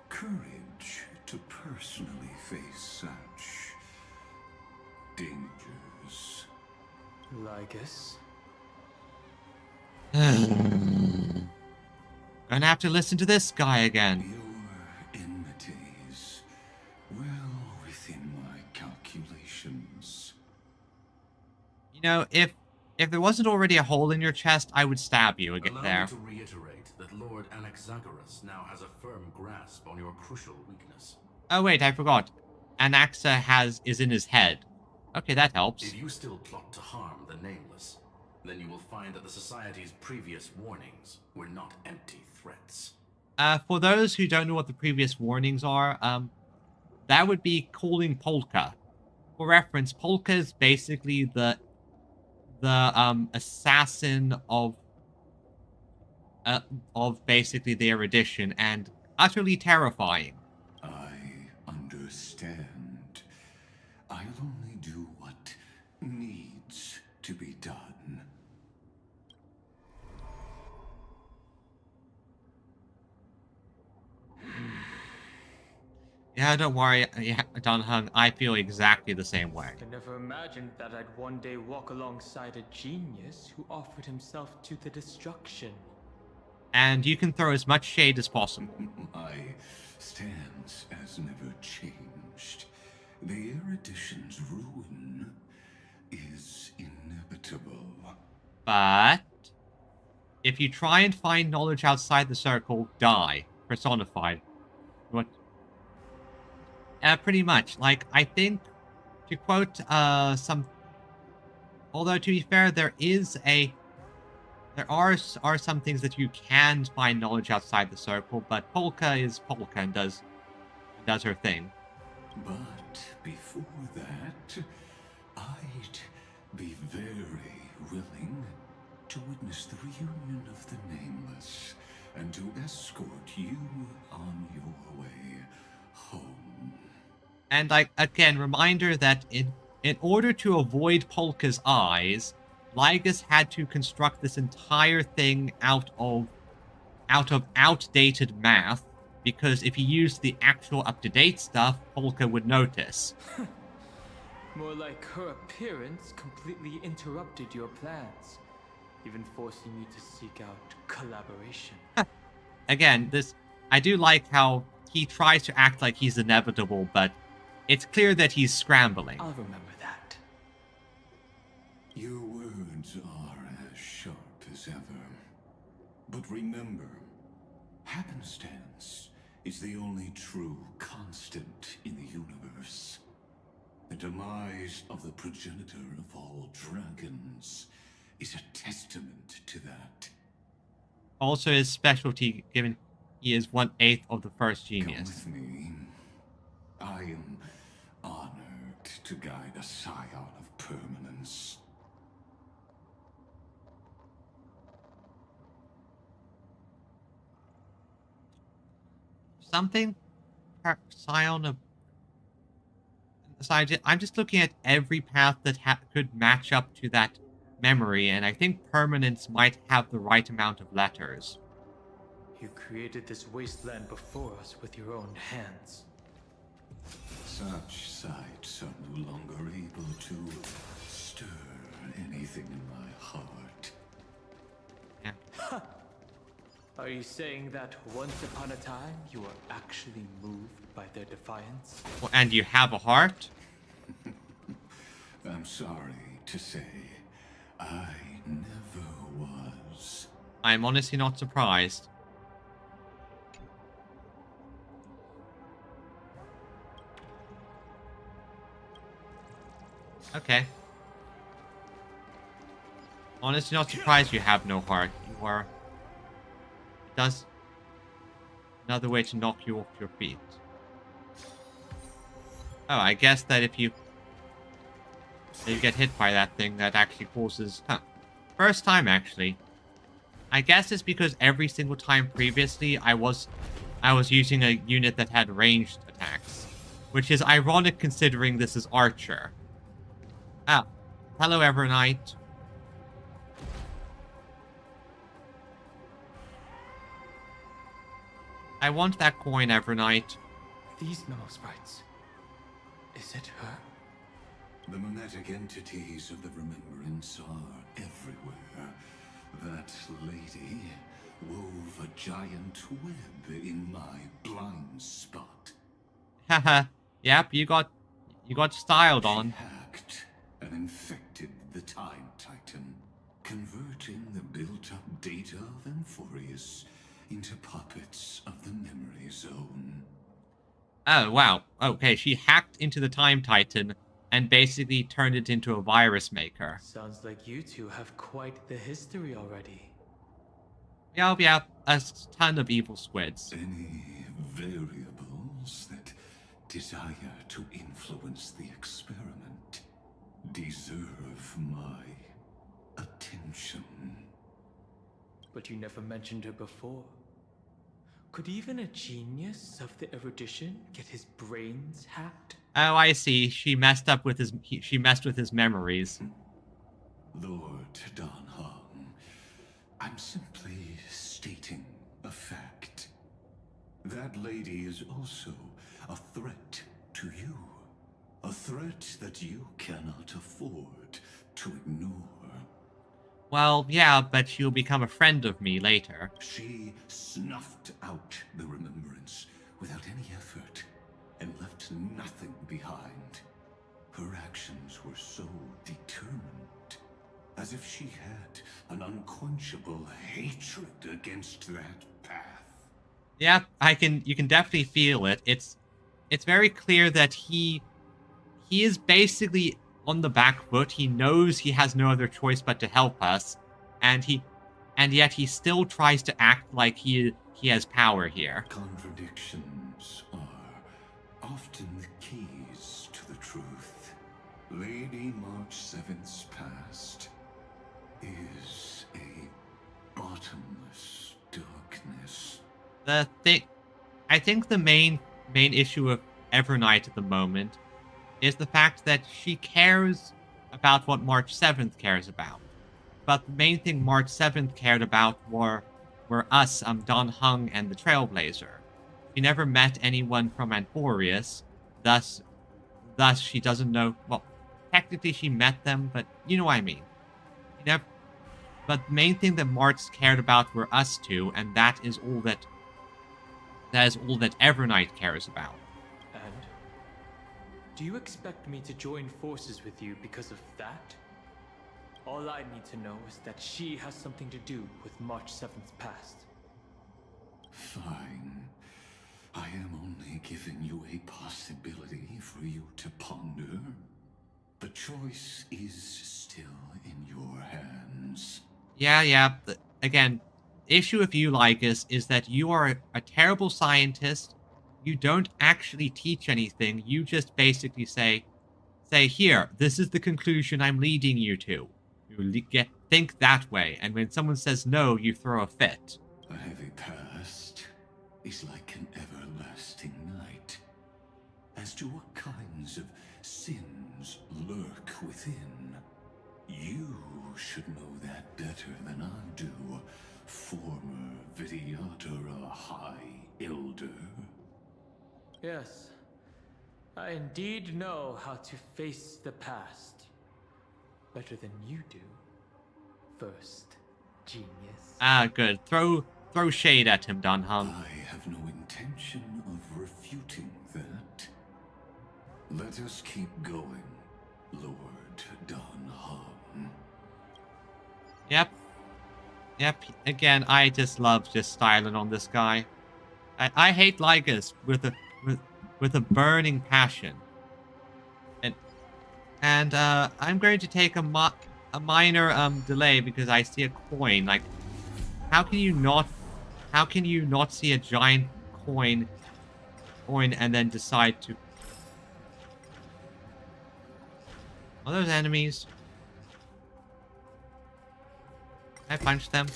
courage to personally face such dangers. Lygus? Gonna have to listen to this guy again. Your enmities, well within my calculations. You know, if there wasn't already a hole in your chest, I would stab you again there. Allow me to reiterate that Lord Anaxagoras now has a firm grasp on your crucial weakness. Oh wait, I forgot. Anaxa is in his head. Okay, that helps. If you still plot to harm the Nameless, then you will find that the Society's previous warnings were not empty threats. For those who don't know what the previous warnings are, that would be calling Polka. For reference, Polka is basically the assassin of basically the erudition, and utterly terrifying. I understand. I'll only do what needs to be done. Yeah, don't worry, Dan Heng, I feel exactly the same way. I never imagined that I'd one day walk alongside a genius who offered himself to the destruction. And you can throw as much shade as possible. My stance has never changed. The erudition's ruin is inevitable. But if you try and find knowledge outside the circle, die. Personified. What? Pretty much. Like, I think, to quote some... Although, to be fair, there are some things that you can find knowledge outside the circle, but Polka is Polka and does her thing. But before that, I'd be very willing to witness the reunion of the Nameless and to escort you on your way home. And, like, again, reminder that in order to avoid Polka's eyes, Lygus had to construct this entire thing out of outdated math, because if he used the actual up-to-date stuff, Polka would notice. More like her appearance completely interrupted your plans, even forcing you to seek out collaboration. Again, I do like how he tries to act like he's inevitable, but it's clear that he's scrambling. I'll remember that. Your words are as sharp as ever. But remember, happenstance is the only true constant in the universe. The demise of the progenitor of all dragons is a testament to that. Also his specialty, given he is 1/8 of the first genius. Come with me. I am honored to guide a scion of permanence. Something? Scion of... So I'm just looking at every path that could match up to that memory, and I think permanence might have the right amount of letters. You created this wasteland before us with your own hands. Such sights are no longer able to stir anything in my heart. Yeah. Are you saying that once upon a time you were actually moved by their defiance? Well, and you have a heart? I'm sorry to say, I never was. I'm honestly not surprised. Okay. Honestly not surprised you have no heart. You are... It does... Another way to knock you off your feet. Oh, I guess that if you get hit by that thing, that actually causes... Huh. First time, actually. I guess it's because every single time previously, I was using a unit that had ranged attacks. Which is ironic considering this is Archer. Ah. Hello, Evernight. I want that coin, Evernight. These memo sprites. Is it her? The mimetic entities of the Remembrance are everywhere. That lady wove a giant web in my blind spot. Haha. Yep, you got styled on. She hacked and infected the Time Titan, converting the built-up data of Amphorius into puppets of the Memory Zone. Oh, wow. Okay, she hacked into the Time Titan and basically turned it into a virus maker. Sounds like you two have quite the history already. Yeah, a ton of evil squids. Any variables that desire to influence the experiment deserve my attention. But you never mentioned her before. Could even a genius of the erudition get his brains hacked? Oh, I see. She messed with his memories. Lord Dan Heng, I'm simply stating a fact. That lady is also a threat to you. A threat that you cannot afford to ignore. Well, yeah, but she'll become a friend of me later. She snuffed out the remembrance without any effort and left nothing behind. Her actions were so determined, as if she had an unquenchable hatred against that path. Yeah, you can definitely feel it. It's very clear that he is basically on the back foot. He knows he has no other choice but to help us, and yet he still tries to act like he has power here. Contradictions are often the keys to the truth. Lady March 7th's past is a bottomless darkness. I think the main issue of Evernight at the moment is the fact that she cares about what March 7th cares about. but the main thing March 7th cared about were us, Don Hung and the Trailblazer. She never met anyone from Amphorius, thus she doesn't know. Well, technically she met them, but you know what I mean. She never. But the main thing that March cared about were us two, and that is all that Evernight cares about. And do you expect me to join forces with you because of that? All I need to know is that she has something to do with March 7th's past. Fine. I am only giving you a possibility for you to ponder. The choice is still in your hands. Yeah. Again, issue with you, Lycus, is that you are a terrible scientist. You don't actually teach anything. You just basically say, here, this is the conclusion I'm leading you to. You think that way, and when someone says no, you throw a fit. A heavy past is like an everlasting night. As to what kinds of sins lurk within, you should know that better than I do, former Vidyatara High Elder. Yes, I indeed know how to face the past. Better than you do. First, genius. Ah, good. Throw shade at him, Don Hung. I have no intention of refuting that. Let us keep going, Lord Don Hung. Yep. Again, I just love styling on this guy. I hate Lycus with a burning passion. And I'm going to take a minor delay because I see a coin. Like, how can you not see a giant coin and then decide to? Are those enemies? Can I punch them?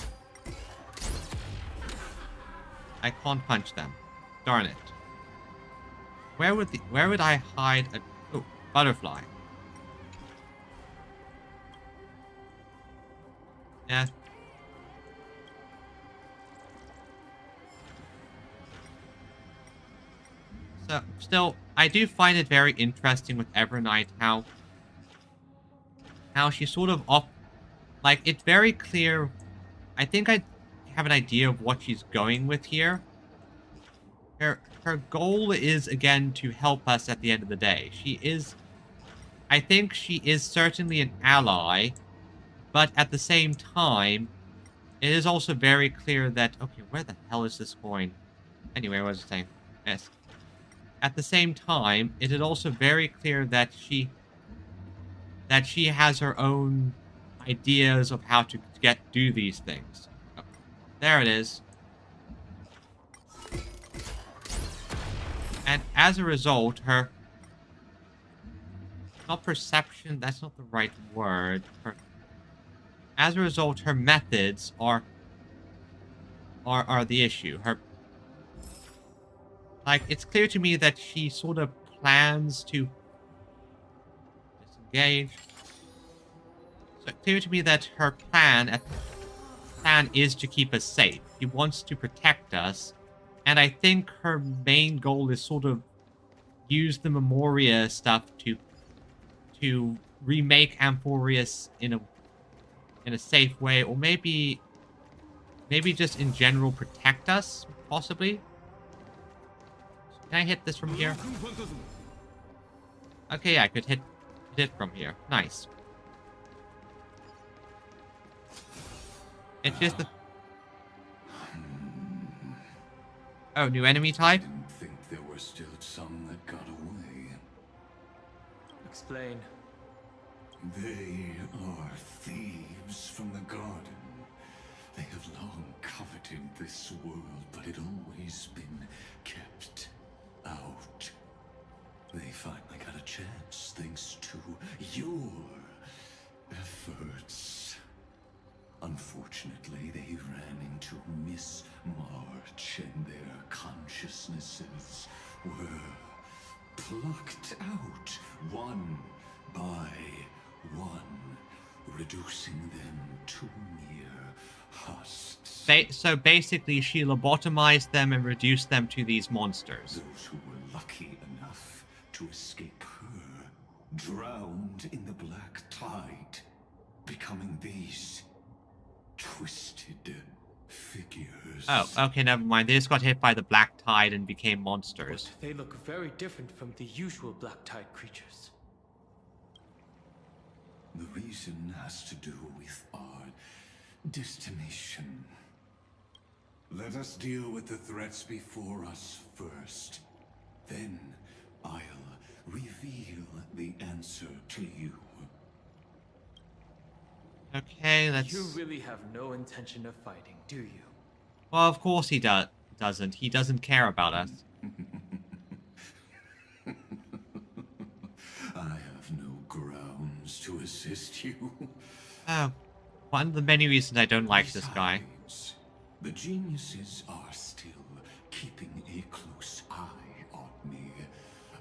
I can't punch them. Darn it. Where would I hide a butterfly? Yeah. So, still, I do find it very interesting with Evernight how she sort of like, it's very clear. I think I have an idea of what she's going with here. Her goal is, again, to help us at the end of the day. I think she is certainly an ally, but at the same time, it is also very clear that... Okay, where the hell is this coin? Anyway, what was I saying? Yes. At the same time, it is also very clear that she has her own ideas of how to do these things. Oh, there it is. And as a result, her... Not perception, that's not the right word. As a result, her methods are the issue. Like, it's clear to me that she sort of plans to disengage. So it's clear to me that her plan is to keep us safe. She wants to protect us. And I think her main goal is sort of use the Memoria stuff to remake Amphorius in a safe way, or maybe just in general protect us, possibly. Can I hit this from here? Okay, yeah, I could hit it from here. Nice. It's just the... Oh, new enemy type? I didn't think there were still some that got away. Explain. They are thieves from the garden. They have long coveted this world, but it always been kept out. They finally got a chance thanks to your efforts. Unfortunately, they ran into Miss March, and their consciousnesses were plucked out one by one, reducing them to mere husks. So basically, she lobotomized them and reduced them to these monsters. Those who were lucky enough to escape her drowned in the black tide, becoming these twisted figures. Oh, okay, never mind. They just got hit by the black tide and became monsters. But they look very different from the usual black tide creatures. The reason has to do with our destination. Let us deal with the threats before us first. Then I'll reveal the answer to you. Okay, let's... You really have no intention of fighting, do you? Well, of course he doesn't. He doesn't care about us. I have no grounds to assist you. Oh, one of the many reasons I don't like this guy. The geniuses are still keeping a close eye on me.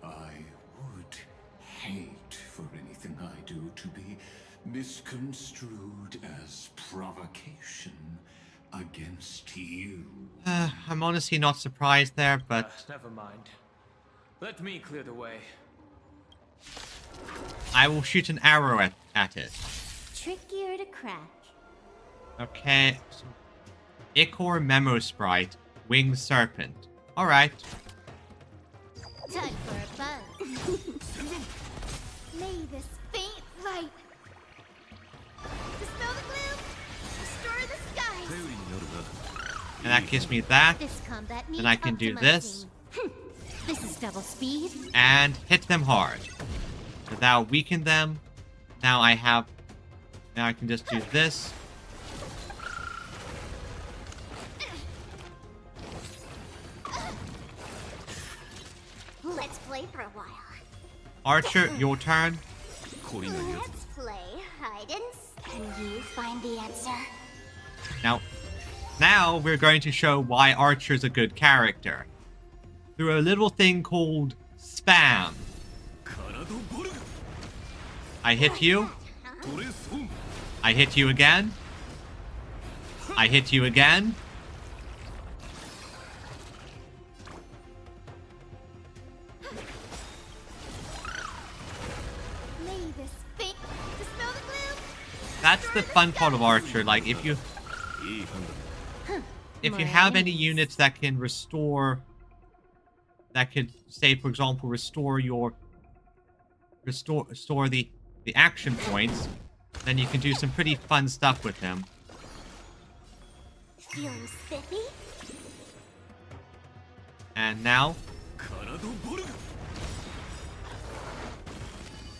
I would hate for anything I do to be misconstrued as provocation against you. I'm honestly not surprised there, but... Never mind. Let me clear the way. I will shoot an arrow at it. Trickier to crack. Okay. So Ichor Memo Sprite, Winged Serpent. Alright. Time for a buzz. May this faint light dispel the gloom, restore the skies. And that gives me that. This combat needs Then I can do this. This is double speed. And hit them hard. So that'll weaken them. Now I can just do this. Let's play for a while. Archer, your turn. Let's play hide and seek. Can you find the answer? Now we're going to show why Archer's a good character. Through a little thing called spam. I hit you. I hit you again. I hit you again. That's the fun part of Archer. Like, if you have any units that can restore, that could, say, for example, restore the action points, then you can do some pretty fun stuff with him. Feeling spiffy? And now,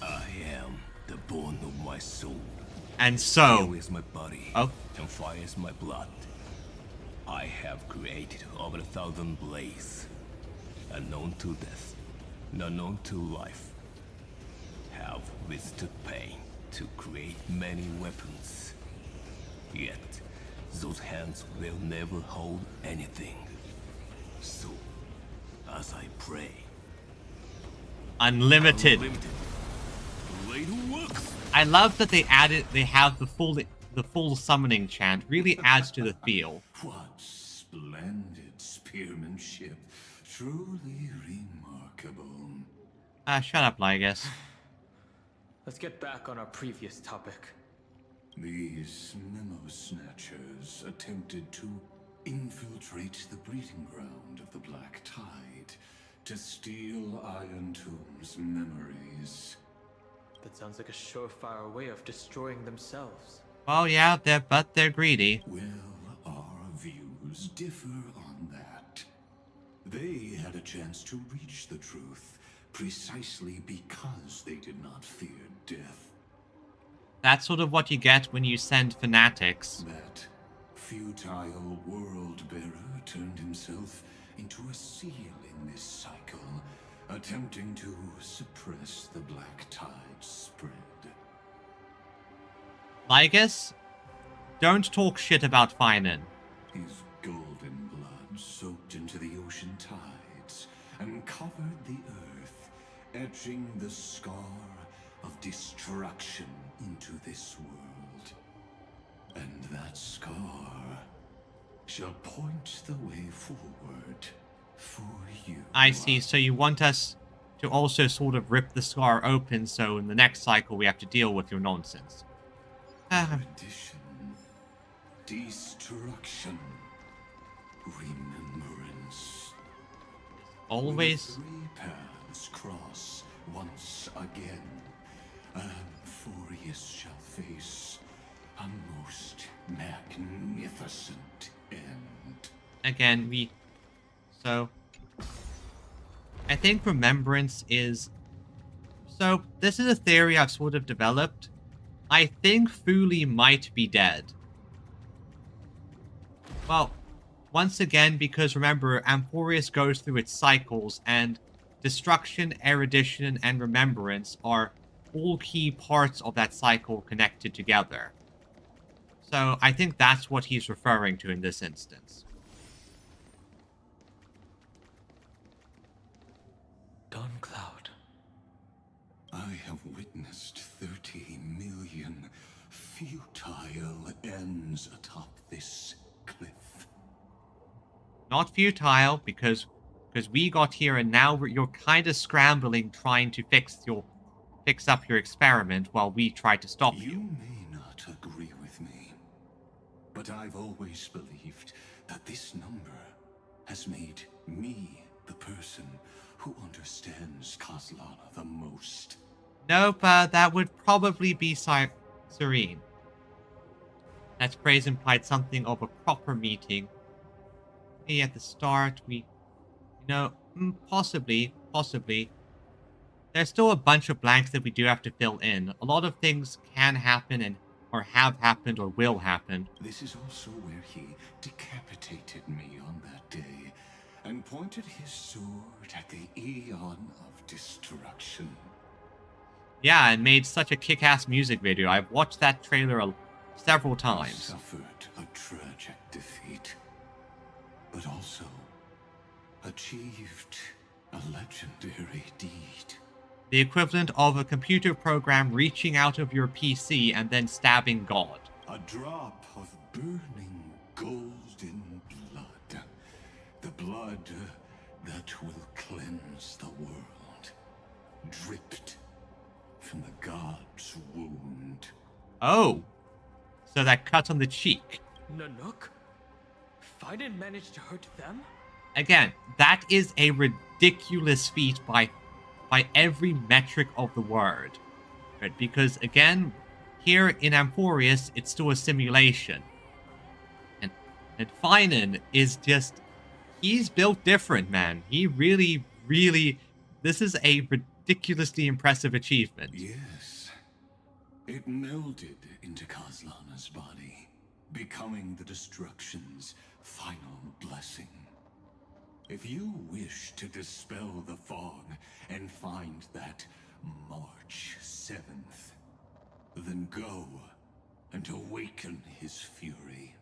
I am the bone of my soul. and so, Fire is my body, oh, and fire is my blood. I have created over 1,000 blades, unknown to death, unknown to life. Have withstood pain to create many weapons. Yet, those hands will never hold anything. So, as I pray, unlimited. Blade works. I love that they have the full summoning chant. Really adds to the feel. What splendid spearmanship. Truly remarkable. Shut up, Lygus. Let's get back on our previous topic. These memo snatchers attempted to infiltrate the breeding ground of the Black Tide to steal Iron Tomb's memories. That sounds like a surefire way of destroying themselves. Well, yeah, they're greedy. Well, our views differ on that. They had a chance to reach the truth precisely because they did not fear death. That's sort of what you get when you send fanatics. That futile world-bearer turned himself into a seal in this cycle, attempting to suppress the Black Tide spread. Lygus, don't talk shit about Finan. His golden blood soaked into the ocean tides and covered the earth, etching the scar of destruction into this world. And that scar shall point the way forward for you. I see. So you want us to also sort of rip the scar open, so in the next cycle we have to deal with your nonsense. Perdition, destruction, remembrance. Always. Will the three paths cross once again, Amphorius shall face a most magnificent end. Again, so I think remembrance is... So, this is a theory I've sort of developed. I think Fuli might be dead. Well, once again, because remember, Amphorius goes through its cycles, and destruction, erudition, and remembrance are all key parts of that cycle connected together. So, I think that's what he's referring to in this instance. Cloud. I have witnessed 30 million futile ends atop this cliff. Not futile, because we got here and now you're kind of scrambling trying to fix up your experiment while we try to stop you. You may not agree with me, but I've always believed that this number has made me the person who understands Kozlana the most. Nope, that would probably be Serene. That phrase implied something of a proper meeting. Hey, at the start, possibly. There's still a bunch of blanks that we do have to fill in. A lot of things can happen or have happened or will happen. This is also where he decapitated me on that day and pointed his sword at the Eon of Destruction. Yeah, and made such a kick-ass music video. I've watched that trailer several times. He suffered a tragic defeat, but also achieved a legendary deed. The equivalent of a computer program reaching out of your PC and then stabbing God. A drop of burning golden blood. The blood that will cleanse the world. Dripped from the god's wound. Oh, so that cut on the cheek. Nanook? If I didn't manage to hurt them? Again, that is a ridiculous feat by every metric of the word. Right? Because, again, here in Amphorius, it's still a simulation. And Finan is just... He's built different, man. He really... This is a ridiculously impressive achievement. Yes. It melded into Kozlana's body, becoming the Destruction's final blessing. If you wish to dispel the fog and find that March 7th, then go and awaken his fury.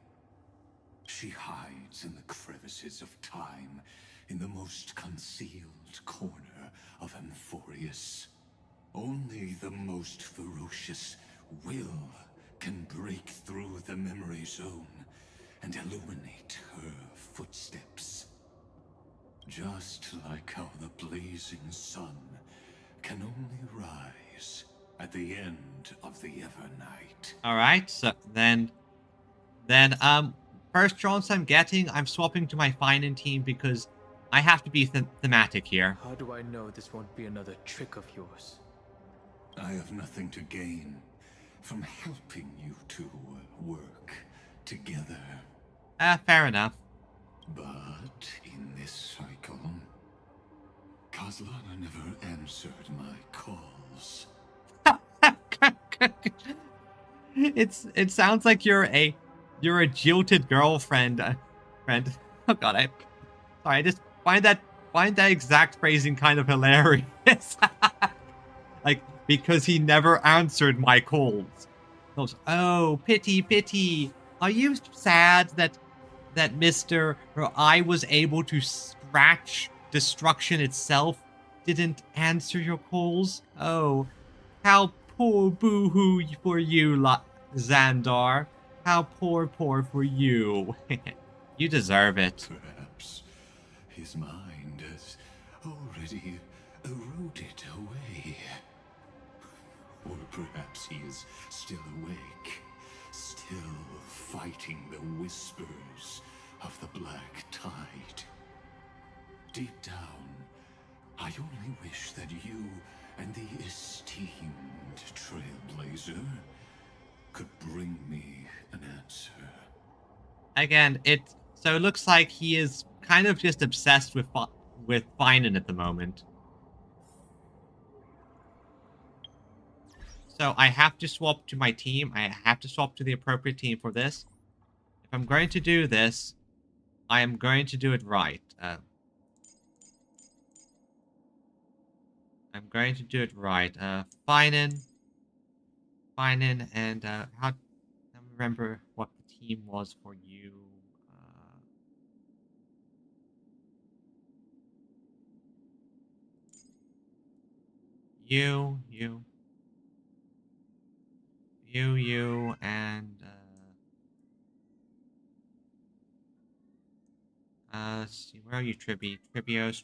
She hides in the crevices of time, in the most concealed corner of Amphorius. Only the most ferocious will can break through the memory zone and illuminate her footsteps. Just like how the blazing sun can only rise at the end of the Evernight. Alright, so then, first chance I'm swapping to my Finan team because I have to be thematic here. How do I know this won't be another trick of yours? I have nothing to gain from helping you two work together. Fair enough. But in this cycle, Kozlana never answered my calls. It sounds like you're a jilted girlfriend. Friend. Oh god, I just find that exact phrasing kind of hilarious. Like, because he never answered my calls. Goes, oh, pity. Are you sad that Mr. or I was able to scratch destruction itself didn't answer your calls? Oh, how poor boo-hoo for you, Xandar. How poor for you. You deserve it. Perhaps his mind has already eroded away. Or perhaps he is still awake, still fighting the whispers of the Black Tide. Deep down, I only wish that you and the esteemed Trailblazer could bring me an answer. Again, it looks like he is kind of just obsessed with Finan at the moment. So I have to swap to my team. I have to swap to the appropriate team for this. If I'm going to do this, I am going to do it right. I'm going to do it right. Finan, and how? I don't remember what the team was for you. You, and let's see, where are you, Tribios.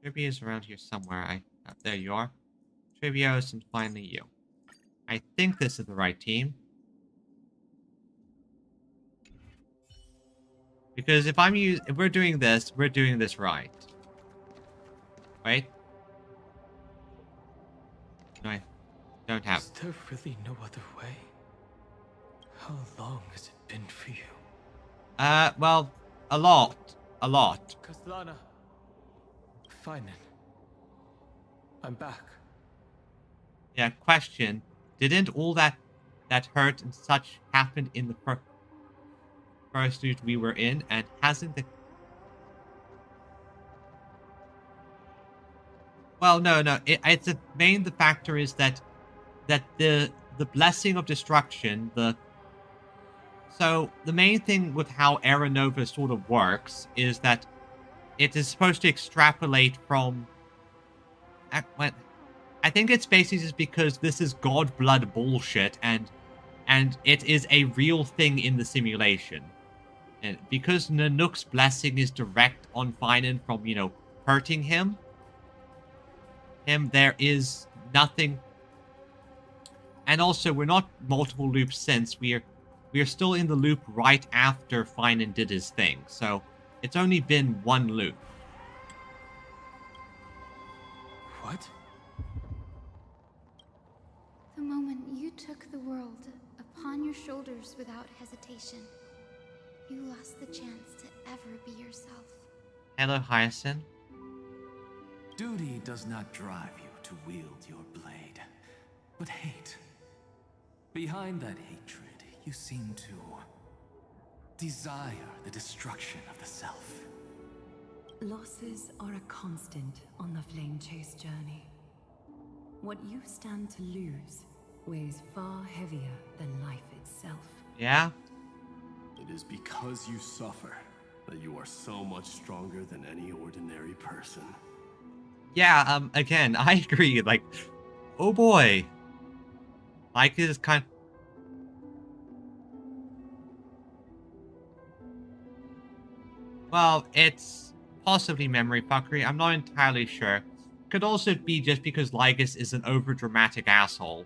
Tribi is around here somewhere. There you are. Tribios, and finally you. I think this is the right team. Because if we're doing this right. Right? No, I don't have. Is there really no other way? How long has it been for you? Well, a lot. Kaslana. Finan. I'm back. Yeah, question. Didn't all that hurt and such happen in the first route we were in, and hasn't the... Well, no. It's the factor is that the blessing of destruction, so the main thing with how Era Nova sort of works is that it is supposed to extrapolate from... I think it's basically just because this is god blood bullshit, and it is a real thing in the simulation. And because Nanook's blessing is direct on Finan from, hurting him, there is nothing. And also, we're not multiple loops since we are still in the loop right after Finan did his thing. So it's only been one loop. What? The moment you took the world upon your shoulders without hesitation, you lost the chance to ever be yourself. Hello, Hyacinth. Duty does not drive you to wield your blade, but hate. Behind that hatred, you seem to desire the destruction of the self. Losses are a constant on the Flame Chase journey. What you stand to lose weighs far heavier than life itself. Yeah? It is because you suffer that you are so much stronger than any ordinary person. Yeah, again, I agree. Like, oh boy. Like, it is kind of... Well, it's possibly memory fuckery. I'm not entirely sure. Could also be just because Lygus is an overdramatic asshole.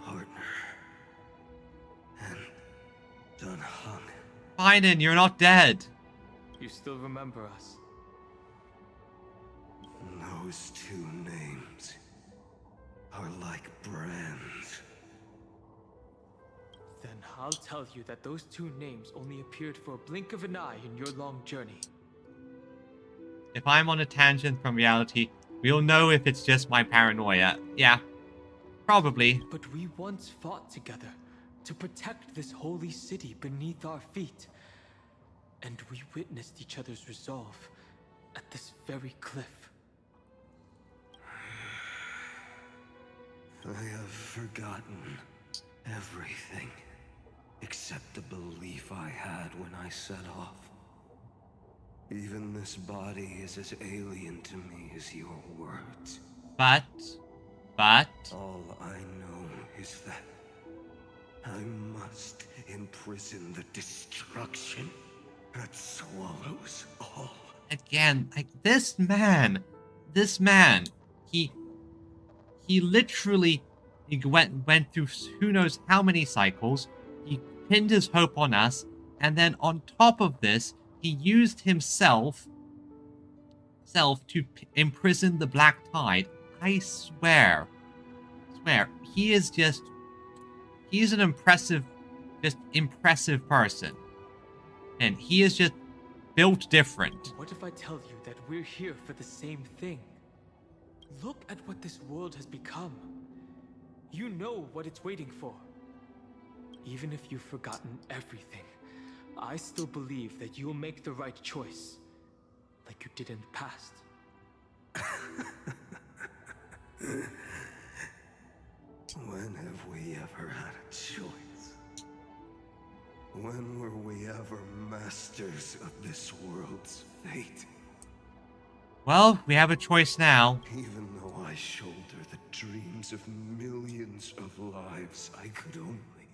Partner. And done hung. Finan, you're not dead. You still remember us? Those two names are like brands. Then I'll tell you that those two names only appeared for a blink of an eye in your long journey. If I'm on a tangent from reality, we'll know if it's just my paranoia. Yeah, probably. But we once fought together to protect this holy city beneath our feet. And we witnessed each other's resolve at this very cliff. I have forgotten everything except the belief I had when I set off. Even this body is as alien to me as your words. But... All I know is that I must imprison the destruction that swallows all. Again, like, this man, he literally went through who knows how many cycles. He pinned his hope on us, and then on top of this, he used himself to imprison the Black Tide. I swear, he's an impressive person, and he is just built different. What if I tell you that we're here for the same thing? Look at what this world has become. You know what it's waiting for. Even if you've forgotten everything, I still believe that you'll make the right choice, like you did in the past. When have we ever had a choice? When were we ever masters of this world's fate? Well, we have a choice now. Even though I shoulder the dreams of millions of lives, I could only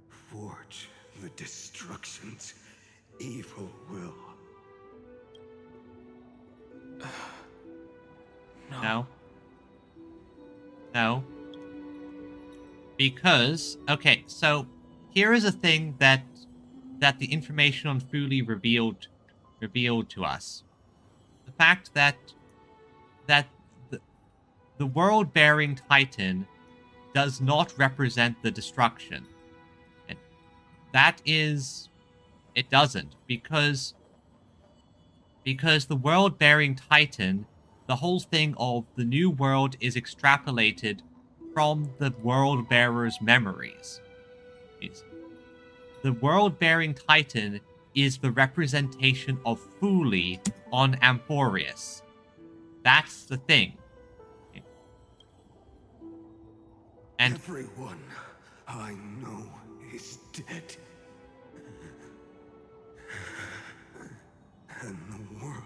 forge the destruction's evil will. No. Because, okay, so here is a thing that the information on Fuli revealed to us. The fact that the world-bearing Titan does not represent the destruction. And that is... It doesn't, because the world-bearing Titan, the whole thing of the new world is extrapolated from the world-bearer's memories. The world-bearing Titan is the representation of Fuli on Amphorius. That's the thing. And everyone I know is dead. And the world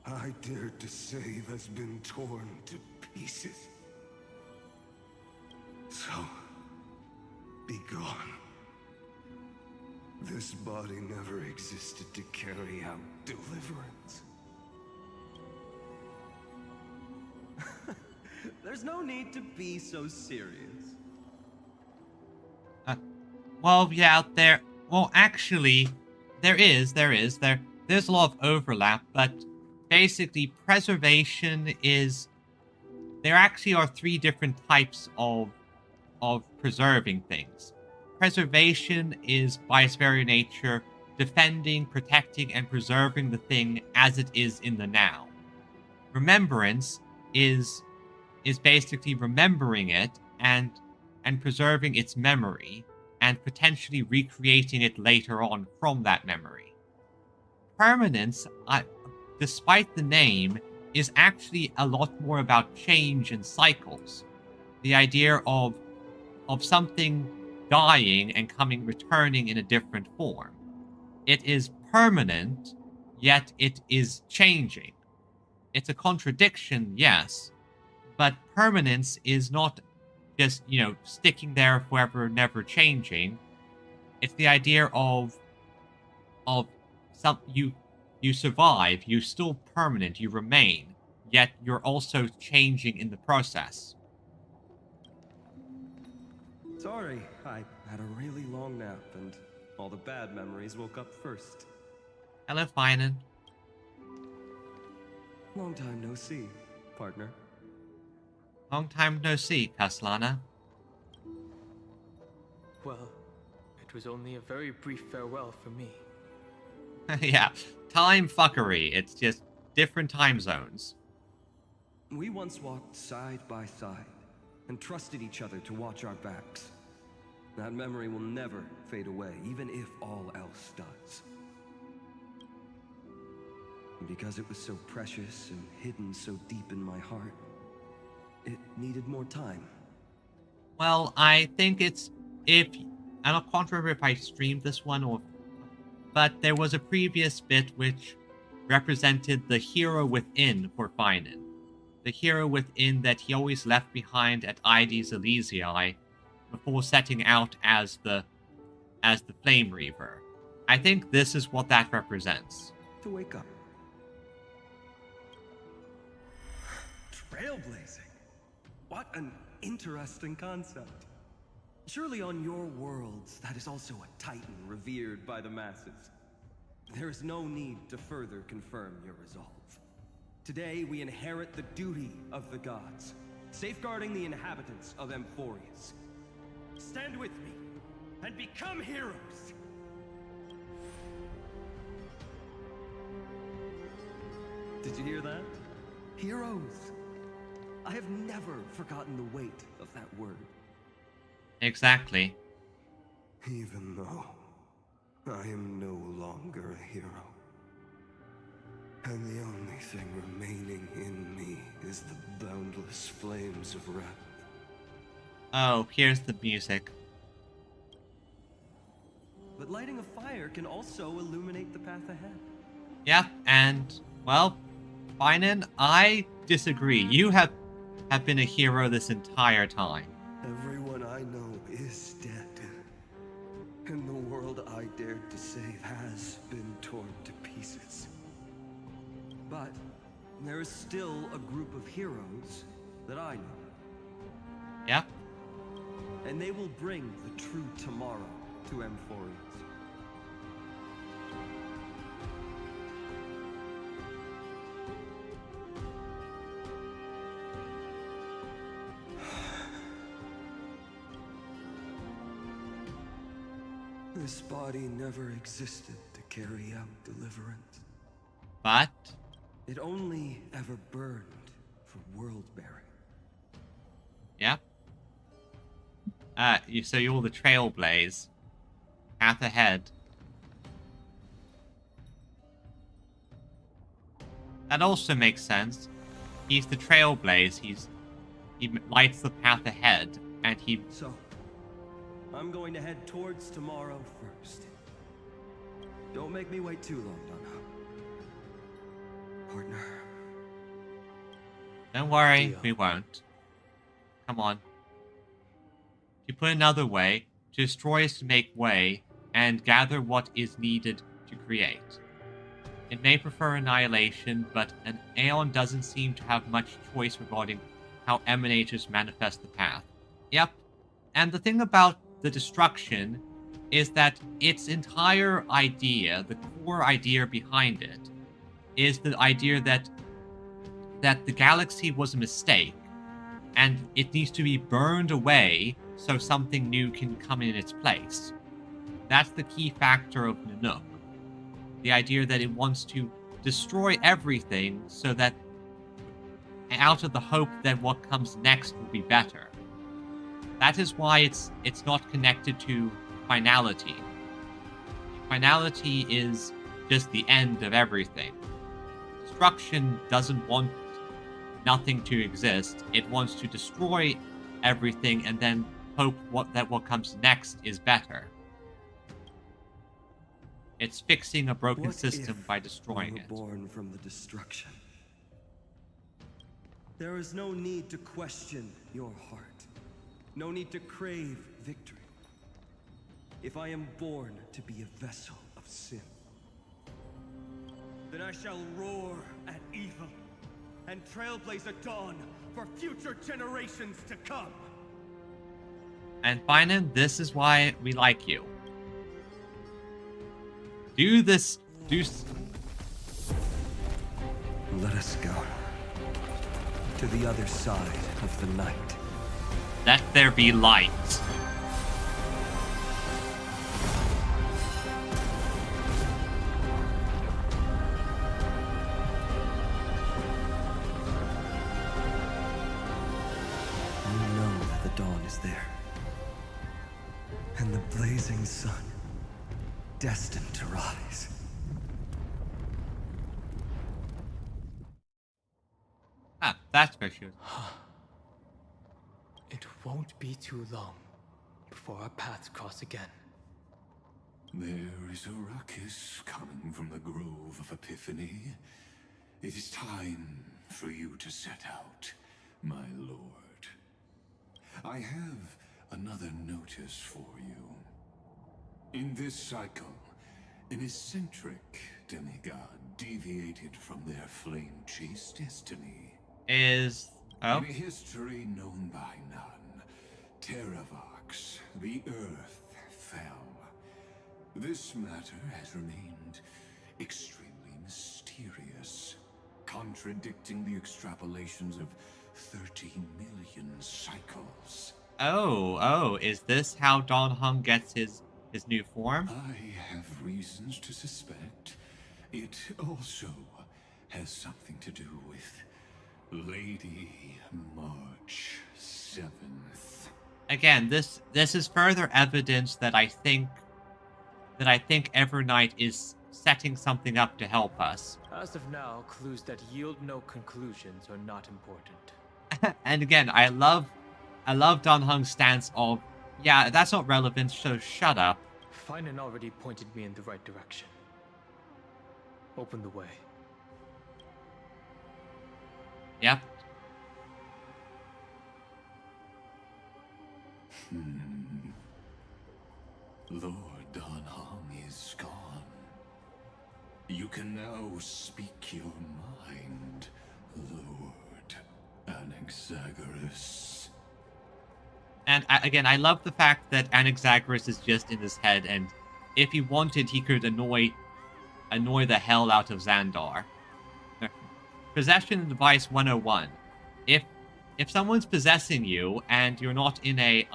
I dared to save has been torn to pieces. So, be gone. This body never existed to carry out deliverance. There's no need to be so serious. Well, yeah, well, actually, there's a lot of overlap, but basically, preservation is... There actually are 3 different types of preserving things. Preservation is, by its very nature, defending, protecting, and preserving the thing as it is in the now. Remembrance is basically remembering it and preserving its memory and potentially recreating it later on from that memory. Permanence, despite the name, is actually a lot more about change and cycles. The idea of something dying and returning in a different form. It is permanent, yet it is changing. It's a contradiction, yes, but permanence is not just, sticking there forever, never changing. It's the idea of you survive, you're still permanent, you remain, yet you're also changing in the process. Sorry, I had a really long nap, and all the bad memories woke up first. Hello, Finan. Long time no see, partner. Long time no see, Kaslana. Well, it was only a very brief farewell for me. Yeah, time fuckery. It's just different time zones. We once walked side by side and trusted each other to watch our backs. That memory will never fade away, even if all else does. And because it was so precious and hidden so deep in my heart, it needed more time. Well, I think I'm not quite sure if I streamed this one or but there was a previous bit which represented the hero within for Finan. The hero within that he always left behind at Ides Elysiae before setting out as the Flame Reaver. I think this is what that represents. To wake up. Trailblazing. What an interesting concept. Surely on your worlds, that is also a titan revered by the masses. There is no need to further confirm your resolve. Today, we inherit the duty of the gods, safeguarding the inhabitants of Amphorius. Stand with me, and become heroes! Did you hear that? Heroes! I have never forgotten the weight of that word. Exactly. Even though I am no longer a hero, and the only thing remaining in me is the boundless flames of wrath. Oh, here's the music. But lighting a fire can also illuminate the path ahead. Yep, and, well, Finan, I disagree. You have been a hero this entire time. Everyone I know is dead. And the world I dared to save has been torn to pieces. But there is still a group of heroes that I know. Yep. And they will bring the true tomorrow to Amphorius. This body never existed to carry out deliverance. But? It only ever burned for world bearing. Yep. So you're the Trailblaze. Path ahead. That also makes sense. He's the Trailblaze. He lights the path ahead, and he... So, I'm going to head towards tomorrow first. Don't make me wait too long, Donna. Partner. Don't worry, we won't. Come on. To put another way, to destroy is to make way, and gather what is needed to create. It may prefer annihilation, but an Aeon doesn't seem to have much choice regarding how emanators manifest the path. Yep, and the thing about the destruction is that its entire idea, the core idea behind it, is the idea that the galaxy was a mistake, and it needs to be burned away so something new can come in its place. That's the key factor of Nanook. The idea that it wants to destroy everything so that out of the hope that what comes next will be better. That is why it's not connected to finality. Finality is just the end of everything. Destruction doesn't want nothing to exist. It wants to destroy everything and then hope that what comes next is better. It's fixing a broken system by destroying it. Born from the destruction. There is no need to question your heart. No need to crave victory. If I am born to be a vessel of sin, then I shall roar at evil and trailblaze a dawn for future generations to come. And Finan, this is why we like you. Do this. Let us go to the other side of the night. Let there be light. You know that the dawn is there. And the blazing sun, destined to rise. Ah, that's where she was. It won't be too long before our paths cross again. There is a ruckus coming from the Grove of Epiphany. It is time for you to set out, my lord. I have another notice for you. In this cycle, an eccentric demigod deviated from their flame-chased destiny. Is... oh? In a history known by none, Terravox, the Earth, fell. This matter has remained extremely mysterious, contradicting the extrapolations of 30 million cycles. Oh, is this how Dan Heng gets his new form? I have reasons to suspect it also has something to do with Lady March 7th. Again, this is further evidence that I think Evernight is setting something up to help us. As of now, clues that yield no conclusions are not important. And again, I love Dan Heng's stance of, yeah, that's not relevant, so shut up. Finan already pointed me in the right direction. Open the way. Yep. Lord Dan Heng is gone. You can now speak your mind, Lord Anaxagoras. And again, I love the fact that Anaxagoras is just in his head, and if he wanted, he could annoy the hell out of Xandar. Possession Device 101. If someone's possessing you and you're not in a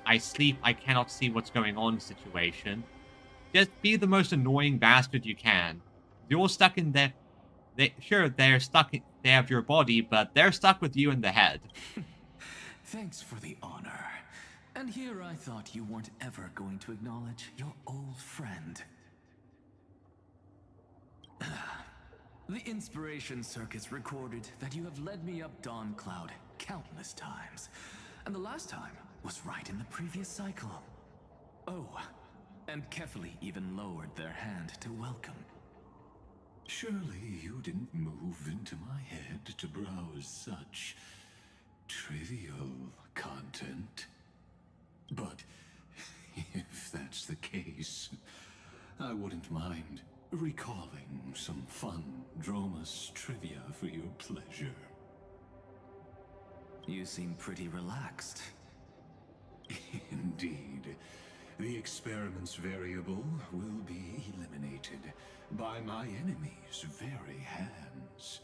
I sleep, I cannot see what's going on situation, just be the most annoying bastard you can. You're stuck in there. They're stuck. They have your body, but they're stuck with you in the head. Thanks for the honor. And here I thought you weren't ever going to acknowledge your old friend. The Inspiration Circuits recorded that you have led me up Dawn Cloud countless times. And the last time was right in the previous cycle. Oh, and Kefali even lowered their hand to welcome. Surely you didn't move into my head to browse such trivial content. But if that's the case, I wouldn't mind recalling some fun Dromus trivia for your pleasure. You seem pretty relaxed. Indeed. The experiment's variable will be eliminated by my enemy's very hands.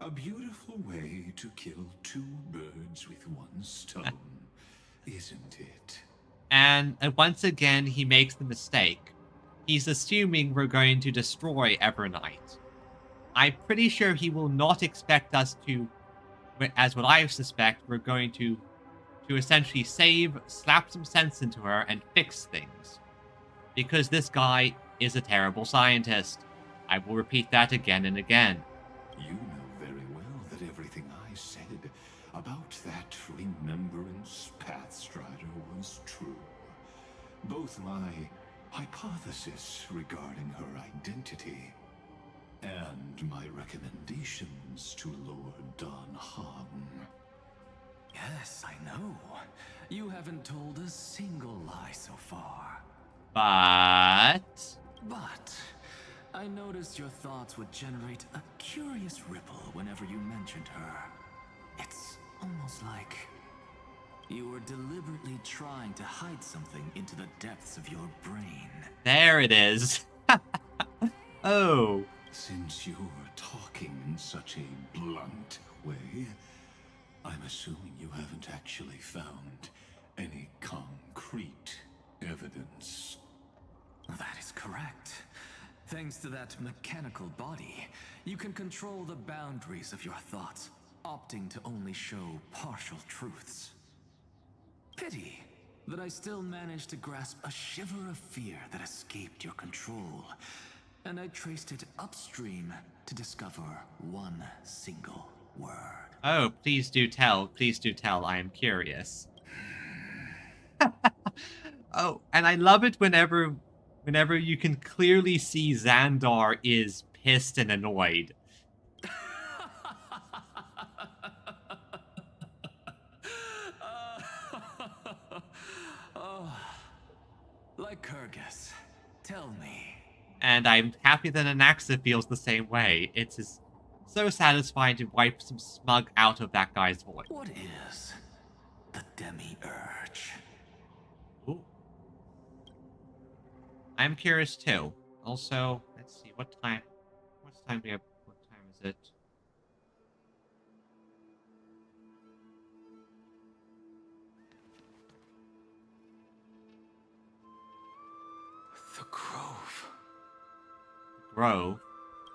A beautiful way to kill two birds with one stone, isn't it? And once again, he makes the mistake. He's assuming we're going to destroy Evernight. I'm pretty sure he will not expect us to, as what I suspect, we're going to essentially slap some sense into her and fix things. Because this guy is a terrible scientist. I will repeat that again and again. You know very well that everything I said about that Remembrance Pathstrider was true. Both my hypothesis regarding her identity and my recommendations to Lord Dan Heng. Yes, I know. You haven't told a single lie so far. But I noticed your thoughts would generate a curious ripple whenever you mentioned her. It's almost like you were deliberately trying to hide something into the depths of your brain. There it is. Oh. Since you're talking in such a blunt way, I'm assuming you haven't actually found any concrete evidence. That is correct. Thanks to that mechanical body, you can control the boundaries of your thoughts, opting to only show partial truths. Pity that I still managed to grasp a shiver of fear that escaped your control, and I traced it upstream to discover one single word. Oh, please do tell. Please do tell. I am curious. Oh, and I love it whenever Whenever you can clearly see Xandar is pissed and annoyed. Like Kyrgyz, tell me. And I'm happy that Anaxa feels the same way. It's just so satisfying to wipe some smug out of that guy's voice. What is the demi-urge? Ooh. I'm curious too. Also, let's see, what time do we have? What time is it? The grove. Grove?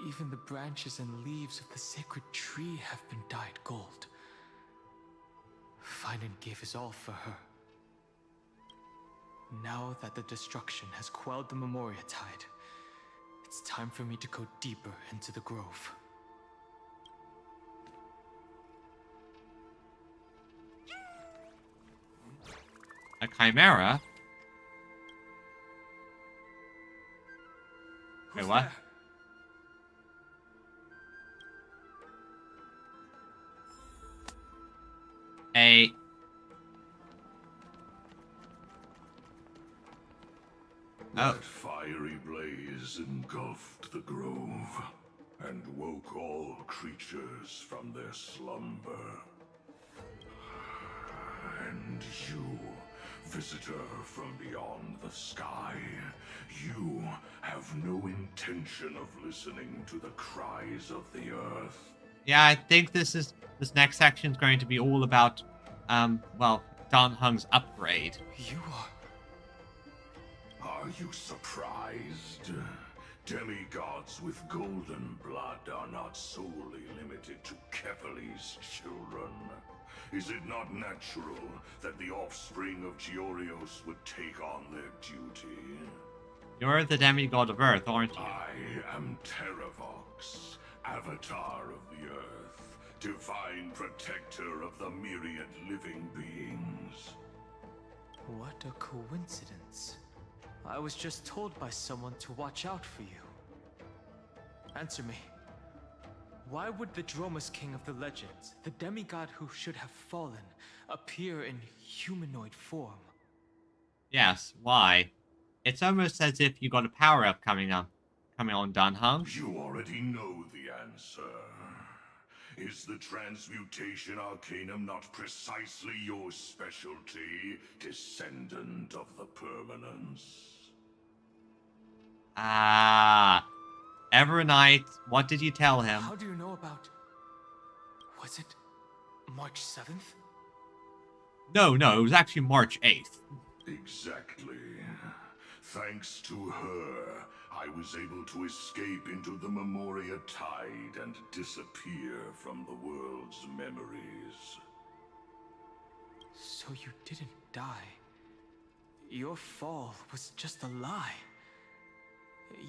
Even the branches and leaves of the sacred tree have been dyed gold. Finan gave his all for her. Now that the destruction has quelled the Memoria tide, it's time for me to go deeper into the grove. A chimera? Wait, Who's what? there? A... That fiery blaze engulfed the grove and woke all creatures from their slumber. And you, visitor from beyond the sky, you have no intention of listening to the cries of the earth. Yeah, I think this next section is going to be all about, well, Dan Heng's upgrade. You are... Are you surprised? Demigods with golden blood are not solely limited to Kefali's children. Is it not natural that the offspring of Georios would take on their duty? You're the demigod of Earth, aren't you? I am Terravox, Avatar of the Earth, divine protector of the myriad living beings. What a coincidence. I was just told by someone to watch out for you. Answer me. Why would the Dromus King of the legends, the demigod who should have fallen, appear in humanoid form? Yes, why? It's almost as if you got a power-up coming on Dan Heng. You already know the answer. Is the Transmutation Arcanum not precisely your specialty, descendant of the Permanence? Ah, Evernight, what did you tell him? How do you know about... Was it March 7th? No, it was actually March 8th. Exactly. Thanks to her, I was able to escape into the Memoria tide and disappear from the world's memories. So you didn't die. Your fall was just a lie.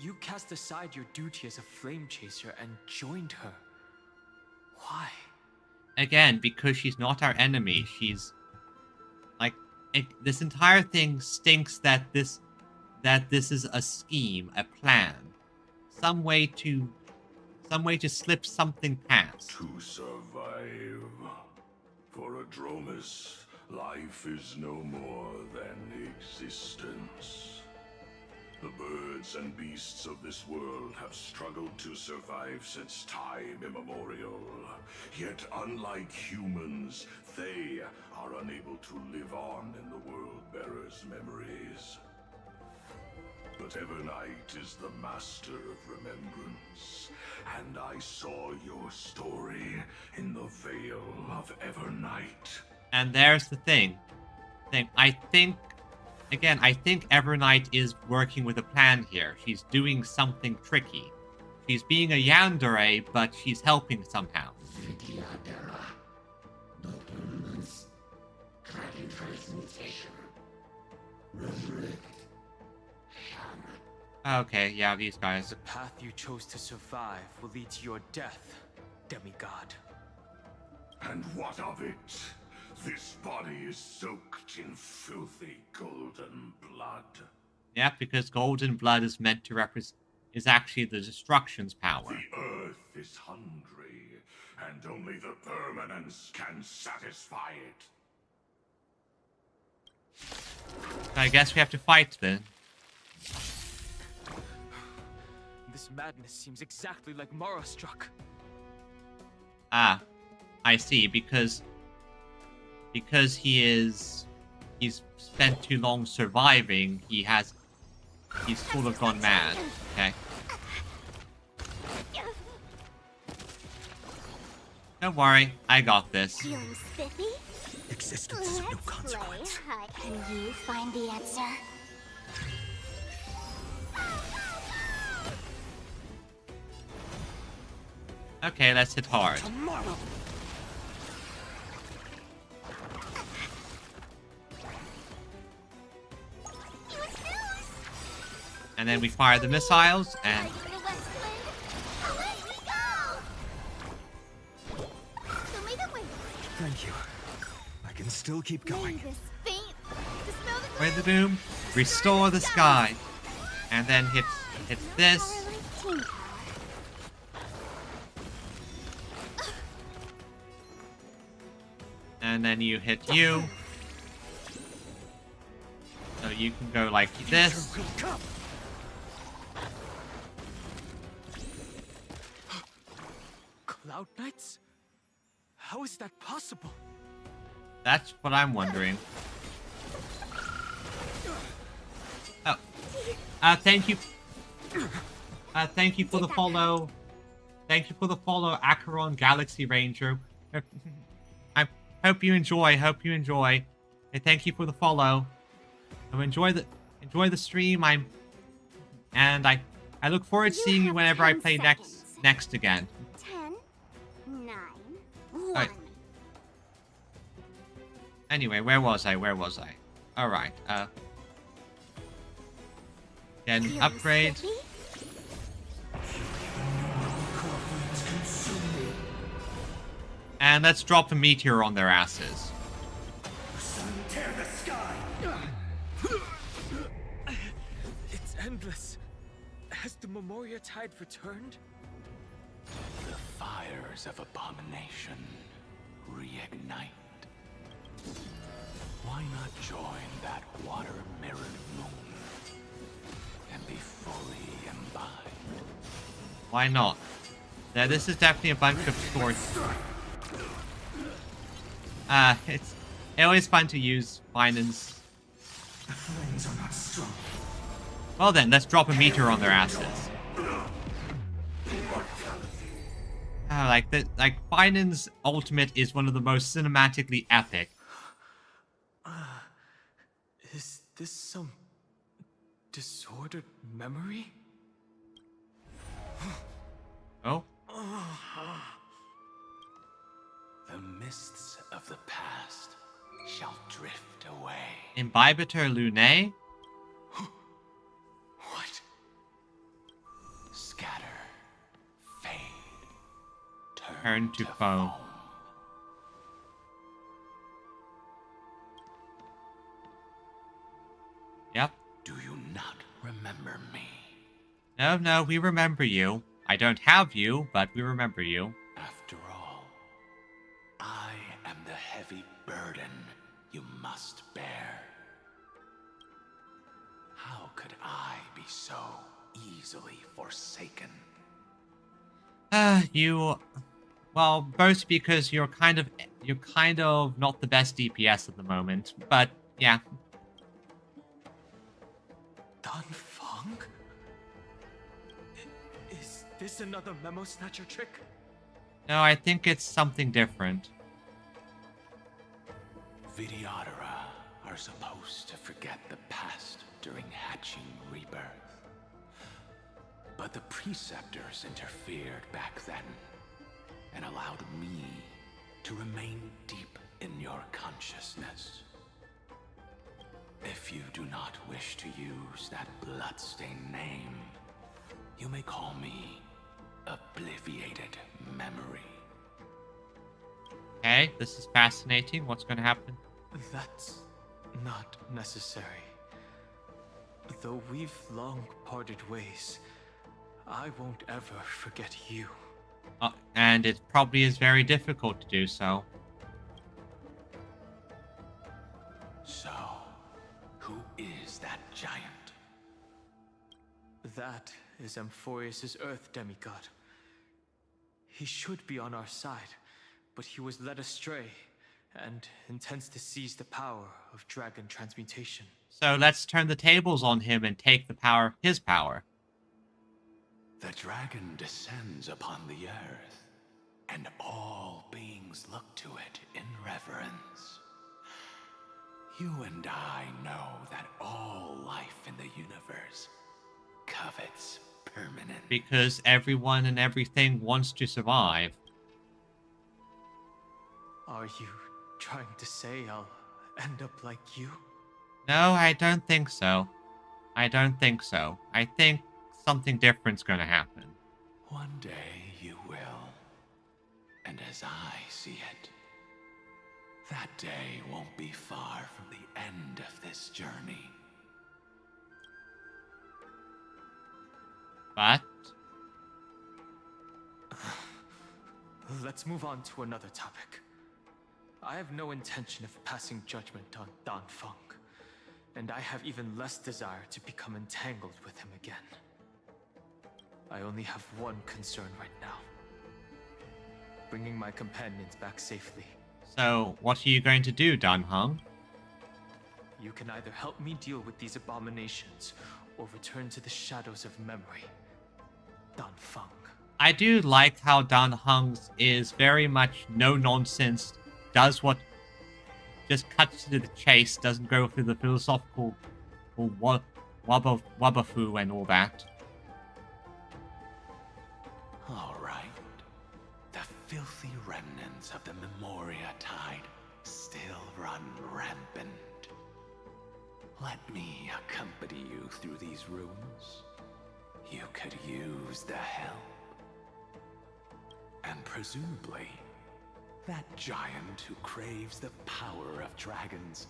You cast aside your duty as a flame chaser and joined her. Why? Again, because she's not our enemy. She's... like, this entire thing stinks that this is a scheme, a plan. Some way to slip something past. To survive. For a Dromus, life is no more than existence. The birds and beasts of this world have struggled to survive since time immemorial. Yet unlike humans, they are unable to live on in the World-Bearer's memories. But Evernight is the master of remembrance, and I saw your story in the Veil of Evernight. And there's the thing. I think Evernight is working with a plan here. She's doing something tricky. She's being a yandere, but she's helping somehow. Okay, yeah, these guys. The path you chose to survive will lead to your death, demigod. And what of it? This body is soaked in filthy golden blood. Yeah, because golden blood is meant to represent, is actually the destruction's power. The earth is hungry, and only the permanence can satisfy it. I guess we have to fight then. This madness seems exactly like Mara struck. Ah, I see, because he's spent too long surviving, he's sort of gone mad. Okay. Don't worry, I got this. Feeling spiffy? Existence is of no consequence. Can you find the answer? Okay, let's hit hard. And then we fire the missiles, and Thank you. I can still keep going. Play the doom, restore the sky, and then hit this. And then you hit you. So you can go like this. Cloud Knights? How is that possible? That's what I'm wondering. Oh. Thank you. Thank you for the follow. Thank you for the follow, Acheron Galaxy Ranger. I hope you enjoy. Hey, thank you for the follow. Enjoy the stream. I look forward to seeing you whenever I play next again. 10, 9, 1. Right. Anyway, where was I? Alright, get an upgrade. And let's drop a meteor on their asses. Tear the sky! It's endless. Has the Memoria Tide returned? The fires of abomination reignite. Why not join that water-mirrored moon and be fully imbibed? Why not? Yeah, this is definitely a bunch of stories. It's always fun to use Finance. The flames are not strong. Well then, let's drop a meteor on their asses. Like Finance Ultimate is one of the most cinematically epic. Is this some disordered memory? Oh? The mists of the past shall drift away. Imbibitor Lunae? What? Scatter, fade, Turn to foam. Yep. Do you not remember me? No, we remember you. I don't have you, but we remember you. After all, I am the heavy burden you must bear. How could I be so easily forsaken? Well, both because you're kind of not the best DPS at the moment, but yeah. Don Fong? Is this another Memo Snatcher trick? No, I think it's something different. Vidyadhara are supposed to forget the past during hatching rebirth. But the Preceptors interfered back then and allowed me to remain deep in your consciousness. If you do not wish to use that bloodstained name, you may call me Obliviated Memory. Okay, this is fascinating. What's going to happen? That's not necessary. Though we've long parted ways, I won't ever forget you. And it probably is very difficult to do so. So, who is that giant? That is Amphorius' Earth demigod. He should be on our side, but he was led astray and intends to seize the power of dragon transmutation. So let's turn the tables on him and take the power of his power. The dragon descends upon the earth, and all beings look to it in reverence. You and I know that all life in the universe covets permanence. Because everyone and everything wants to survive. Are you trying to say I'll end up like you? No, I don't think so. I don't think so. I think something different's going to happen. One day you will. And as I see it, that day won't be far from the end of this journey. But let's move on to another topic. I have no intention of passing judgment on Dan Feng, and I have even less desire to become entangled with him again. I only have one concern right now. Bringing my companions back safely. So, what are you going to do, Dan Heng? You can either help me deal with these abominations, or return to the shadows of memory. Dan Feng. I do like how Dan Heng's is very much no-nonsense, does what... just cuts to the chase, doesn't go through the philosophical wabafoo and all that. All right. The filthy remnants of the Memoria Tide still run rampant. Let me accompany you through these rooms. You could use the help. And presumably, that giant who craves the power of dragons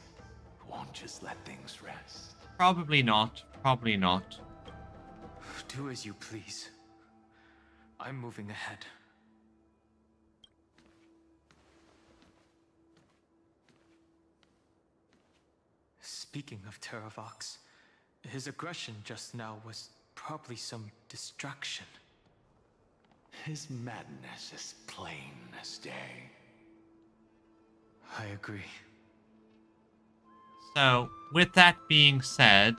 won't just let things rest. Probably not. Probably not. Do as you please. I'm moving ahead. Speaking of Terravox, his aggression just now was probably some distraction. His madness is plain as day. I agree. So, with that being said,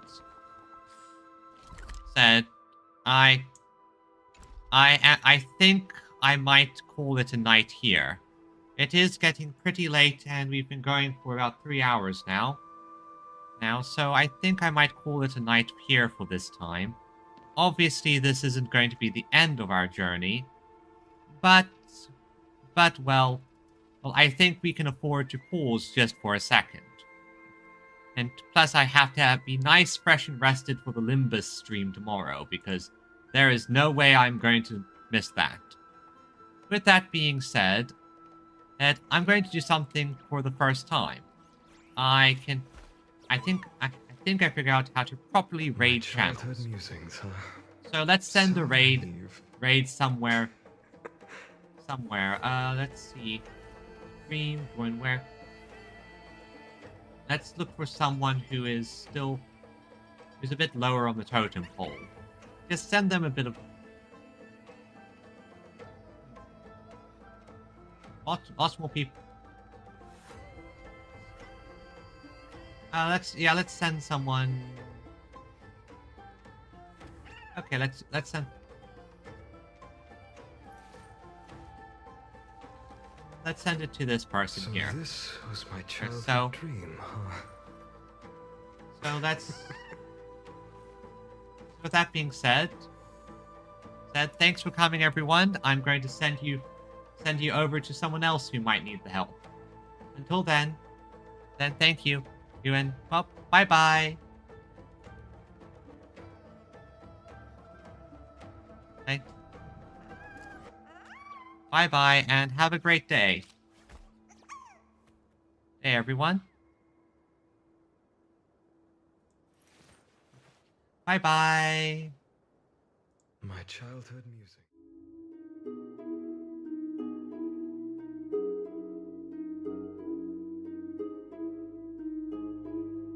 I think I might call it a night here. It is getting pretty late, and we've been going for about 3 hours now. So I think I might call it a night here for this time. Obviously, this isn't going to be the end of our journey, but well, I think we can afford to pause just for a second. And plus, I have to be nice, fresh, and rested for the Limbus stream tomorrow, because there is no way I'm going to miss that. With that being said, I'm going to do something for the first time. I think I figured out how to properly raid channels. Musings, huh? So let's send the raid somewhere. Let's see. Stream, going where? Let's look for someone who's a bit lower on the totem pole. Just send them a bit of... Lots more people. Let's send someone. Okay, let's send. Let's send it to this person here. This was my childhood dream, huh? So that's. With that being said, thanks for coming, everyone. I'm going to send you over to someone else who might need the help. Until then thank you. And well, bye-bye. Okay. Bye-bye, and have a great day. Hey, everyone. Bye-bye. My childhood music.